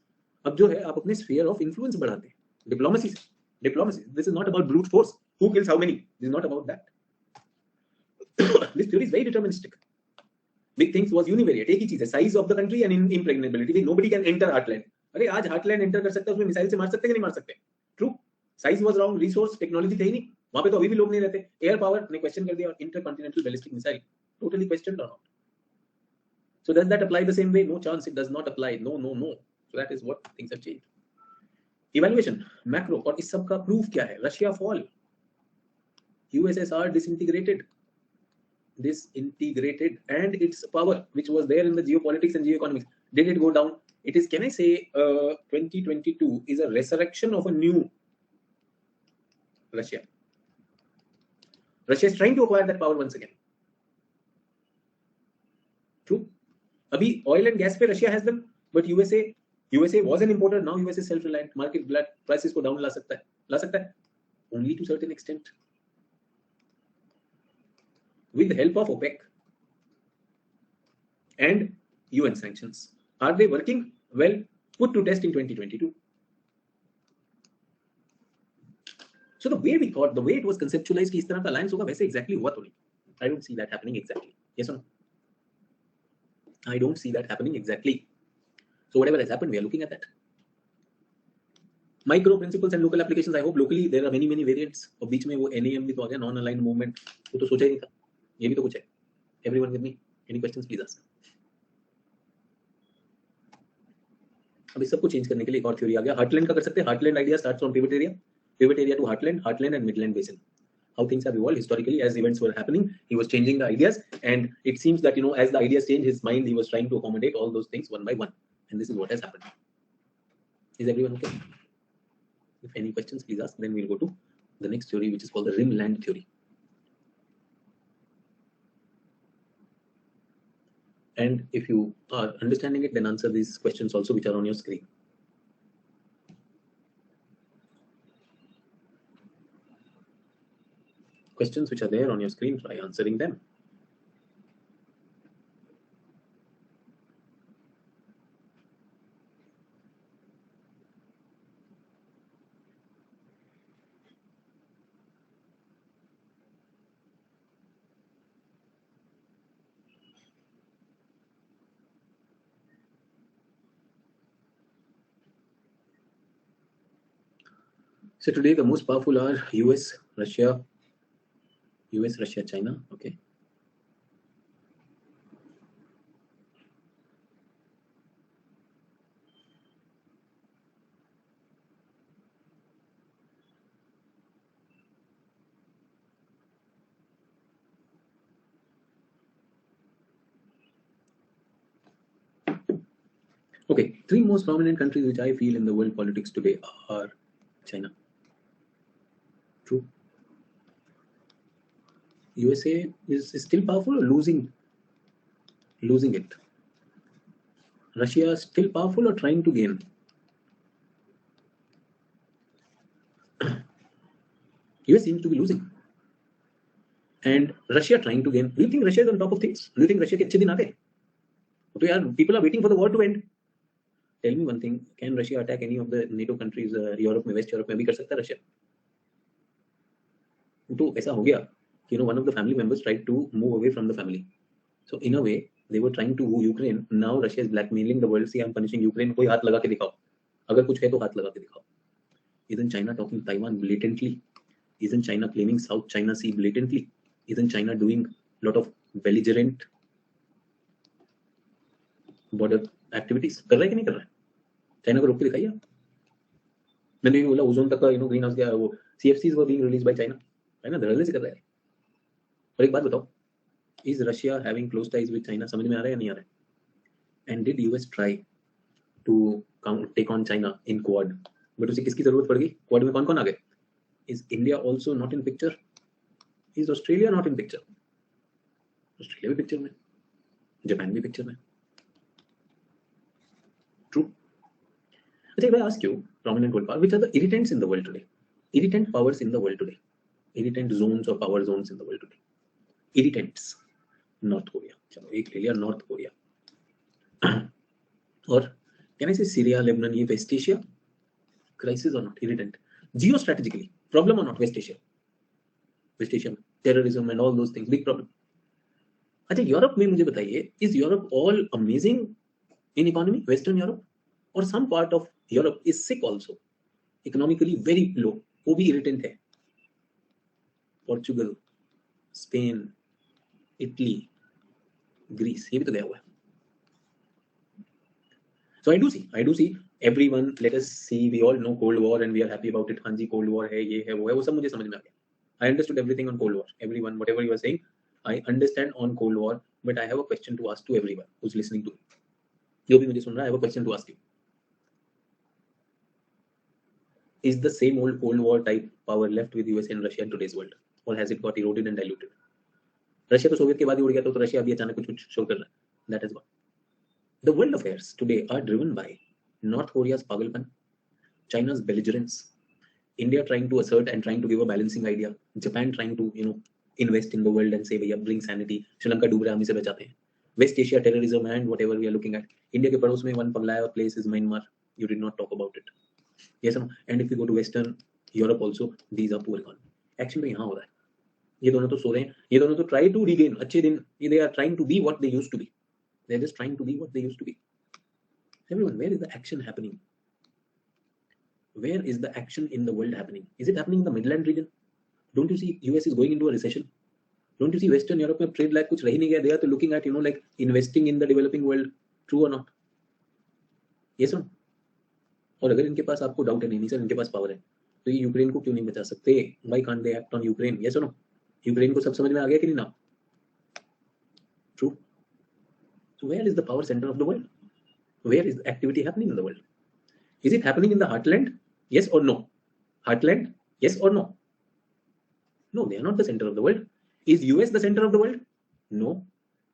S2: अब जो है आप अपने sphere of influence बढ़ाते हैं. Diplomacy. This is not about brute force. Who kills how many? This is not about that. This theory is very deterministic. Big things was univariate. एक ही चीज है, size of the country and impregnability. Nobody can enter heartland. अरे आज heartland enter कर सकता है, उसमें missile से मार सकते हैं कि नहीं मार सकते? True. Size was wrong. Resource, technology थे ही नहीं. वहां पे तो अभी भी लोग नहीं रहते. Air power ने question कर दिया, और intercontinental ballistic missile totally questioned or not? So does that apply the same way? No chance. It does not apply. No. So that is what things have changed. Evaluation, macro, और इस सब का proof क्या है? Russia fall. USSR disintegrated, and its power, which was there in the geopolitics and geoeconomics, did it go down? It is, can I say, 2022 is a resurrection of a new Russia. Russia is trying to acquire that power once again. True. Abhi oil and gas pe Russia has them, but USA was an importer. Now USA is self-reliant. Market prices को down ला सकता है, only to certain extent, with the help of OPEC and UN sanctions. Are they working? Well, put to test in 2022. So the way we thought, the way it was conceptualized कि इस तरह का alliance होगा, वैसे exactly हुआ तो नहीं. I don't see that happening exactly. Yes or no? I don't see that happening exactly. So whatever has happened, we are looking at that. Micro principles and local applications. I hope locally there are many variants. और बीच में वो NAM भी तो आ गया, non-aligned movement. वो तो सोचा ही नहीं था. ये भी तो कुछ है. Everyone with me? Any questions, please ask. अब इस सबको चेंज करने के लिए एक और थ्योरी आ गया. हार्टलैंड का कर सकते हैं. Heartland idea starts from pivot area to heartland and midland basin. How things have evolved historically as events were happening, he was changing the ideas, and it seems that as the ideas changed, his mind, he was trying to accommodate all those things one by one, and this is what has happened. Is everyone okay? If any questions, please ask. Then we'll go to the next theory, which is called the rim land theory. And if you are understanding it, then answer these questions also, which are on your screen. Questions which are there on your screen, try answering them. So today the most powerful are US, Russia, China. Okay. Okay, 3 most prominent countries which I feel in the world politics today are China. True. USA is still powerful or losing it? Russia still powerful or trying to gain? US seems to be losing. And Russia trying to gain. Do you think Russia is on top of things? Do you think Russia के अच्छे दिन आ गए? तो यार, people are waiting for the war to end. Tell me one thing, can Russia attack any of the NATO countries? Europe में, West Europe में भी कर सकता है Russia? तो ऐसा हो गया कि one of the family members tried to move away from the family. So in a way, they were trying to woo Ukraine. Now Russia is blackmailing the world. See, I'm punishing Ukraine. कोई हाथ लगा के दिखाओ. अगर कुछ है तो हाथ लगा के दिखाओ. Isn't China talking Taiwan blatantly? Isn't China claiming South China Sea blatantly? Isn't China doing a lot of belligerent border activities? कर रहा है कि नहीं कर रहा है? चाइना को रोक के दिखाइए. मैंने बोला ओजोन तक का ग्रीन हाउस गया, वो CFCs were being released by China. China धड़ल्ले से कर रहा है. और एक बात बताओ, is Russia having close ties with China? समझ में आ रहा है या नहीं आ रहा है? And did US try to take on China in Quad? But उसे किसकी जरूरत पड़ गई? क्वाड में कौन कौन आ गए? Is India also not in picture? Is Australia not in picture? Australia भी पिक्चर में, जापान भी पिक्चर में. True. अच्छा, if I ask you, prominent world power, which are the irritants in the world today? Irritant powers in the world today. Irritant zones or power zones in the world today. Irritants. North Korea. चलो एक ले लिया, North Korea. और can I say Syria, Lebanon, ये West Asia? Crisis or not? Irritant. Geostrategically, problem or not? West Asia. West Asia, terrorism and all those things, big problem. अच्छा, Europe में मुझे बताइए, is Europe all amazing in economy? Western Europe, or some part of Europe is sick also, economically very low, वो भी irritant है. Portugal, Spain, Italy, Greece, ये भी तो गया हुआ है. So I do see everyone. Let us see, we all know Cold War and we are happy about it. हाँ जी, Cold War है, ये है, वो है, वो सब मुझे समझ में आ गया. I understood everything on Cold War. Everyone, whatever you are saying, I understand on Cold War. But I have a question to ask to everyone who's listening to me. जो भी मुझे सुन रहा है, I have a question to ask you. Is the same old Cold War type power left with US and Russia in today's world, or has it got eroded and diluted? Russia तो Soviet के बाद ही उड़ गया, तो Russia अभी अचानक कुछ show कर रहा है. That is what. The world affairs today are driven by North Korea's pagalpan, China's belligerence, India trying to assert and trying to give a balancing idea, Japan trying to invest in the world and say भैया bring sanity, Sri Lanka डूब रहा है, हम इसे बचाते हैं. West Asia terrorism and whatever we are looking at. India के पड़ोस में one पगलाया place is Myanmar. You did not talk about it. Yes or no? And if we go to Western Europe also, these are poor economy. Action तो यहाँ हो रहा है. ये दोनों तो सो रहे हैं, ये दोनों तो try to regain अच्छे दिन. They are trying to be what they used to be. They're just trying to be what they used to be. Everyone, where is the action happening? Where is the action in the world happening? Is it happening in the Midland region? Don't you see US is going into a recession? Don't you see Western Europe में trade lag कुछ रह ही नहीं गया? They are to looking at like investing in the developing world. True or not? Yes or no? और अगर इनके पास, आपको doubt है नहीं सर इनके पास पावर है, तो ये यूक्रेन को क्यों नहीं बचा सकते? Why can't they act on Ukraine? Yes or no? Ukraine को सब समझ में आ गया कि नहीं ना? True. So where is the power center of the world? Where is the activity happening in the world? Is it happening in the heartland? Yes or no? Heartland? Yes or no? No, they are not the center of the world. Is US the center of the world? No.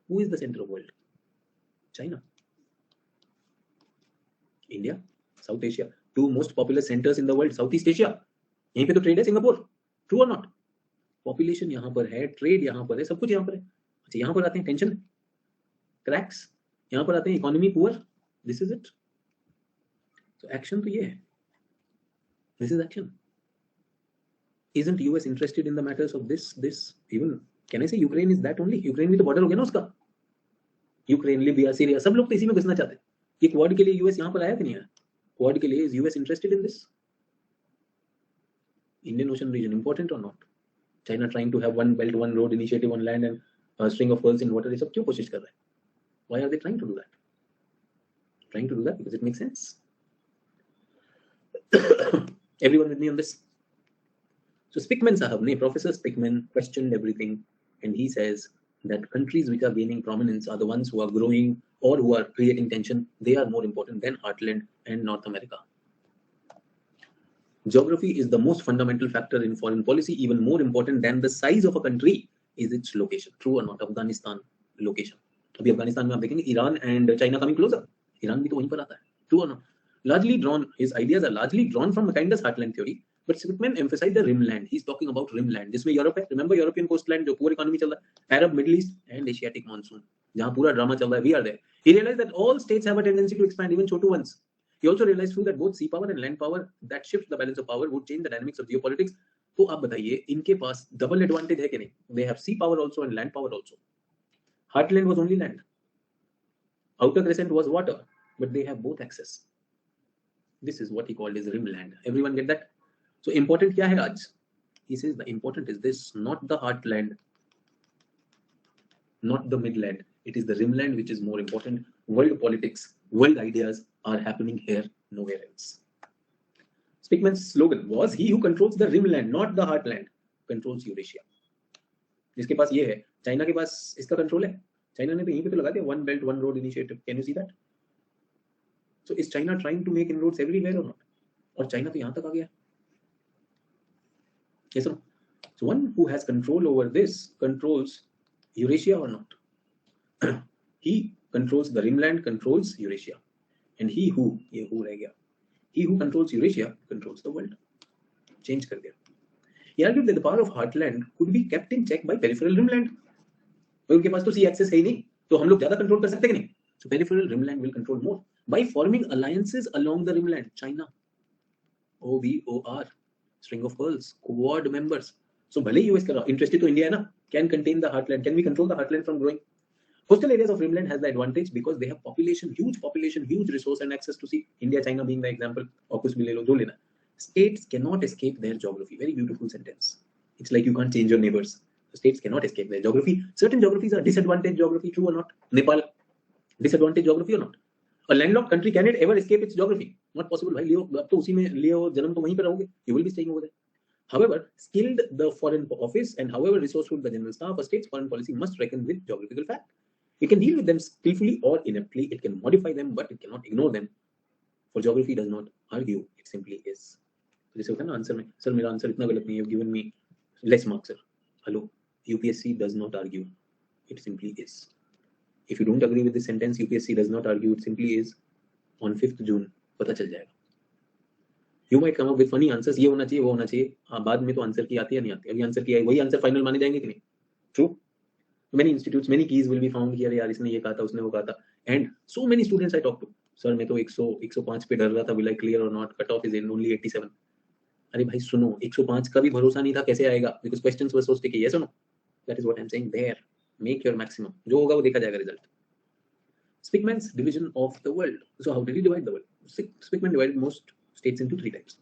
S2: Who is the center of the world? China. India, South Asia. Two most populous centers in the world. Southeast Asia. यहीं पे तो trade है, Singapore. True or not? Population यहाँ पर है, trade यहाँ पर है, सब कुछ यहाँ पर है. अच्छा, यहाँ पर आते हैं टेंशन, क्रैक्स, यहाँ पर आते हैं economy poor. This is it. So action तो ये है. This is action. Isn't US interested in the matters of this? Even can I say Ukraine is that only? Ukraine भी तो border हो गया ना उसका. Ukraine, Libya, Syria, सब लोग तो इसी में घुसना चाहते हैं. ये क्वाड के लिए US यहाँ पर आया कि नहीं आया? क्वाड के लिए is US interested in this? Indian Ocean region important or not? China trying to have one belt, one road initiative on land and a string of pearls in water. ये सब क्यों कोशिश कर रहा है? Why are they trying to do that? Trying to do that because it makes sense. Everyone with me on this? So Spickman Sahab, Professor Spickman questioned everything, and he says that countries which are gaining prominence are the ones who are growing or who are creating tension. They are more important than Heartland and North America. Geography is the most fundamental factor in foreign policy. Even more important than the size of a country is its location. True or not? Afghanistan location. अभी अफगानिस्तान में आप देखेंगे Iran and China coming closer. Iran भी तो वहीं पर आता है, true or not? Largely drawn, his ideas are largely drawn from Mackinder's heartland theory, but Speckman emphasized the rimland. He's talking about rimland, जिसमें यूरोप है, remember European coastline जो पूरा इकोनॉमी चल रहा है, Arab, Middle East and Asiatic monsoon, जहाँ पूरा drama चल रहा है, we are there. He realized that all states have a tendency to expand, even Chhotu ones. He also realized too that both sea power and land power that shifts the balance of power would change the dynamics of geopolitics. तो आप बताइए इनके पास double advantage है कि नहीं? They have sea power also and land power also. Heartland was only land. Outer crescent was water, but they have both access. This is what he called as rimland. Everyone get that? So important क्या है आज? He says the important is this, not the heartland, not the midland. It is the rimland which is more important. World politics, world ideas are happening here, nowhere else. Speckman's slogan was, he who controls the rimland, not the heartland, controls Eurasia. जिसके पास ये है, China के पास इसका control है. China ने तो यहीं पे तो लगा दिया, one belt, one road initiative. Can you see that? So is China trying to make inroads everywhere or not? और चाइना तो यहाँ तक आ गया. Yes or no? So one who has control over this controls Eurasia or not? He controls the rimland, controls Eurasia, and he who ये who रह गया, he who controls Eurasia controls the world. Change कर दिया. He argued that the power of heartland could be kept in check by peripheral rimland. उनके पास तो sea access है ही नहीं, तो हम लोग ज़्यादा कंट्रोल कर सकते कि नहीं? So peripheral rimland will control more by forming alliances along the rimland. China, OBOR, string of pearls, Quad members. So भले US का interested तो India है ना, can contain the heartland. Can we control the heartland from growing? Coastal areas of rimland has the advantage because they have population, huge resource and access to sea. India, China being the example. और कुछ भी ले लो, जो लेना. States cannot escape their geography. Very beautiful sentence. It's like you can't change your neighbors. The states cannot escape their geography. Certain geographies are disadvantaged geography, true or not? Nepal, disadvantaged geography or not? A landlocked country, can it ever escape its geography? Not possible. भाई लियो, अब तो उसी में लियो, जन्म तो वहीं पे रहोगे. You will be staying over there. However, skilled the foreign office and however resourceful the general staff, a state's foreign policy must reckon with geographical fact. It can deal with them skillfully or ineptly. It can modify them, but it cannot ignore them. For geography does not argue. It simply is. जैसे होता है ना answer में, sir मेरा answer इतना गलत नहीं है, given me less marks, sir. Hello, UPSC does not argue. It simply is. If you don't agree with this sentence, UPSC does not argue. It simply is. On 5th June पता चल जाएगा. You might come up with funny answers. ये होना चाहिए, वो होना चाहिए. हाँ, बाद में तो आंसर की आती है नहीं आती. अभी आंसर की है, वही आंसर फाइनल माने जाएंगे कि नहीं? True. Many institutes, many keys will be found here. यार इसने ये कहा था, उसने वो कहा था. And so many students I talk to. Sir मैं तो 105 पे डर रहा था. Will I clear or not? Cut off is in only 87. अरे भाई सुनो, 105 का भी भरोसा नहीं था, कैसे आएगा? Because questions were so sticky. Yes or no? That is what I'm saying. There, make your maximum. जो होगा वो देखा जाएगा result. Speckman's division of the world. So how did he divide the world? Speckman divided most states into 3 types.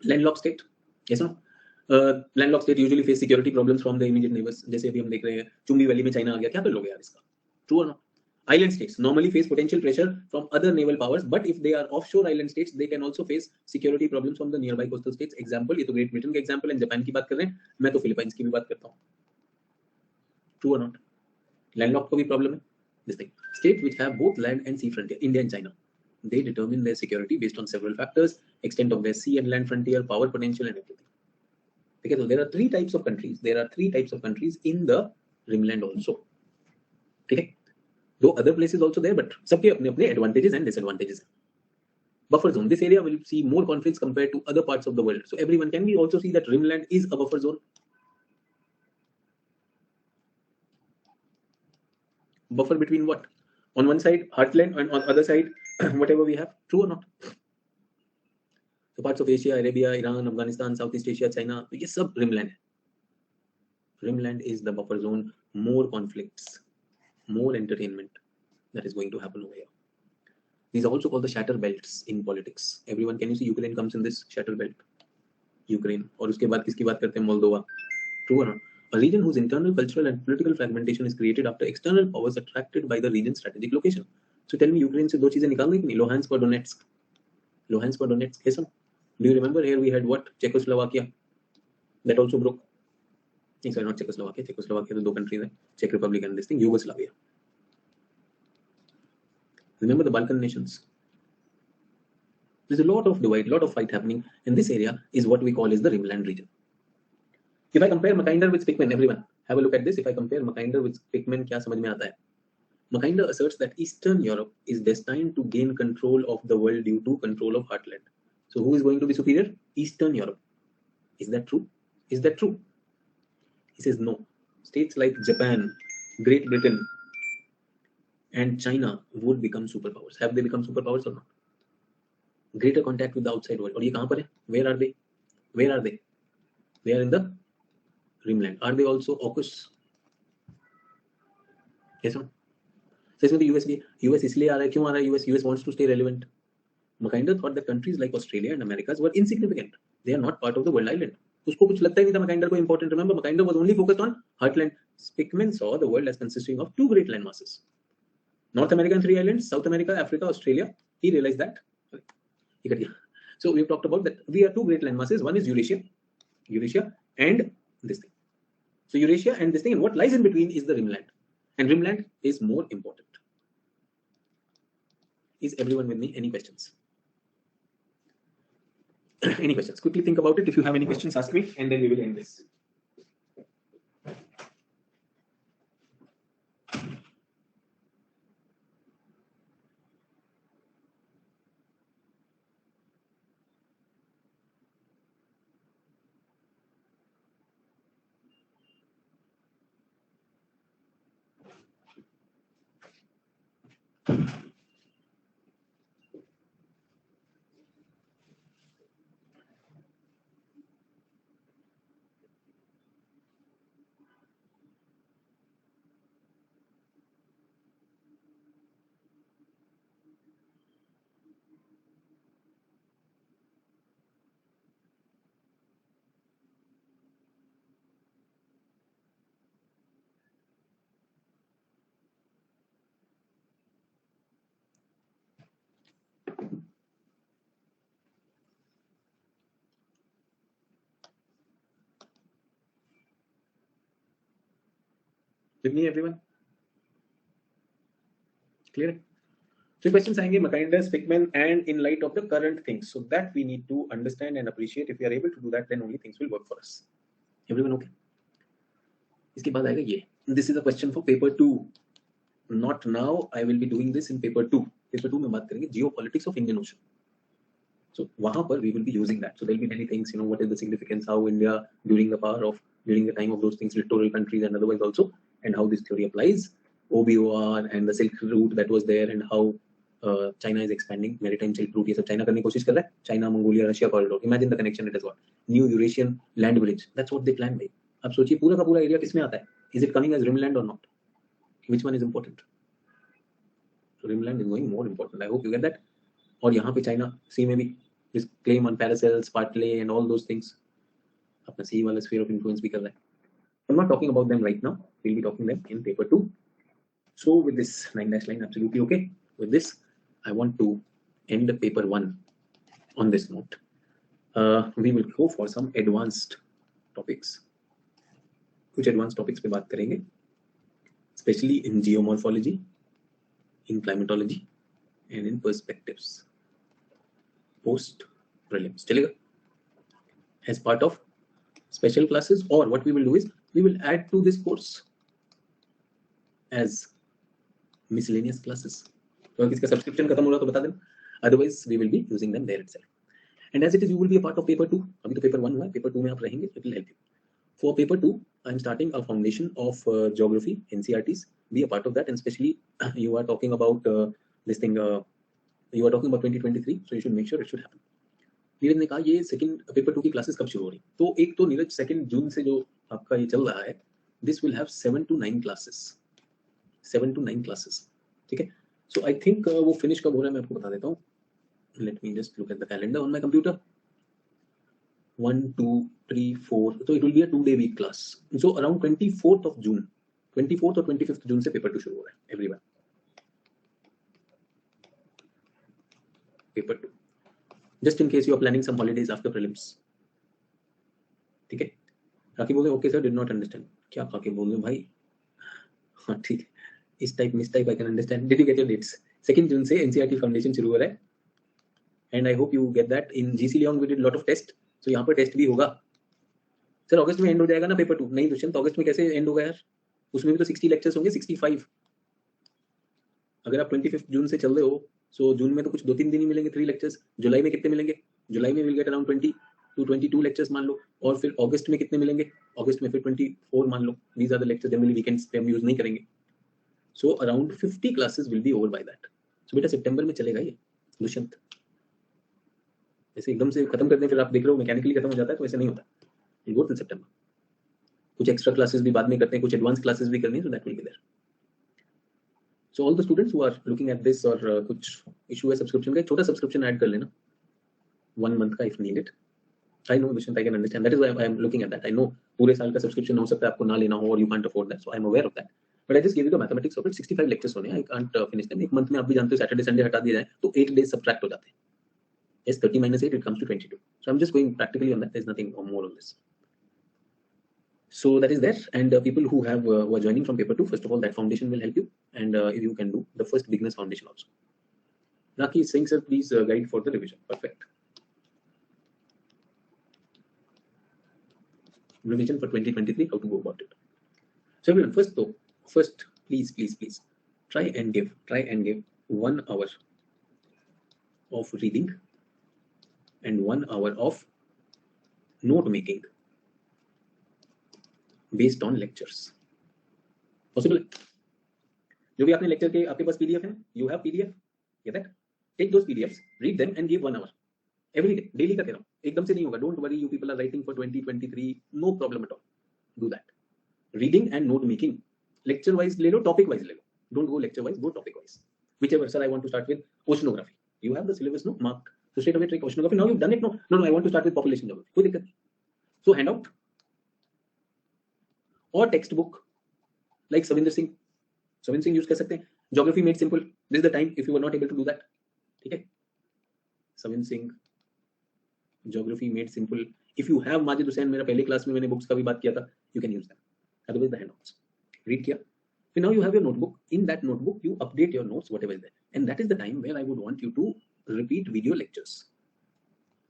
S2: Landlocked state. Yes or no? Landlocked state usually face security problems from the immediate neighbors. जैसे अभी हम देख रहे हैं, Chumbi valley में China आ गया, क्या कर लोगे यार इसका? True or not? Island states normally face potential pressure from other naval powers, but if they are offshore island states, they can also face security problems from the nearby coastal states. Example, ये तो Great Britain का example है, Japan की बात कर रहे हैं, मैं तो फिलीपाइंस की भी बात करता हूँ. True or not? Landlocked को भी problem है. This thing. States which have both land and sea frontier, India and China, they determine their security based on several factors: extent of their sea and land frontier, power potential, and everything. Okay, so there are 3 types of countries. There are 3 types of countries in the rimland also. Okay. Though other places also there, but सबके अपने advantages and disadvantages. Buffer zone. This area will see more conflicts compared to other parts of the world. So everyone, can we also see that rimland is a buffer zone? Buffer between what? On one side heartland and on other side whatever we have. True or not? So parts of Asia, Arabia, Iran, Afghanistan, Southeast Asia, China, ये सब rimland है. Rimland is the buffer zone. More conflicts, more entertainment that is going to happen over here. These are also called the shatter belts in politics. Everyone, can you see Ukraine comes in this shatter belt? Ukraine. और उसके बाद किसकी बात करते हैं? Moldova. True or not? A region whose internal cultural and political fragmentation is created after external powers attracted by the region's strategic location. So tell me, Ukraine से 2 चीजें निकाल दें कि नहीं? Luhansk और Donetsk. Luhansk और Donetsk. Yes, do you remember here we had what? Czechoslovakia. That also broke. Sorry, not Czechoslovakia. Czechoslovakia, the 2 countries हैं. Czech Republic and this thing. Yugoslavia. Remember the Balkan nations. There's a lot of divide, lot of fight happening, and this area is what we call as the rimland region. If I compare Mackinder with Speckman, everyone have a look at this. If I compare Mackinder with Speckman, क्या समझ में आता है? Mackinder asserts that Eastern Europe is destined to gain control of the world due to control of heartland. So who is going to be superior? Eastern Europe. Is that true? Is that true? He says no. States like Japan, Great Britain, and China would become superpowers. Have they become superpowers or not? Greater contact with the outside world. और ये कहाँ पर है? Where are they? Where are they? They are in the rimland. Are they also AUKUS? Yes or no? So इसमें तो US इसलिए आ रहा है. क्यों आ रहा है US? US wants to stay relevant. Mackinder thought that countries like Australia and Americas were insignificant. They are not part of the world island. उसको कुछ लगता ही नहीं था Mackinder को important. Remember, Mackinder was only focused on heartland. Speckman saw the world as consisting of two great land masses. North America and three islands, South America, Africa, Australia. He realized that. So we've talked about that. We are two great land masses. One is Eurasia, and this thing. So Eurasia and this thing, and what lies in between is the rimland. And rimland is more important. Is everyone with me? Any questions? Any questions? Quickly think about it. If you have any questions, ask me, and then we will end this. With me, everyone? Clear? So questions आएंगे Mackinder, Speckman, and in light of the current things. So that we need to understand and appreciate. If we are able to do that, then only things will work for us. Everyone okay? इसके बाद आएगा ये. This is a question for paper 2. Not now. I will be doing this in paper 2. Paper 2 में बात करेंगे geopolitics of Indian Ocean. So वहाँ पर we will be using that. So there will be many things. What is the significance? How India during the time of those things, littoral countries and otherwise also, and how this theory applies. OBOR and the Silk Route that was there, and how China is expanding maritime Silk Route. ये सब China करने की कोशिश कर रहा है. China, Mongolia, Russia corridor. Imagine the connection it has got. New Eurasian land bridge. That's what they plan, भाई. अब सोचिए पूरा का पूरा एरिया किसमें आता है? Is it coming as rimland or not? Which one is important? So rimland is going more important. I hope you get that. और यहाँ पे China sea में भी this claim on paracels, Partley, and all those things. अपना sea वाला sphere of influence भी कर रहा है. I'm not talking about them right now. We'll be talking them in paper 2. So with this 9-dash line, absolutely okay. With this, I want to end paper 1 on this note. We will go for some advanced topics. कुछ advanced topics पे बात करेंगे, especially in geomorphology, in climatology, and in perspectives. Post prelims. चलेगा? As part of special classes, or what we will do is we will add to this course as miscellaneous classes. So if इसका subscription खत्म हो रहा तो बता देना. Otherwise, we will be using them there itself. And as it is, you will be a part of paper 2. अभी तो paper 1 हुआ, paper 2 में आप रहेंगे. It will help you. For paper 2, I am starting a foundation of geography, NCRTs. Be a part of that, and especially you are talking about this thing. You are talking about 2023, so you should make sure it should happen. Neeraj ने कहा ये second paper 2 की classes कब शुरू हो रही? तो एक तो नीरज 2 जून से जो आपका ये चल रहा है, this will have 7 to 9 classes. 7 to 9 classes. ठीक है? So I think वो फिनिश कब हो रहा है मैं आपको बता देता हूँ. Let me just look at the calendar on my computer. 1, 2, 3, 4. So it will be a 2-day week class. So around 24th of June, 24th or 25th June से पेपर 2 शुरू हो रहा है. Everyone. Paper 2. Just in case you are planning some holidays after prelims. ठीक है? काकी बोले okay sir, did not understand. क्या काकी बोले भाई? हाँ ठीक है. इस type miss type I can understand. Did you get your dates? 2nd June से NCRT फाउंडेशन शुरू हो रहा है. And I hope you get that. In GC Leong we did lot of test. So यहाँ पर टेस्ट भी होगा. Sir अगस्त में एंड हो जाएगा ना पेपर 2? नहीं दुष्यंत, अगस्त में कैसे एंड होगा यार? उसमें भी तो 60 लेक्चर्स होंगे, 65. अगर आप 25 जून से चल रहे हो, सो जून में तो कुछ 2-3 दिन ही मिलेंगे 3 लेक्चर्स. जुलाई में कितने मिलेंगे? जुलाई में will get around 20 to 22 lectures मान लो. और फिर अगस्त में कितने मिलेंगे? अगस्त में फिर 24 मान लो. These are the lectures, generally weekends पे हम यूज नहीं करेंगे. So around 50 classes will be over by that. So बेटा सितंबर में चलेगा ये दुष्यंत. ऐसे एकदम से खत्म कर दें फिर आप देख रहे हो मैकेनिकली खत्म हो जाता है, तो ऐसे नहीं होता. गो टिल सितंबर. कुछ एक्स्ट्रा क्लासेस भी बाद में करते हैं, कुछ एडवांस क्लासेस भी करनी है, so that will be there. So all the students who are looking at this, और कुछ इशू है सब्सक्रिप्शन का, छोटा सब्सक्रिप्शन ऐड कर लेना 1 मंथ का if needed. I know Dushant, I can understand. That is why I am looking at that. I know पूरे साल का सब्सक्रिप्शन हो सकता है आपको ना लेना हो, और you can't afford that. So I am aware of that. But I just gave you the mathematics of it. 65 lectures होने हैं. I can't finish them. एक मंथ में आप भी जानते हो सैटरडे संडे हटा दिया जाए तो 8 days सब्ट्रैक्ट हो जाते हैं. Yes, 30 minus 8 it comes to 22. So I'm just going practically on that. There's nothing more on this. So that is there. And people who are joining from paper 2, first of all, that foundation will help you, and if you can do the first beginners foundation also. Raki is saying, sir, please guide for the revision. Perfect. Revision for 2023, how to go about it. So everyone, first, please try and give 1 hour of reading and 1 hour of note making based on lectures. Possible? जो भी आपने lecture के आपके पास PDF है, you have PDF, get that? Take those PDFs, read them and give 1 hour. Every day, daily का कह रहा हूँ, एकदम से नहीं होगा. Don't worry, you people are writing for 2023, no problem at all. Do that. Reading and note making, lecture wise ले लो, topic wise ले लो. Don't go lecture wise, go topic wise. Whichever, sir, I want to start with oceanography. You have the syllabus, no, marked. So straight away take oceanography. Now you've done it, no, I want to start with population geography. कोई दिक्कत नहीं. So handout or textbook like Savinder Singh use कर सकते हैं. Geography made simple. This is the time if you were not able to do that. ठीक है? Savinder Singh Geography made simple. If you have Majid Hussain, मेरा पहले class में मैंने books का भी बात किया था, you can use them. Otherwise the handouts. Read किया. So now you have your notebook. In that notebook, you update your notes, whatever is there. And that is the time where I would want you to repeat video lectures.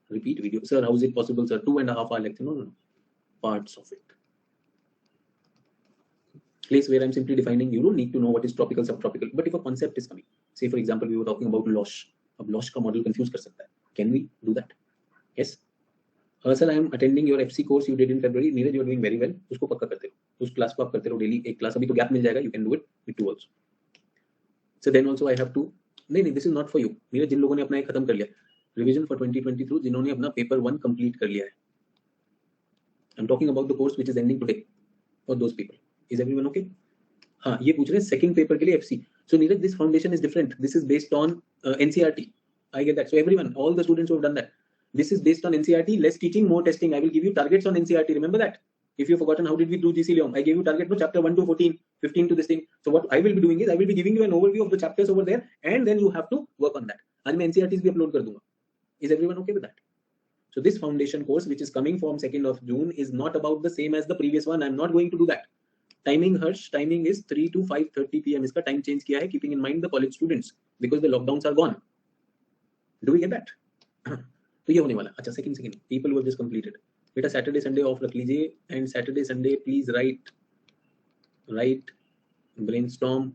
S2: Repeat video. Sir, how is it possible, sir? 2.5 hour lecture. No. Parts of it. Place where I'm simply defining, you don't need to know what is tropical, subtropical. But if a concept is coming, say for example, we were talking about LOSH. अब LOSH का model confuse कर सकता है. Can we do that? Yes. Sir, I am attending your FC course you did in February. Neeraj, you are doing very well. उसको पक्का करते रहो. उस क्लास को आप करते रहो डेली. एक क्लास अभी तो गैप मिल जाएगा. You can do it with 2 also. So then also I have to. नहीं, this is not for you. Neeraj, जिन लोगों ने अपना एक खत्म कर लिया. Revision for 2023, जिन्होंने अपना paper 1 complete कर लिया है. I'm talking about the course which is ending today. For those people. Is everyone okay? हाँ, ये पूछ रहे हैं second paper के लिए FC. So Neeraj, this foundation is different. This is based on NCERT. I get that. So everyone, all the students who have done that. This is based on NCERT, less teaching, more testing. I will give you targets on NCERT. Remember that? If you've forgotten, how did we do GC Leom? I gave you target for chapter 1 to 14, 15 to this thing. So what I will be doing is, I will be giving you an overview of the chapters over there, and then you have to work on that. आज मैं NCERTs भी upload कर दूंगा. Is everyone okay with that? So this foundation course, which is coming from 2nd of June, is not about the same as the previous one. I'm not going to do that. Timing, Harsh, timing is 3 to 5:30 p.m. इसका time change किया है, keeping in mind the college students, because the lockdowns are gone. Do we get that? तो ये होने वाला. अच्छा, second people who have just completed, बेटा Saturday Sunday off रख लीजिए, and Saturday Sunday please write brainstorm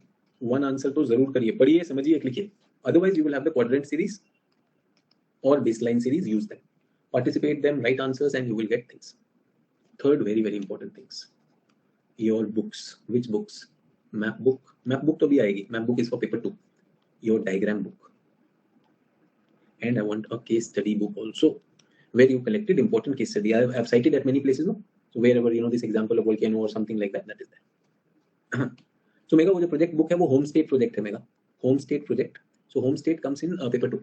S2: 1 answer तो जरूर करिए, पढ़िए, समझिए, लिखिए. Otherwise you will have the quadrant series और baseline series. Use them, participate them, write answers, and you will get things. Third, very very important things, your books. Which books? Map book तो भी आएगी. Map book is for paper 2. Your diagram book. And I want a case study book also, where you collected important case study. I have cited at many places, no? So wherever you know this example of volcano or something like that, that is there. So mega वो जो project book है वो home state project है mega. Home state project. So home state comes in paper 2.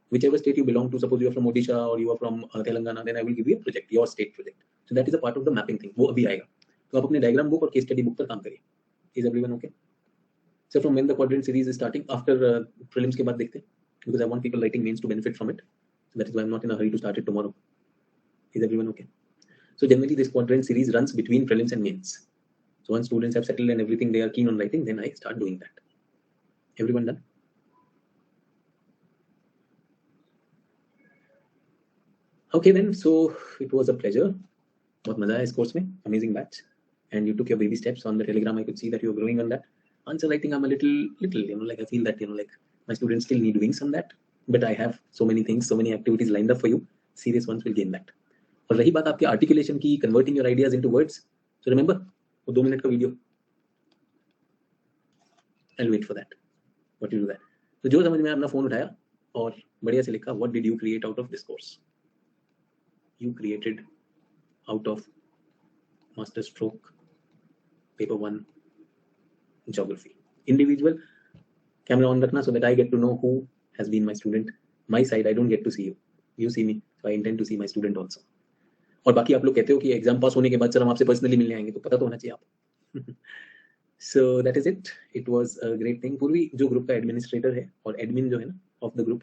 S2: Whichever state you belong to, suppose you are from Odisha or you are from Telangana, then I will give you a project, your state project. So that is a part of the mapping thing. वो अभी आएगा. तो आप अपने diagram book और case study book पर काम करिए. Is everyone okay? So from when the quadrant series is starting, after prelims के बाद देखते हैं. Because I want people writing mains to benefit from it. So that is why I'm not in a hurry to start it tomorrow. Is everyone okay? So generally this quadrant series runs between prelims and mains. So once students have settled and everything they are keen on writing, then I start doing that. Everyone done? Okay then, so it was a pleasure. बहुत मजा आया इस course में. Amazing batch. And you took your baby steps on the Telegram. I could see that you were growing on that. Answer writing, I'm a little, like I feel that, like my students still need wings on that, but I have so many things, so many activities lined up for you. Serious ones will gain that. और रही बात आपके articulation की, converting your ideas into words, so remember वो 2 minute का video, I'll wait for that. What you do that? तो जो समझ में अपना फोन उठाया और बढ़िया से लिखा, what did you create out of this course? You created out of master stroke paper 1 geography. Individual camera on रखना so that I get to know who has been my student. My side, I don't get to see you. You see me, so I intend to see my student also. और बाकी आप लोग कहते हो कि exam पास होने के बाद सर हम आपसे पर्सनली मिलने आएंगे, तो पता तो होना चाहिए आप. So that is it. It was a great thing. पूर्वी जो ग्रुप का एडमिनिस्ट्रेटर है और एडमिन जो है ना ऑफ द ग्रुप,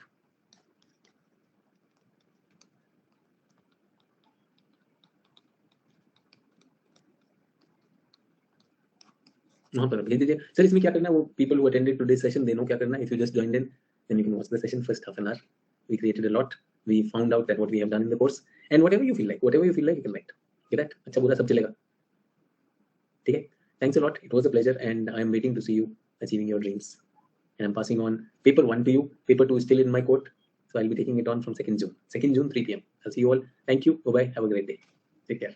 S2: वहां पर भेज दीजिए. सर इसमें क्या करना है, वो people who attended today session they know क्या करना है. If you just joined in, then you can watch the session first half an hour. We created a lot. We found out that what we have done in the course, and whatever you feel like, you can write. Get that? अच्छा बुरा सब चलेगा. ठीक है. Thanks a lot. It was a pleasure, and I am waiting to see you achieving your dreams. And I'm passing on paper 1 to you. Paper 2 is still in my court, so I'll be taking it on from 2nd June. 2nd June, 3 p.m. I'll see you all. Thank you. Bye bye. Have a great day. Take care.